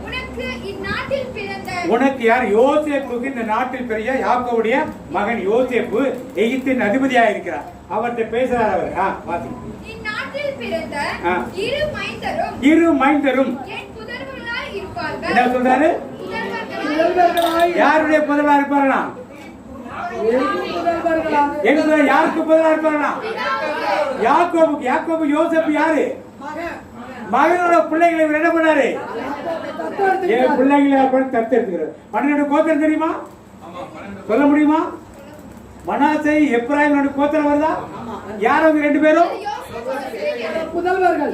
D: உனக்கு இந்நாட்டில் பிறந்த
J: உனக்கு யார் யோசேப்புக்கு இந்த நாட்டில் பெரிய யாக்கோவுடைய மகன் யோசேப்பு எகிப்தின் அதிபதியா இருக்கிறார். அவர்கிட்ட பேசுறார் அவர். வாசி.
D: இந்நாட்டில் பிறந்த இரு மைந்தரும் என் புதல்வர்களாய் இருப்பார்கள்.
J: என்ன சொல்றாரு? யாருடைய புதல்வா இருப்பார்களா? யாருக்கு புதல்வா இருப்பார்களா? யாக்கோபுக்கு. யாக்கோபு யோசேப்பு யாரு? மகனோட பிள்ளைகளை என்ன பண்ணாரு? என் பிள்ளைகளை தத்தெடுத்துக்கிறார். 12 கோத்திரம் தெரியுமா? சொல்ல முடியுமா? மனாசே எப்ராயிம் கோத்திரம் வருதா? யார் அவங்க 2 பேரும்?
C: புதல்வர்கள்.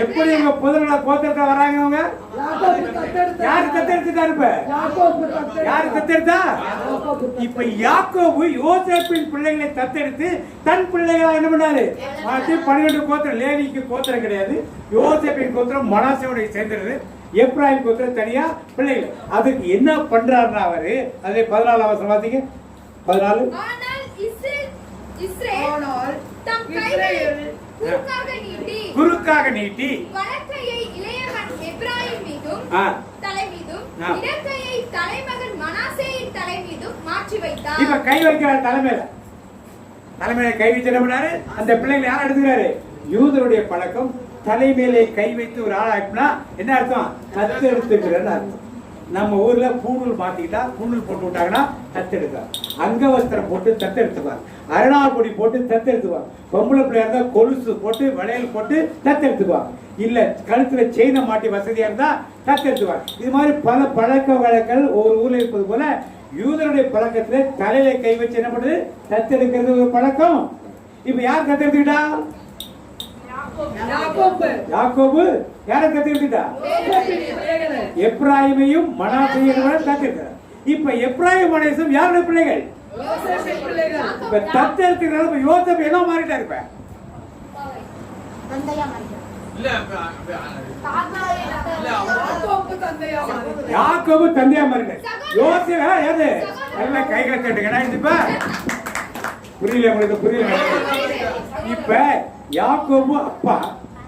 J: எப்படி உங்க புதல்வர்கள கோத்திரத்தை வராங்க அவங்க? யாரு தத்தெடுத்துட்டாரு? இப்ப யாரு தத்தெடுத்தா? இப்ப யாக்கோபு யோசேப்பின் பிள்ளைகளை தத்தெடுத்து தன் பிள்ளைகளா என்ன பண்ணாரு? 12 கோத்திரம். லேவிக்கு கோத்திரம் கிடையாது. யோசேப்பின் கோத்திரம் மனாசேயோட சேர்ந்தது. எப்ராயிம் கோத்திரம் தனியா பிள்ளைகள். அதுக்கு என்ன பண்றாருன்னா அவரு, அதே 14 வசனம் வாசிங்க. 14. குறுக்காக நீட்டி
D: வலக்கையை இளையவன் எப்ராயிம் மீதும் தலை மீதும் இடக்கையை தலைமகன் மனாசேயின் தலை மீதும் மாற்றி வைத்தார்.
J: இப்ப கை வைக்கிறார் தலைமையில கை வச்சு என்ன பண்ணாரு? அந்த பிள்ளைகளை யார் எடுத்துக்கிறாரு? யூதருடைய பழக்கம் தலைமையிலே கை வைத்து ஒரு ஆள் ஆயிட்டுனா என்ன அர்த்தம்? தத்து எடுத்துக்கிறன்னு அர்த்தம். நம்ம ஊர்ல பூணூல் மாத்திக்கிட்டா பூணூல் போட்டு விட்டாங்கன்னா தத்தெடுப்பார். அங்கவஸ்திரம் போட்டு தத்தெடுத்துவார். அரணாக்குடி போட்டு தத்தெடுத்துவார். பொம்பளை பிள்ளையா இருந்தா கொலுசு போட்டு வளையல் போட்டு தத்தெடுத்துவார். இல்ல கழுத்துல செயினை மாட்டி வசதியா இருந்தா தத்தெடுத்துவார். இது மாதிரி பல பழக்க வழக்கங்கள் ஒரு ஊர்ல இருப்பது போல யூதருடைய பழக்கத்துல தலையில கை வச்சு என்ன பண்ணுது? தத்தெடுக்கிறது ஒரு பழக்கம். இப்ப யார் தத்தெடுத்துக்கிட்டா? யாக்கோபு. யாரை தத்தெடுத்துட்டா? எப்ராயிமையும் மனாசேயையும் தத்தெடுத்தார். இப்ப எப்ராயிம் மனாசேயும் யாருடைய பிள்ளைகள்? இப்ப தத்தெடுத்துக்கிறாங்க. யோசேப்பு என்ன மாறிட்டா? இருப்ப யாக்கோபு தந்தையா மாறிட்டார். யோசேப்பு யாரு? எல்லாம் கைகளை கேட்டுங்க. புரியல உங்களுக்கு? புரியல. இப்ப யாக்கோபு அப்பா,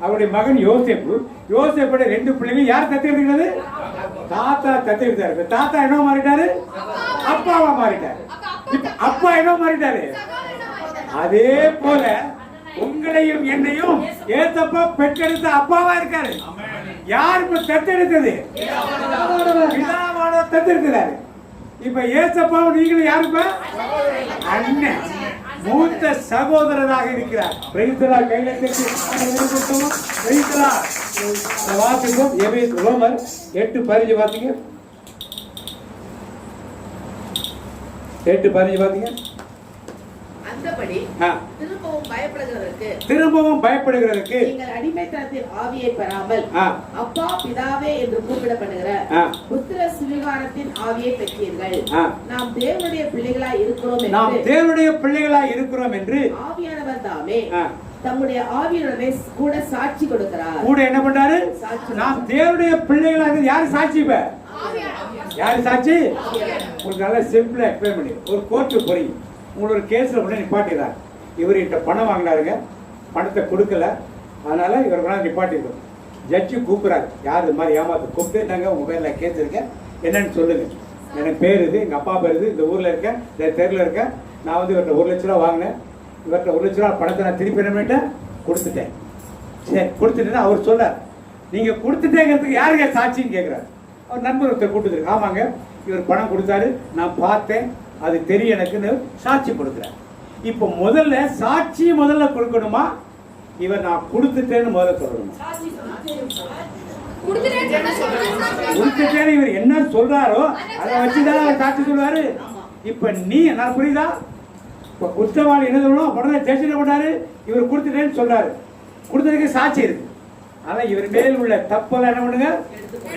J: அவருடைய மகன் யோசேப்பு. யோசேப்போட 2 பிள்ளைகள் யார் தத்தெடுக்கிறது? தாத்தா தத்தெடுத்தாரு. தாத்தா என்ன மாறிட்டாரு? அப்பாவா மாறிட்டாரு. இப்ப அப்பா என்ன மாறிட்டாரு? அதே போல உங்களையும் என்னையும் ஏசப்பா பெற்றெடுத்த அப்பாவா இருக்காரு. யார் இப்ப தத்தெடுத்தது? பிதாவானவர் தத்தெடுக்கிறாரு. இப்ப ஏசப்பாவும் நீங்களும் யாருப்பா? அண்ணன், மூத்த சகோதரராக இருக்கிறார். கையில வாசிப்போம். ரோமர் 8:15 வாசிங்க. 8:15 வாசிங்க.
F: அந்தபடி
J: திரும்பவும் பயப்படுகிறதற்கு
F: நீங்கள் அடிமைத்தனத்தின் ஆவியை பெறாமல் அப்பா பிதாவே என்று கூப்பிடப்படுகிற புத்திர சுவிகாரத்தின் ஆவியை பெற்றீர்கள். நாம் தேவனுடைய பிள்ளைகளாய் இருக்கிறோம் என்று ஆவியானவர் தாமே தம்முடைய ஆவியுடனே கூட சாட்சி கொடுக்கிறார்.
J: கூட என்ன பண்றாரு? நாம் தேவனுடைய பிள்ளைகளாக. யாரு சாட்சி? யாரு சாட்சி? ஒரு நல்ல சிம்பிளா எக்ஸ்பிளைன் பண்ணி, ஒரு கோர்ட்டு போய் உங்களோட கேஸ்ல கூட நிப்பாட்டிடுறாரு. இவர் கிட்ட பணம் வாங்கினாருங்க, பணத்தை கொடுக்கல, அதனால இவர் கூட நிப்பாட்டிருக்கோம். ஜட்ஜி கூப்பிடுறாரு. யார் இது மாதிரி ஏமாத்து கூப்பிட்டு, நாங்க உங்க பேர்ல கேஸ் இருக்கேன், என்னன்னு சொல்லுங்க. எனக்கு பேர் இது, எங்க அப்பா பேர் இது, இந்த ஊர்ல இருக்கேன், இந்த தெருல இருக்கேன், நான் வந்து இவர்கிட்ட 1 லட்ச ரூபா வாங்கினேன், இவர்கிட்ட 1 லட்ச ரூபா பணத்தை நான் திருப்பி என்ன பண்ணிட்டேன்? கொடுத்துட்டேன். சரி, கொடுத்துட்டேன்னா அவர் சொல்ல, நீங்க கொடுத்துட்டேங்கிறதுக்கு யாருங்க சாட்சின்னு கேட்கிறாரு. அவர் நண்பர் ஒருத்தர் கூப்பிட்டு, ஆமாங்க இவர் பணம் கொடுத்தாரு, நான் பார்த்தேன், அது தெரியும் எனக்குன்னு சாட்சி கொடுக்குறார். இப்ப முதல்ல சாட்சி முதல்ல கொடுக்கணுமா, இவர் நான் கொடுத்துட்டேன்னு முதல்ல சொல்லணுமா? கொடுத்துட்டேன்னு இவர் என்ன சொல்றாரோ அதை வச்சுதான் அவர் சாட்சி சொல்லுவாரு. இப்ப நீ நான் புரியுதா? இப்ப குற்றவாளி என்ன சொல்லணும்? உடனே ஜட்ஜ் பண்ணாரு, இவர் கொடுத்துட்டேன்னு சொல்றாரு, கொடுத்ததுக்கு சாட்சி இருக்கு. ஆனா இவர் மேல் உள்ள தப்பெல்லாம் என்ன பண்ணுங்க?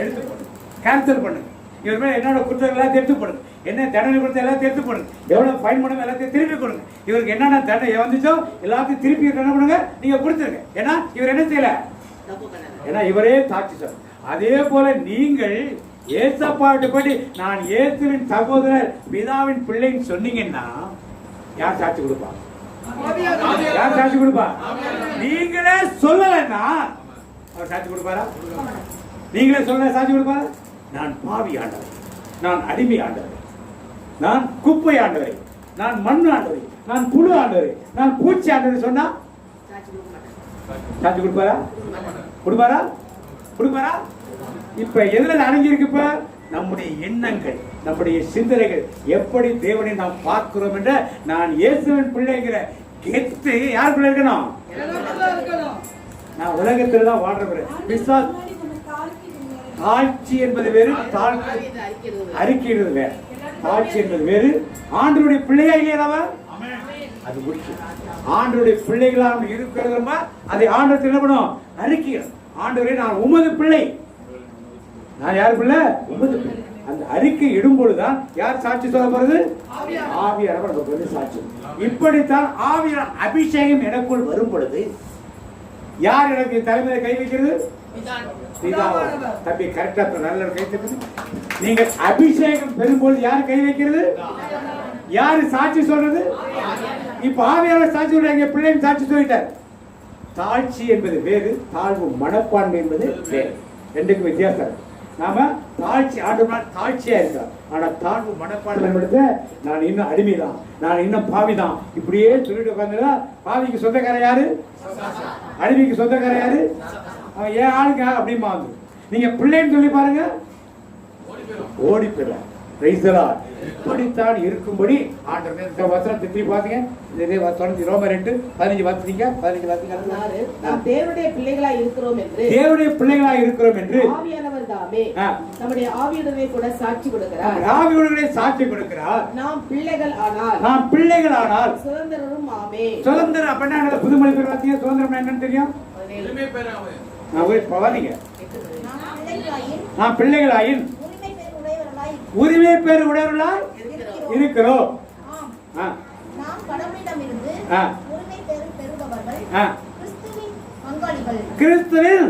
J: எடுத்து போடுங்க, கேன்சல் பண்ணுங்க. இவர் மேல என்னோட குற்றங்கள் எல்லாத்தையும் எடுத்து போடுங்க, என்ன தண்டனை கொடுத்த எல்லாத்தையும் எடுத்து போடுங்க, எவ்வளவு ஃபைன் பண்ணுங்க எல்லாத்தையும் திருப்பி கொடுங்க. இவருக்கு என்னென்ன தண்டனை வந்துச்சோ எல்லாத்தையும் திருப்பி என்ன பண்ணுங்க? நீங்க கொடுத்துருங்க. ஏன்னா இவர் என்ன செய்யல, ஏன்னா இவரே சாட்சி சொல்ல. அதே போல நீங்கள் ஏசப்பாட்டு படி நான் இயேசுவின் சகோதரர் பிதாவின் பிள்ளைன்னு சொன்னீங்கன்னா யார் சாட்சி கொடுப்பாங்க? யார் சாட்சி கொடுப்பா? நீங்களே சொல்லலைன்னா அவர் சாட்சி கொடுப்பாரா? நீங்களே சொல்ல சாட்சி கொடுப்பாரா? நான் பாவி ஆண்டவர், நான் அடிமை ஆண்டவர், நான் குப்பை ஆண்டவர், நான் மண் ஆண்டவர், நான் புழு ஆண்டவர், நான் பூச்சி ஆண்டவர் சொன்னா சாட்சி கொடுப்பாரா? கொடுப்பாரா? கொடுப்பாரா? இப்ப எதுல அடங்கி இருக்கு? இப்ப நம்முடைய எண்ணங்கள், நம்முடைய சிந்தனைகள், எப்படி தேவனை நாம் பார்க்கிறோம் என்ற நான் இயேசுவின் பிள்ளைங்கிற கெத்து யாருக்குள்ள இருக்கணும்? நான் உலகத்துல தான் வாழ்றேன். தாழ்ச்சி என்பது வேறு, அறிக்கையிடுவது வேறு. தாழ்ச்சி என்பது வேறு. ஆண்டவருடைய பிள்ளையா இல்லையா? அது முக்கியம். ஆண்டவருடைய பிள்ளைகளாக இருக்கிறது, அதை ஆண்டவருக்கு என்ன பண்ணும்? அறிக்கையிடும். ஆண்டவரே, நான் உமது பிள்ளை. நான் யார் பிள்ளை? உமது பிள்ளை. அந்த அறிக்கை இடும் பொழுதுதான் யார் சாட்சி சொல்ல போறது? ஆவியானவர் சாட்சி. இப்படித்தான் ஆவியார் அபிஷேகம் எனக்குள் வரும் பொழுது யார் எனக்கு தலைமையில கை வைக்கிறது? தம்பி கரெக்டா நல்ல கை தட்டு. நீங்க அபிஷேகம் பெறும்போது யார் கை வைக்கிறது? யாரு சாட்சி சொல்றது? இப்ப ஆவியானவர் சாட்சி சொல்றாங்க, பிள்ளைங்க சாட்சி சொல்லிட்டார். தாழ்ச்சி என்பது வேறு, தாழ்வு மனப்பான்மை என்பது வேறு. ரெண்டுக்கும் வித்தியாசம் இருக்கு. நாம தாழ்ச்சி ஆண்டவரால் தாழ்ச்சியா இருக்கோம். ஆனா தாழ்வு மனப்பான்மை நான் இன்னும் அடிமைதான், நான் இன்னும் பாவிதான், இப்படியே சொல்லிட்டு உட்காந்துடா. பாவிக்கு சொந்தக்காரன் யாரு? அடிமைக்கு சொந்தக்காரன் யாரு? அவன் ஏன் ஆளுங்க அப்படிமா வந்து நீங்க பிள்ளைன்னு சொல்லி பாருங்க, ஓடி போயிடல. இப்படித்தான் இருக்கும்படி ஆண்டவர் வசனம் திருப்பி பாத்தீங்க. ரோமர் 8:15 வாசிங்க. 15 வாசிங்க.
F: நாம் தேவனுடைய பிள்ளைகளாய் இருக்கிறோம் என்று,
J: தேவனுடைய பிள்ளைகளாய் இருக்கிறோம் என்று
F: ஆவியானவர் தாமே நம்முடைய ஆவியுடனே கூட சாட்சி கொடுக்கிறார்.
J: ஆவியுடனே சாட்சி கொடுக்கிறார்.
F: நாம் பிள்ளைகள் ஆனால்,
J: நாம் பிள்ளைகள் ஆனால்
F: சுதந்திரரும் ஆமே.
J: சுதந்திரம் அப்படின்னா புதுமொழி பேர் வாசிங்க. சுதந்திரம் என்னன்னு தெரியும்? பாத்தீங்க, நாம் பிள்ளைகளாயின் உரிமை பேர் உடையவர்களாய் இருக்கிறோம். கிறிஸ்துவின்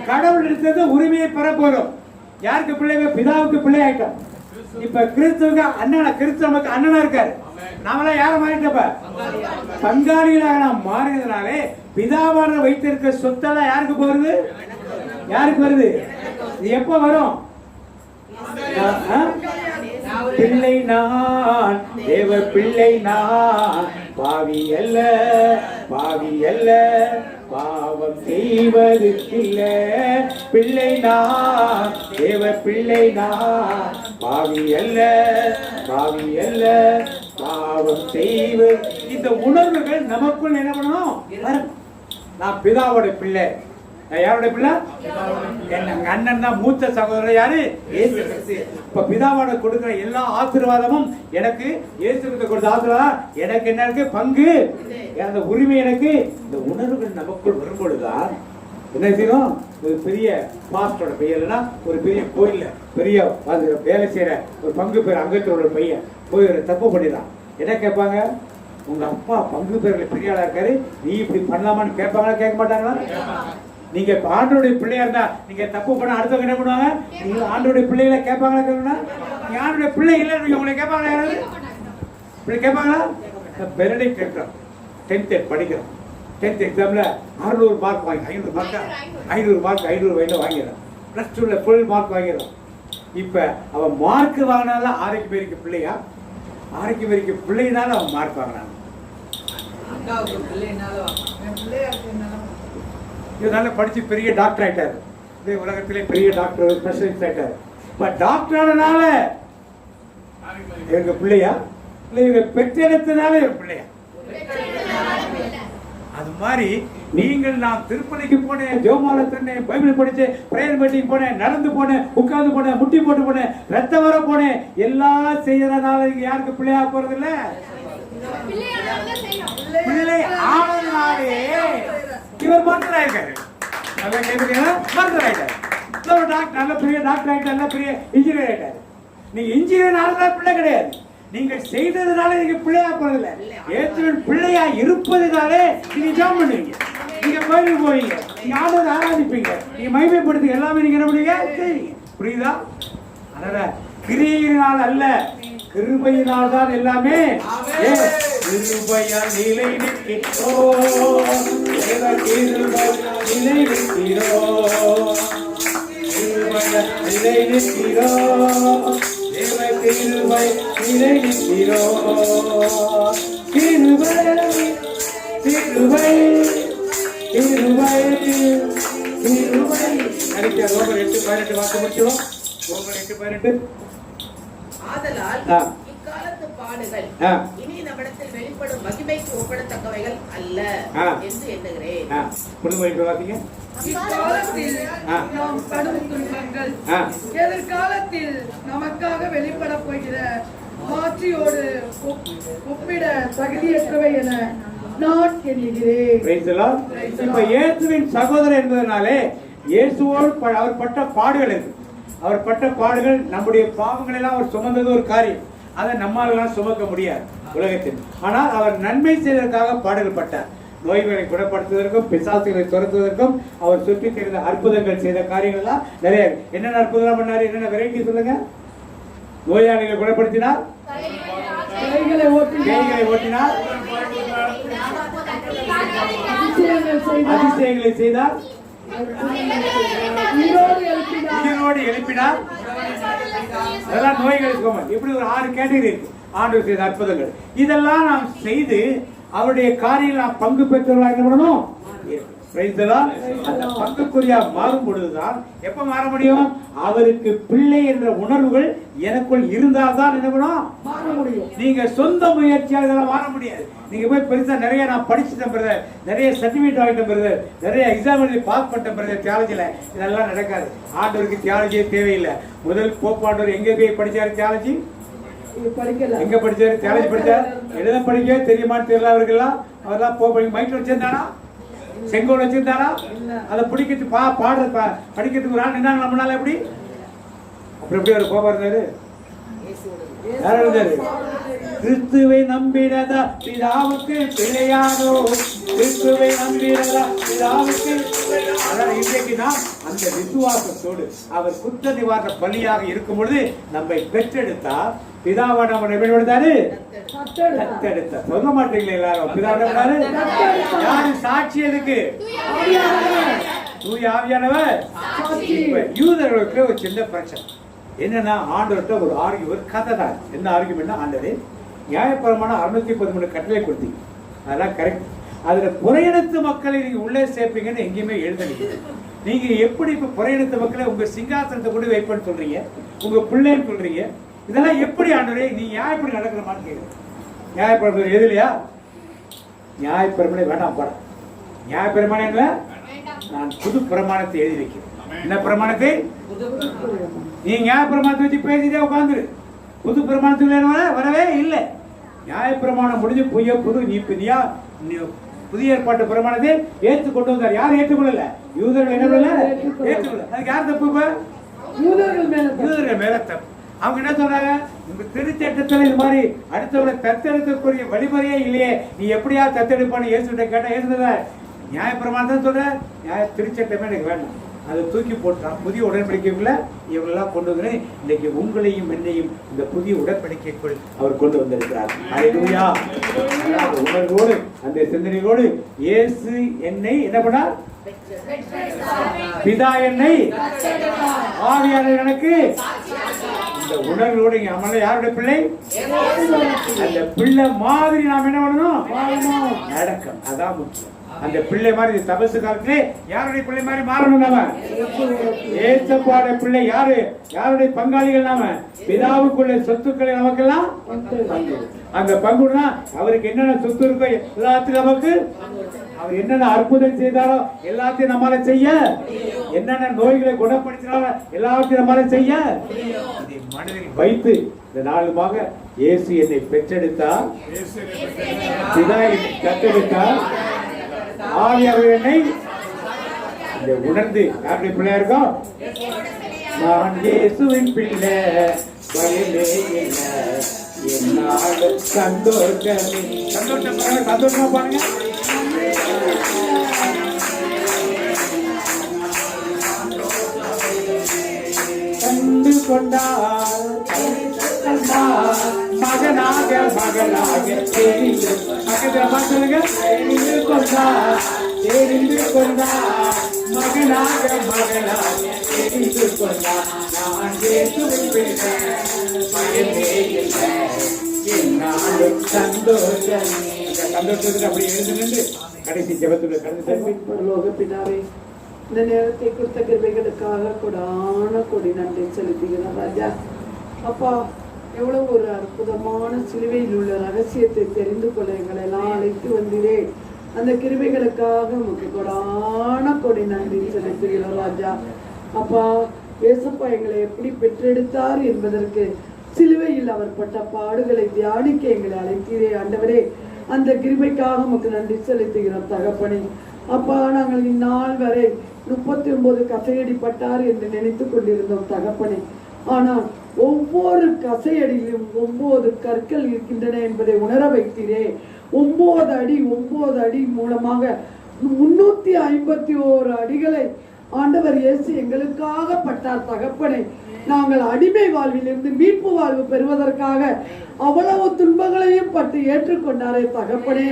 J: கடவுள் இருக்கிறது உரிமையை பெற போறோம். யாருக்கு பிள்ளைங்க? பிதாவுக்கு பிள்ளை ஆயிட்டோம். இப்ப கிறிஸ்துவுக்கு அண்ணனா, கிறிஸ்து நமக்கு அண்ணனா இருக்காரு. நாமெல்லாம் யார மாறிட்டப்ப பங்காளிகளாக நாம் மாறினதுனாலே பிதாவான வைத்திருக்க சொத்தெல்லாம் யாருக்கு போறது? யாருக்கு வருது? எப்ப வரும்? பிள்ளை நான், தேவ பிள்ளை நான், பாவி அல்ல, பாவி அல்ல, பாவம் செய்வது இல்ல. பிள்ளை நான், தேவ பிள்ளை நான், பாவி அல்ல, பாவி அல்ல, பாவம் செய்வது. இந்த உணர்வுகள் நமக்குள் என்ன பண்ணணும்? நான் பிதாவோட பிள்ளை. யாரோட பிள்ளை? எங்க அண்ணன் தான் மூத்த சகோதரர். யாரு? இப்ப பிதாவோட கொடுக்கிற எல்லா ஆசீர்வாதமும் எனக்கு, இயேசு கொடுத்த ஆசீர்வாதம் எனக்கு என்ன இருக்கு? பங்கு, அந்த உரிமை எனக்கு. இந்த உணர்வுகள் நமக்குள் வரும்பொழுதுதான் என்ன செய்யணும்? ஒரு பெரிய பாஸ்டரோட பையன் இல்லைன்னா ஒரு பெரிய கோயில்ல பெரிய வேலை செய்யற ஒரு பங்கு பேர் அங்கத்தோட பையன் போய் ஒரு தப்பு பண்ணிடலாம். என்ன கேட்பாங்க? உங்க அப்பா பங்கு பேர்ல பெரிய ஆளா இருக்காரு, நீ இப்படி பண்ணலாமான்னு கேட்பாங்களா? கேட்க மாட்டாங்களா? நீங்க ஆண்டோடைய பிள்ளையா இருந்தா நீங்க தப்பு பண்ண அடுத்தவங்க என்ன பண்ணுவாங்க? நீங்க ஆண்டோடைய பிள்ளைகளை கேட்பாங்களா? கேட்கணும்னா நீ ஆண்டோடைய பிள்ளை இல்லை உங்களை கேட்பாங்களா? யாராவது இப்படி கேட்பாங்களா? பெரடை கேட்கிறோம். 10th படிக்கிறோம். 10th எக்ஸாம்ல 600 மார்க் வாங்கி 500 மார்க் 500 வயதுல வாங்கிடுறான். பிளஸ் 2ல ஃபுல் மார்க் வாங்கிடுறான். இப்ப அவன் மார்க் வாங்கினால ஆரோக்கிய பிள்ளையா? ஆரோக்கிய பிள்ளைனால அவன் மார்க் வாங்கினான். இதனால படிச்சு பெரிய டாக்டர் ஆயிட்டாரு. இதே உலகத்திலே பெரிய டாக்டர், ஸ்பெஷலிஸ்ட் ஆயிட்டாரு. இப்ப டாக்டர் ஆனனால எங்க பிள்ளையா? இல்ல இவங்க பெற்றெடுத்தனால எங்க பிள்ளையா? அது மாதிரி நீங்கள் நான் திருப்பதிக்கு போனேன், ஜெபமாலை சொன்னேன், பைபிள் படிச்சேன், பிரேயர் மீட்டிங் போனேன், நடந்து போனேன், உட்கார்ந்து போனேன், முட்டி போட்டு போனேன், ரத்த வர போனேன், எல்லாம் செய்யறதுனால இங்க யாருக்கு பிள்ளையா போறது இல்ல? பிள்ளை ஆனதுனாலே இவர் மருத்துவர் ஆயிருக்காரு. நல்லா கேட்குறீங்களா? மருத்துவர் ஆயிட்டாரு. ஒரு டாக்டர், நல்ல பெரிய டாக்டர் ஆயிட்டாரு, நல்ல பெரிய இன்ஜினியர் ஆயிட்டாரு. நீங்க இன்ஜினியர் ஆனதால பிள்ளை கிடையாது, நீங்கள் செய்ததுனால நீங்க பிள்ளையா போறதில்ல. ஏற்றுவன் பிள்ளையா இருப்பதுனாலே நீங்க ஜாம் பண்ணுவீங்க, நீங்க கோயிலுக்கு போவீங்க, நீங்க ஆண்டவரை ஆராதிப்பீங்க, நீங்க மகிமைப்படுத்துங்க, எல்லாமே நீங்க என்ன பண்ணுவீங்க? செய்வீங்க. புரியுதா? அதனால கிரியையினால் அல்ல, கிருபையினால் தான் எல்லாமே. கிருபையால் நிலை நிற்கிறோம். தேவ கிருபையால் நிலை நிற்கிறோம். கிருபையால் நிலை நிற்கிறோம். தேவ கிருபை நிலை நிற்கிறோம். கிருபை கிருபை கிருபை கிருபை. நினைக்க ரோமர் 8:18 வாக்கு முடிச்சோம். ரோமர் 8:18.
F: ஆதலால் இக்காலத்து பாடுகள் இனி நம்மிடத்தில் வெளிப்படும் மகிமைக்கு ஒப்பிடத்தக்கவைகள் அல்ல என்று எண்ணுகிறேன்.
J: புரிந்து வாசிங்க.
B: இக்காலத்தில் நாம் படும் துன்பங்கள் எதிர்காலத்தில் நமக்காக வெளிப்பட போகிற மாற்றியோடு ஒப்பிட தகுதியற்றவை என நான் எண்ணுகிறேன்.
J: இப்ப இயேசுவின் சகோதரர் என்பதனாலே இயேசுவோடு அவர் பட்ட பாடுகள் இருக்கு. அவர் பட்ட பாடுகள் நம்முடைய பாவங்கள் எல்லாம் அவர் சுமந்தது ஒரு காரியம். அதை நம்மால் சுமக்க முடியாது உலகத்தில். ஆனால் அவர் நன்மை செய்வதற்காக பாடுகள் பட்டார். நோய்களை குணப்படுத்துவதற்கும் பிசாசுகளை துரத்துவதற்கும் அவர் சுற்றி தெரிந்த அற்புதங்கள் செய்த காரியங்கள் எல்லாம் நிறைய. என்னென்ன அற்புதம் பண்ணாரு, என்னென்ன வெரைட்டி சொல்லுங்க. நோயாளிகளை குணப்படுத்தினார், பேய்களை ஓட்டினார், அதிசயங்களை செய்தார், உயிரோடு எழுப்பினார். அதெல்லாம் நோய்களை சுமந்தார். இப்படி ஒரு 6 கேட்டகரி இருக்கு ஆண்டவர் செய்த அற்புதங்கள். இதெல்லாம் நாம் செய்து அவருடைய காரியங்கள் நாம் பங்கு பெற்றவர்களாக என்ன பண்ணணும்? அந்த பங்குக்குரியா மாறும் பொழுதுதான் எப்ப மாற முடியும்? அவருக்கு பிள்ளை என்ற உணர்வுகள் எனக்குள் இருந்தால்தான் என்ன பண்ணும்? மாற முடியும். நீங்க சொந்த முயற்சியால் இதெல்லாம் மாற முடியாது. நீங்க போய் பெருசா நிறைய நான் படிச்சுட்டேன் பிரதர், நிறைய சர்டிபிகேட் வாங்கிட்டேன் பிரதர், நிறைய எக்ஸாம் எழுதி பாஸ் பண்ணிட்டேன் பிரதர், தியாலஜில இதெல்லாம் நடக்காது. ஆண்டவருக்கு தியாலஜியே தேவையில்லை. முதல் போப்பாண்டவர் எங்க போய் படிச்சாரு தியாலஜி? எங்க படிச்சாரு தியாலஜி? படிச்சாரு. எழுத படிக்க தெரியுமான்னு தெரியல அவருக்கெல்லாம். அவரெல்லாம் மைண்ட் வச்சிருந்தானா? செங்கோல் வச்சிருந்தாரா? அதை பிடிக்கிறது பாடுற படிக்கிறதுக்கு ஒரு ஆள் நின்னாங்க நம்மளால. எப்படி அப்படி எப்படி ஒரு கோபம் இருந்தாரு? யார் இருந்தாரு? கிறிஸ்துவை நம்பினதா பிதாவுக்கு பிள்ளையானோ, கிறிஸ்துவை நம்பினதா பிதாவுக்கு. அதான் இன்றைக்கு நாம் அந்த விசுவாசத்தோடு அவர் குற்ற நிவாரண பலியாக இருக்கும் பொழுது நம்மை பெற்றெடுத்தா பிதாவை நம்ம நினைவுபடுத்தாரு. தத்தெடுத்த சொல்ல மாட்டீங்களா எல்லாரும்? பிதாவை யாரு சாட்சி? எதுக்கு? தூய ஆவியானவர். யூதர்களுக்கு ஒரு சின்ன பிரச்சனை என்னன்னா, ஆண்டவர்கிட்ட ஒரு கதை தான். என்ன ஆர்குமெண்ட்னா, ஆண்டவரே நியாயப்பிரமாணம் 613 கட்டளை கொடுத்தீங்க, அதெல்லாம் கரெக்ட். அதுல புறையினத்து மக்களை நீங்க உள்ளே சேர்ப்பீங்கன்னு எங்கேயுமே எழுதலீங்க. நீங்க எப்படி இப்ப புறையினத்து மக்களை உங்க சிங்காசனத்தை கூட வைப்பேன்னு சொல்றீங்க, உங்க பிள்ளைன்னு சொல்றீங்க? இதெல்லாம் எப்படி ஆண்டவரே நீங்க ஏன் இப்படி நடக்கிறமான்னு கேட்குறேன். நியாயப்பிரமாணம் எதுலையா? நியாயப்பிரமாணம் வேண்டாம் பாட. நியாயப்பிரமாணம் நான் புது பிரமாணத்தை எழுதி வைக்கிறேன். என்ன பிரமாணத்தை? நீ நியாயப்பிரமாணத்தை வச்சு பேசிட்டே உட்காந்துரு. புது பிரமாணத்துக்கு வரவே இல்லை. நியாயப்பிரமாணம் முடிஞ்சு புதிய ஏற்பாட்டு பிரமாணத்தை ஏற்றுக்கொண்டு வந்தார். யாரும் ஏற்றுக்கொள்ளல? யூதர்கள் என்ன பண்ணல? ஏற்றுக்கொள்ள. அதுக்கு யார் தப்பு? இப்ப யூதர்கள் மேல தப்பு. அவங்க என்ன சொல்றாங்க? உங்க திருச்சட்டத்துல இது மாதிரி அடுத்தவங்களை தத்தெடுக்கக்கூடிய வழிமுறையே இல்லையே, நீ எப்படியா தத்தெடுப்பான்னு இயேசுகிட்ட கேட்டா ஏசுறத நியாயப்பிரமாணத்தை சொல்ற. திருச்சட்டமே எனக்கு வேண்டாம், அதை தூக்கி போட்டான். புதிய உடன்படிக்கைக்குள்ள இவங்களெல்லாம் கொண்டு வந்து இன்னைக்கு உங்களையும் என்னையும் இந்த புதிய உடன்படிக்கைக்குள் அவர் கொண்டு வந்திருக்கிறார். அல்லேலூயா. உணர்வோடு அந்த சிந்தனையோடு இயேசு என்னை என்ன பண்ணார்? பிதா என்னை ஆவியானவர் எனக்கு. இந்த உணர்வோடு அமல யாருடைய பிள்ளை? அந்த பிள்ளை மாதிரி நாம் என்ன பண்ணணும்? நடக்கும். அதான் முக்கியம். அந்த பிள்ளை மாதிரி தபசு காலத்திலே யாருடைய பிள்ளை மாதிரி மாறணும்? நாம ஏசப்பாட பிள்ளை. யாரு? யாருடைய பங்காளிகள்? நாம பிதாவுக்குள்ள சொத்துக்களை நமக்கெல்லாம் அந்த பங்குனா அவருக்கு என்னென்ன சொத்து இருக்கோ எல்லாத்தையும் நமக்கு. அவர் என்னென்ன அற்புதம் செய்தாரோ எல்லாத்தையும் நம்மளால செய்ய, என்னென்ன நோய்களை குணப்படுத்தினாரோ எல்லாத்தையும் நம்மளால செய்ய மனதில் வைத்து இந்த நாளுமாக இயேசு என்னை பெற்றெடுத்தார், பிதா என்னை தத்தெடுத்தார், ஆவியானவர் என்னை உணர்ந்து யாருடைய பிள்ளையா இருக்கோம்? நான் இயேசுவின் பிள்ளை, பயமே இல்லை, என்னால சந்தோஷமே. சந்தோஷமா பாருங்க. கண்டு கொண்டார் மகனாக மகளாக தெரிந்து பக்கத்துல சொல்லுங்க தெரிந்து கொண்டார் மகனாக மகளாக தெரிந்து கொண்டார் நான் இயேசுவின் பிள்ளை பயமே இல்லை என்னாலும் சந்தோஷத்துக்கு அப்படி எழுந்து நின்று கடைசி ஜெபத்துடைய கடந்து
C: பரலோக பிதாவே, இந்த நேரத்தை கொடுத்த கிருபைகளுக்காக கொடான கொடி நன்றி செலுத்துகிறோம் ராஜா. அப்பா, எவ்வளவு ஒரு அற்புதமான சிலுவையில் உள்ள ரகசியத்தை தெரிந்து கொள்ள எங்களை எல்லாம் அழைத்து வந்தீரே. அந்த கிருபைகளுக்காக உமக்கு கொடான கொடி நன்றி செலுத்துகிறோம் ராஜா. அப்பா, ஏசப்பா எங்களை எப்படி பெற்றெடுத்தார் என்பதற்கு சிலுவையில் அவர் பட்ட பாடுகளை தியானிக்க எங்களை அழைத்தீரே ஆண்டவரே. அந்த கிருபைக்காக உமக்கு நன்றி செலுத்துகிறோம் தகப்பனே. அப்பா, நாங்கள் இந்நாள் வரை 39 கசையடிப்பட்டார் என்று நினைத்து கொண்டிருந்தோம் தகப்பனே. ஆனால் ஒவ்வொரு கசையடியிலும் 9 கற்கள் இருக்கின்றன என்பதை உணர வைத்தீரே. 9 அடி 9 அடி மூலமாக 351 அடிகளை ஆண்டவர் இயேசு எங்களுக்காக பட்டார் தகப்பனே. நாங்கள் அடிமை வாழ்விலிருந்து மீட்பு வாழ்வு பெறுவதற்காக அவ்வளவு துன்பங்களையும் பட்டு ஏற்றுக்கொண்டாரே தகப்பனே.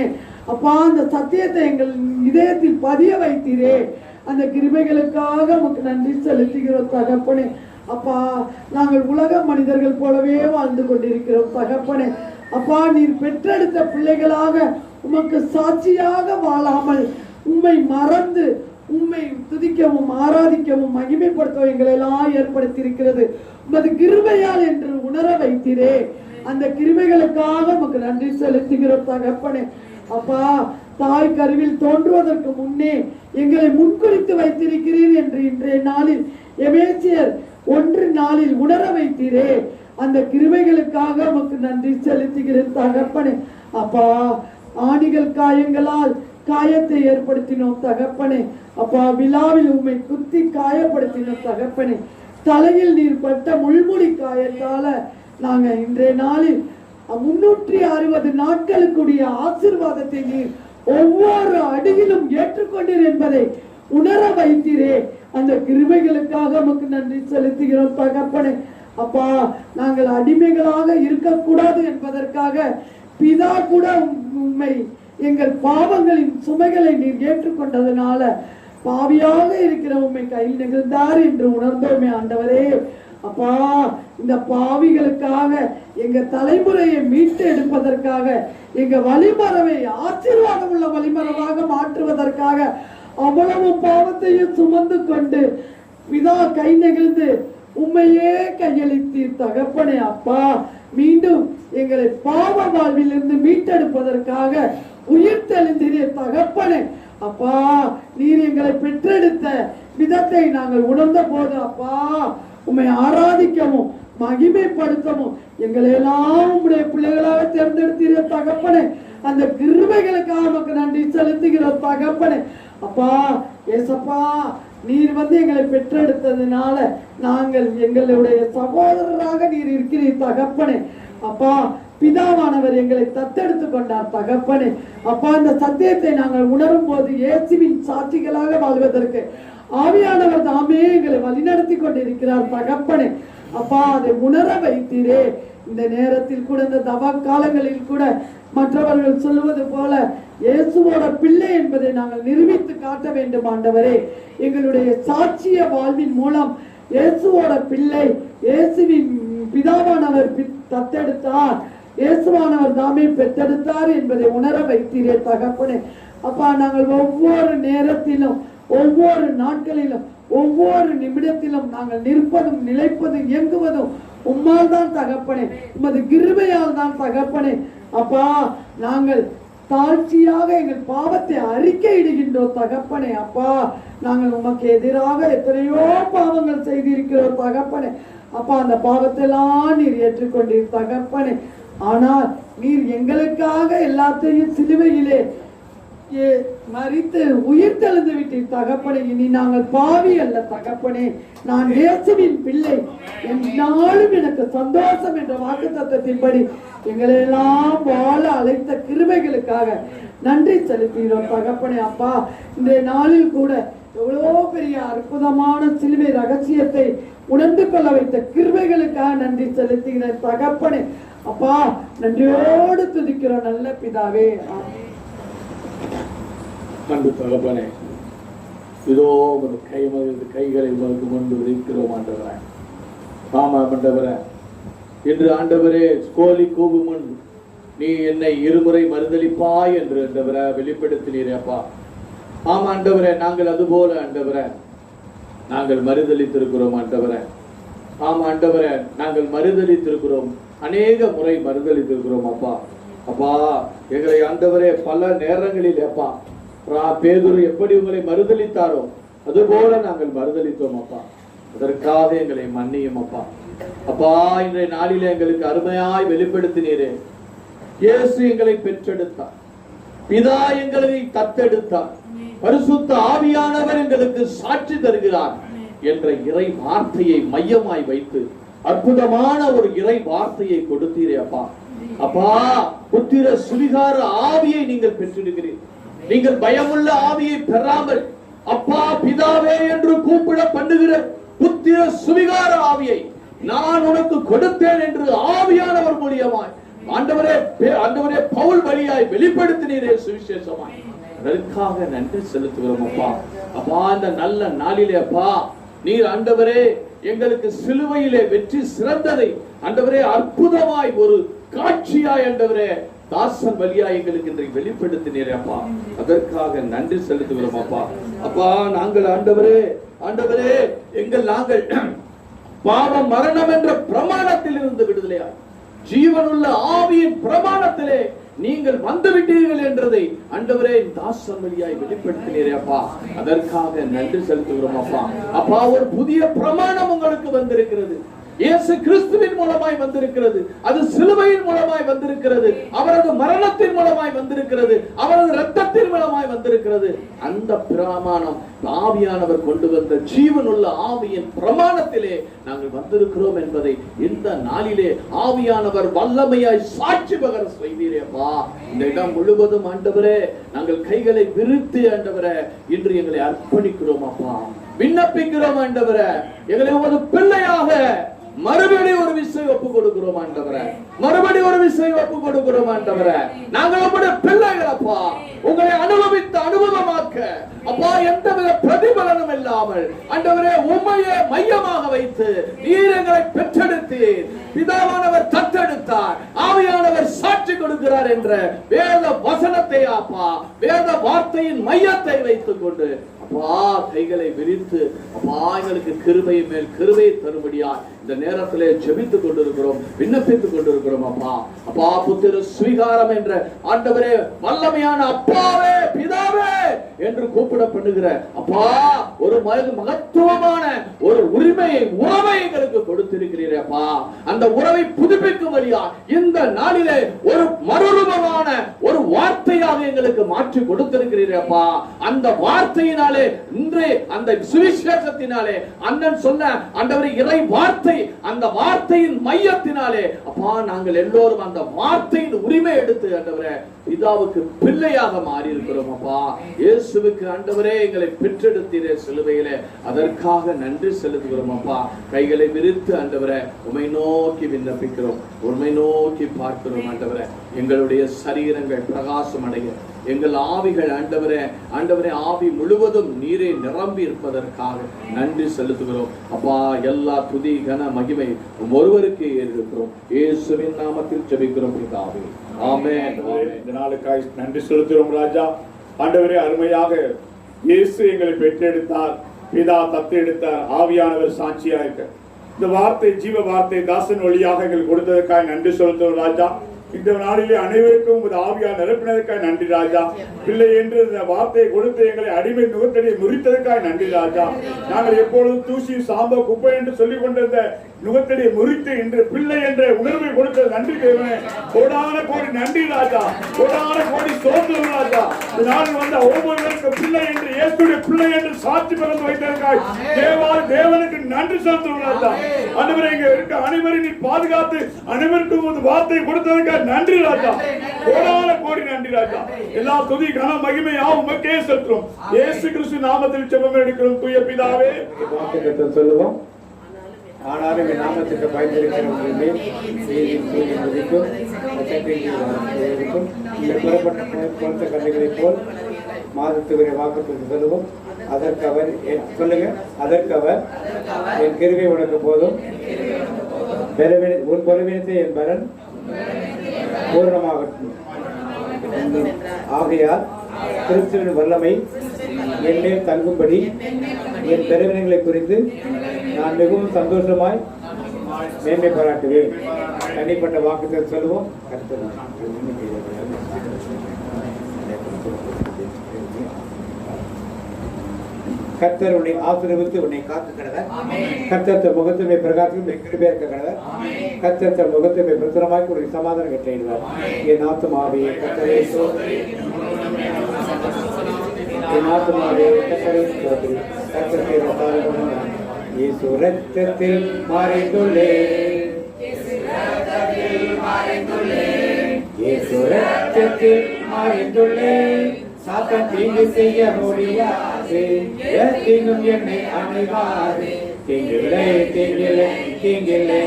C: அப்பா, அந்த சத்தியத்தை எங்கள் இதயத்தில் பதிய வைத்தீரே. அந்த கிருபைகளுக்காக உமக்கு நன்றி செலுத்துகிறோம் தகப்பனே. அப்பா, நாங்கள் உலக மனிதர்கள் போலவே வாழ்ந்து கொண்டிருக்கிறோம் தகப்பனே. அப்பா, நீர் பெற்றெடுத்த பிள்ளைகளாக உமக்கு சாட்சியாக வாழாமல் உம்மை மறந்து உம்மை துதிக்கவும் ஆராதிக்கவும் மகிமைப்படுத்தவும் எங்களை எல்லாம் ஏற்படுத்தியிருக்கிறது உமது கிருபையால் என்று உணர வைத்தீரே. அந்த கிருபைகளுக்காக உமக்கு நன்றி செலுத்துகிறோம் தகப்பனே. அப்பா, தாய் கருவில் தோன்றுவதற்கு முன்னே எங்களை முன்குறித்து வைத்திருக்கிறீர் என்று இன்றைய நாளில் எபேசியர் 1:4 உணர வைத்தீரே. அந்த கிருபைகளுக்காக உமக்கு நன்றி செலுத்துகிறேன் தகப்பனே. அப்பா, ஆணிகள் காயங்களால் காயத்தை ஏற்படுத்தினோம் தகப்பனே. அப்பா, விழாவில் உம்மை குத்தி காயப்படுத்தினோம் தகப்பனே. தலையில் நீர் பட்ட முள்முடி காயத்தால நாங்க இன்றைய நாளில் 360 நாட்களுக்குரிய ஆசீர்வாதத்தை நீர் ஒவ்வொரு அடியிலும் ஏற்றுக்கொண்டீர் என்பதை உணர வைத்தீரே. அந்த கிருபைகளுக்காக நமக்கு நன்றி செலுத்துகிறோம் தகப்பனே. அப்பா, நாங்கள் அடிமைகளாக இருக்கக்கூடாது என்பதற்காக பிதா கூட உண்மை எங்கள் பாவங்களின் சுமைகளை நீர் ஏற்றுக்கொண்டதனால பாவியாக இருக்கிற உண்மை கையில் நிகழ்ந்தார் என்று உணர்ந்தோமே ஆண்டவரே. அப்பா, இந்த பாவிகளுக்காக எங்க தலைமுறையை மீட்டு எடுப்பதற்காக எங்க வழிமரவை ஆசீர்வாதம் உள்ள வழிமரமாக மாற்றுவதற்காக அவ்வளவு பாவத்தையும் சுமந்து கொண்டு பிதா கை நெகிழ்ந்து உண்மையே கையளித்தீர் தகப்பனே. அப்பா, மீண்டும் எங்களை பாவ வாழ்வில் இருந்து மீட்டெடுப்பதற்காக உயிர் தெளிந்தீரே தகப்பனே. அப்பா, நீர் எங்களை பெற்றெடுத்த விதத்தை நாங்கள் உணர்ந்த போது அப்பா, உம்மை ஆராதிக்கவும் மகிமைப்படுத்தவும் எங்களை எல்லாம் உம்முடைய பிள்ளைகளாக தேர்ந்தெடுத்தீரே தகப்பனே. அந்த கிருபைகளுக்காக நமக்கு நன்றி செலுத்துகிறோம் தகப்பனே. அப்பா, ஏசப்பா, நீர் எங்களை பெற்றெடுத்ததுனால நாங்கள் எங்களுடைய சகோதரராக நீர் இருக்கிறீர் தகப்பனே. அப்பா, பிதாவானவர் எங்களை தத்தெடுத்து கொண்டார் தகப்பனே. அப்பா, இந்த சத்தியத்தை நாங்கள் உணரும் போது இயேசுவின் சாட்சிகளாக வாழ்வதற்கு ஆவியானவர் தாமே எங்களை வழிநடத்தி கொண்டிருக்கிறார் தகப்பனே. அப்பா, அதை உணர வைத்தீரே. இந்த நேரத்தில் கூட, இந்த தவ காலங்களில் கூட மற்றவர்கள் சொல்வது போல இயேசுவோட பிள்ளை என்பதை நாங்கள் நிரூபித்து காட்ட வேண்டும் ஆண்டவரே. எங்களுடைய சாட்சிய வாழ்வின் மூலம் இயேசுவோட பிள்ளை, இயேசுவின் பிதாவானவர் தத்தெடுத்தார், இயேசுவானவர் தாமே பெற்றெடுத்தார் என்பதை உணர வைத்தீரே தகப்பனே. அப்பா, நாங்கள் ஒவ்வொரு நேரத்திலும் ஒவ்வொரு நாட்களிலும் ஒவ்வொரு நிமிடத்திலும் நாங்கள் நிற்பதும் நிலைப்பதும் இயங்குவதும் உம்மால் தான் தகப்பனே, உமது கிருபையால் தான் தகப்பனே. அப்பா, நாங்கள் தாழ்ச்சியாக எங்கள் பாவத்தை அறிக்கையிடுகின்றோம் தகப்பனே. அப்பா, நாங்கள் உமக்கு எதிராக எத்தனையோ பாவங்கள் செய்திருக்கிறோம் தகப்பனே. அப்பா, அந்த பாவத்தை எல்லாம் நீர் ஏற்றுக்கொண்டீர் தகப்பனே. ஆனால் நீர் எங்களுக்காக எல்லாத்தையும் சிலுவையிலே மரித்து உயிர் தெழுந்து விட்டீர் தகப்பனே. இனி நாங்கள் பாவி அல்ல தகப்பனே, நான் இயேசுவின் பிள்ளை, என்னாலும் எனக்கு சந்தோஷம் என்ற வாக்கு தத்தத்தின்படி எங்களை எல்லாம் வாழ அழைத்த கிருபைகளுக்காக நன்றி செலுத்துகிறோம் தகப்பனே. அப்பா, இன்றைய நாளில் கூட எவ்வளோ பெரிய அற்புதமான சிலுவை ரகசியத்தை உணர்ந்து கொள்ள வைத்த கிருபைகளுக்காக நன்றி செலுத்துகிறேன் தகப்பனே.
B: அப்பா நன்றியோடு துதிக்கிறோம் நல்ல பிதாவே.
E: அன்பு தகப்பனே, இதோ உமது கைகளை உமக்கு கொண்டு வைக்கிறோம் ஆண்டவரே. ஆமாம் ஆண்டவரே, இன்று ஆண்டவரே கோழி கூவும் முன் நீ என்னை இருமுறை மறுதலிப்பாய் என்று ஆண்டவரே வெளிப்படுத்தினீரே அப்பா. ஆமா ஆண்டவரே, நாங்கள் அதுபோல ஆண்டவரே நாங்கள் மறுதலித்திருக்கிறோம் ஆண்டவரே. ஆமா ஆண்டவரே, நாங்கள் மறுதலித்திருக்கிறோம், அநேக முறை மறுதலித்திருக்கிறோம் அப்பா. அப்பா எங்களை ஆண்டவரே பல நேரங்களில் அப்பா பேதுரு எப்படி உங்களை மறுதலித்தாரோ அதுபோல நாங்கள் மறுதலித்தோம் அப்பா. அதற்காக எங்களை மன்னியும் அப்பா. அப்பா இன்றைய நாளிலே எங்களுக்கு அருமையாய் வெளிப்படுத்தினீரே. இயேசு எங்களை பெற்றெடுத்தார், பிதா எங்களை தத்தெடுத்தார், பரிசுத்த ஆவியானவர் எங்களுக்கு சாட்சி தருகிறார் என்ற இறை வார்த்தையை மையமாய் வைத்து அற்புதமான ஒரு இறை வார்த்தையை கொடுத்தீரே அப்பா. அப்பா புத்திர சுவிகார ஆவியை நீங்கள் பெற்றிருக்கிறீர்கள். நீங்கள் பயமுள்ள ஆவியை பெறாமல் அப்பா பிதாவே என்று கூப்பிட பண்ணுகிற புத்திர சுவிகார ஆவியை நான் உனக்கு கொடுத்தேன் என்று ஆவியானவர் மூலியமாய் ஆண்டவரே பவுல் வழியாய் வெளிப்படுத்தினீரே சுவிசேஷமாய். அதற்காக நன்றி செலுத்துகிறோம் அப்பா. அப்பா இந்த நல்ல நாளிலே அப்பா நீர் ஆண்டவரே எங்களுக்கு சிலுவையிலே வெற்றி சிறந்ததை ஆண்டவரே அற்புதமாய் ஒரு காட்சியாய் ஆண்டவரே தாசன் வழியா எங்களுக்கு இன்றைக்கு வெளிப்படுத்தினீரே அப்பா. அதற்காக நன்றி செலுத்துகிறோம் அப்பா. அப்பா நாங்கள் ஆண்டவரே நாங்கள் பாவ மரணம் என்ற பிரமாணத்தில் இருந்து விடுதலையாய் ஜீவனுள்ள ஆவியின் பிரமாணத்திலே நீங்கள் வந்துவிட்டீர்கள் என்றதை ஆண்டவரே தாசன் வழியாய் வெளிப்படுத்தினீரே அப்பா. அதற்காக நன்றி செலுத்துகிறோம் அப்பா. அப்பா ஒரு புதிய பிரமாணம் உங்களுக்கு வந்திருக்கிறது. இயேசு கிறிஸ்துவின் மூலமாய் வந்திருக்கிறது, அது சிலுவையின் மூலமாய் வந்திருக்கிறது, அவரது மரணத்தின் மூலமாய் வந்திருக்கிறது, அவரது இரத்தத்தின் மூலமாய் வந்திருக்கிறது. அந்த பிரமாணம் ஆவியானவர் கொண்டு வந்த ஜீவனுள்ள ஆவியின் பிரமாணத்திலே நாங்கள் வந்திருக்கிறோம் என்பதை இந்த நாளிலே ஆவியானவர் வல்லமையாய் சாட்சி பகர செய்தீரேப்பா. இந்த இடம் முழுவதும் ஆண்டவரே நாங்கள் கைகளை விரித்து ஆண்டவரே இன்று எங்களை அர்ப்பணிக்கிறோம் அப்பா, விண்ணப்பிக்கிறோம் ஆண்டவரே. எங்களை ஒரு பிள்ளையாக மறுபடி ஒரு விஷயம் ஒப்பு கொடுக்கிறோம் ஆண்டவரே, மறுபடி ஒரு விஷயம் ஒப்பு கொடுக்கிறோம் ஆண்டவரே. நாங்கள் உங்களுடைய பிள்ளைகள் அப்பா, உங்களை அனுபவித்து அனுபவமாக்க அப்பா எந்தவித பிரதிபலனும் இல்லாமல் ஆண்டவரே உம்மையே மையமாக வைத்து நீர் எங்களை பெற்றெடுத்தீர், பிதாவானவர் தத்தெடுத்தார், ஆவியானவர் சாட்சி கொடுக்கிறார் என்ற வேத வசனத்தை அப்பா வேத வார்த்தையின் மையத்தை வைத்துக் கொண்டு அப்பா கைகளை விரித்து அப்பா எங்களுக்கு கிருபை மேல் கிருபை தரும்படியா இந்த நேரத்திலே ஜெபித்துக் கொண்டிருக்கிறோம், விண்ணப்பித்துக் கொண்டிருக்கிறோம் அப்பா. அப்பா புத்திர சுவிகாரம் என்ற ஆண்டவரே வல்லமையான அப்பாவே பிதாவே என்று கூப்பிட பண்ணுகிற அப்பா ஒரு மகத்துவமான ஒரு உரிமையை உறவை எங்களுக்கு கொடுத்திருக்கிறீரே அப்பா. அந்த உறவை புதுப்பிக்கும் வழியா இந்த நாளிலே ஒரு மறுரூபமான ஒரு வார்த்தையாக எங்களுக்கு மாற்றி கொடுத்திருக்கிறீரே அப்பா. அந்த வார்த்தையினாலே இன்று அந்த சுவிசேஷத்தினாலே அண்ணன் சொன்ன ஆண்டவரே இறை வார்த்தை, அந்த வார்த்தையின் மையத்தினாலே அப்பா நாங்கள் எல்லோரும் அந்த வார்த்தையின் உரிமை எடுத்து ஆண்டவரே பிதாவுக்கு பிள்ளையாக மாறி இருக்கிறோம் அப்பா. இயேசுவுக்கு ஆண்டவரே எங்களை பெற்றெடுத்தீரே சிலுவையிலே, அதற்காக நன்றி செலுத்துகிறோம் அப்பா. கைகளை விரித்து ஆண்டவரே உம்மை நோக்கி விண்ணப்பிக்கிறோம், உம்மை நோக்கி பார்க்கிறோம் ஆண்டவரே. எங்களுடைய சரீரங்கள் பிரகாசம் அடைய, எங்கள் ஆவிகள் ஆண்டவரே ஆவி முழுவதும் நீரை நிரம்பி இருப்பதற்காக நன்றி செலுத்துகிறோம் அப்பா. எல்லா துதி கன மகிமை ஒருவருக்கு ஏறிருக்கிறோம், இயேசுவின் நாமத்தில் ஜெபிக்கிறோம் பிதாவே, ஆமென்.
J: இந்த நாளுக்காய் நன்றி செலுத்துகிறோம் ராஜா. ஆண்டவரே அருமையாக இயேசு எங்களை பெற்றெடுத்தார், பிதா தத்தெடுத்தார், ஆவியானவர் சாட்சியா இருக்க இந்த வார்த்தை ஜீவ வார்த்தை தாசன் வழியாக எங்களுக்கு கொடுத்ததற்காக நன்றி செலுத்துகிறோம் ராஜா. இந்த நாளிலே அனைவருக்கும் ஆவியா நிரப்பினதற்காக நன்றி ராஜா. பிள்ளை என்று இந்த வார்த்தையை கொடுத்து எங்களை அடிமை நுகத்தடியை முறித்ததற்காக நன்றி ராஜா. நாங்கள் எப்பொழுதும் தூசி சாம்ப குப்பை என்று சொல்லிக் கொண்டிருந்த நுகத்தடியை முறித்து இன்று பிள்ளை என்ற உணர்வை கொடுத்த நன்றி தேவனே, கோடான கோடி நன்றி ராஜா, கோடான கோடி சோதனை ராஜா. இந்த நாளில் வந்த ஒவ்வொருவருக்கும் பிள்ளை என்று இயேசுடைய பிள்ளை என்று சாட்சி பிறந்து வைத்ததற்காக தேவனுக்கு நன்றி செலுத்துவோம் ராஜா. அனைவரும் இங்க இருக்க அனைவரும் நீ பாதுகாத்து அனைவருக்கும் ஒரு வார்த்தையை கொடுத்ததற்காக நன்றி ராஜா, கோடான கோடி நன்றி ராஜா. எல்லா துதி கன மகிமையாவும் உமக்கே செலுத்துறோம், இயேசு கிறிஸ்து நாமத்தில் ஜெபம் எடுக்கிறோம் தூய பிதாவே.
E: சொல்லுவோம்.
J: ஆனாலும் என் நாமத்துக்கு பயந்திருக்கிறவர்களுமே மதிக்கும் இந்த புறப்பட்ட கல்விகளைப் போல் மாதத்துக்குரிய வாக்குறுதி சொல்லுவோம். அதற்கு அவர் சொல்லுங்க, அதற்கு அவர் என் கிருபை உனக்கு போதும், உன் பலவீனத்தை என் பலன் பூர்ணமாகட்டும். ஆகையால் கிறிஸ்துவின் வல்லமை என்னில் தங்கும்படி என் பலவீனங்களை குறித்து நான் மிகவும் சந்தோஷமாய் மேன்மை பாராட்டுவேன். தனிப்பட்ட வாக்குறுதி சொல்லுவோம். கர்த்தர் உன்னை ஆசீர்வதித்து உன்னை காத்து கடவர். கர்த்தர் முகத்துமை பிரகாசம் கிருபையாக கடவர். கர்த்தர் முகத்துமை பிரசுரமாக்கி உன்னை சமாதானம் கட்டிடுவார். என் ஆத்துமாவே கர்த்தரை ஸ்தோத்திரி, என் ஆத்துமாவே கர்த்தரை ஸ்தோத்திரி. கர்த்தரை இயேசு ரத்தத்தில் மறைந்துள்ளேன், இயேசு ரத்தத்தில் மறைந்துள்ளேன். சாத்தான் தீங்கு செய்ய முடியாது, தீங்கும் என்னை அணுகாது. தீங்கில்லை தீங்கில்லை தீங்கில்லை,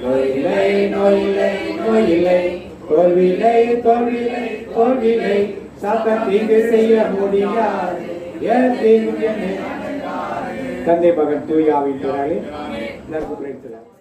J: நோயில்லை நோயில்லை நோயில்லை, தோல்வியில்லை தோல்வியில்லை தோல்வியில்லை. சாத்தான் தீங்கு செய்ய முடியாது, தீங்கும் என்னை. தந்தை மகன் தூய ஆவியின் பெயராலே எல்லாருக்கும் பிரைஸ்.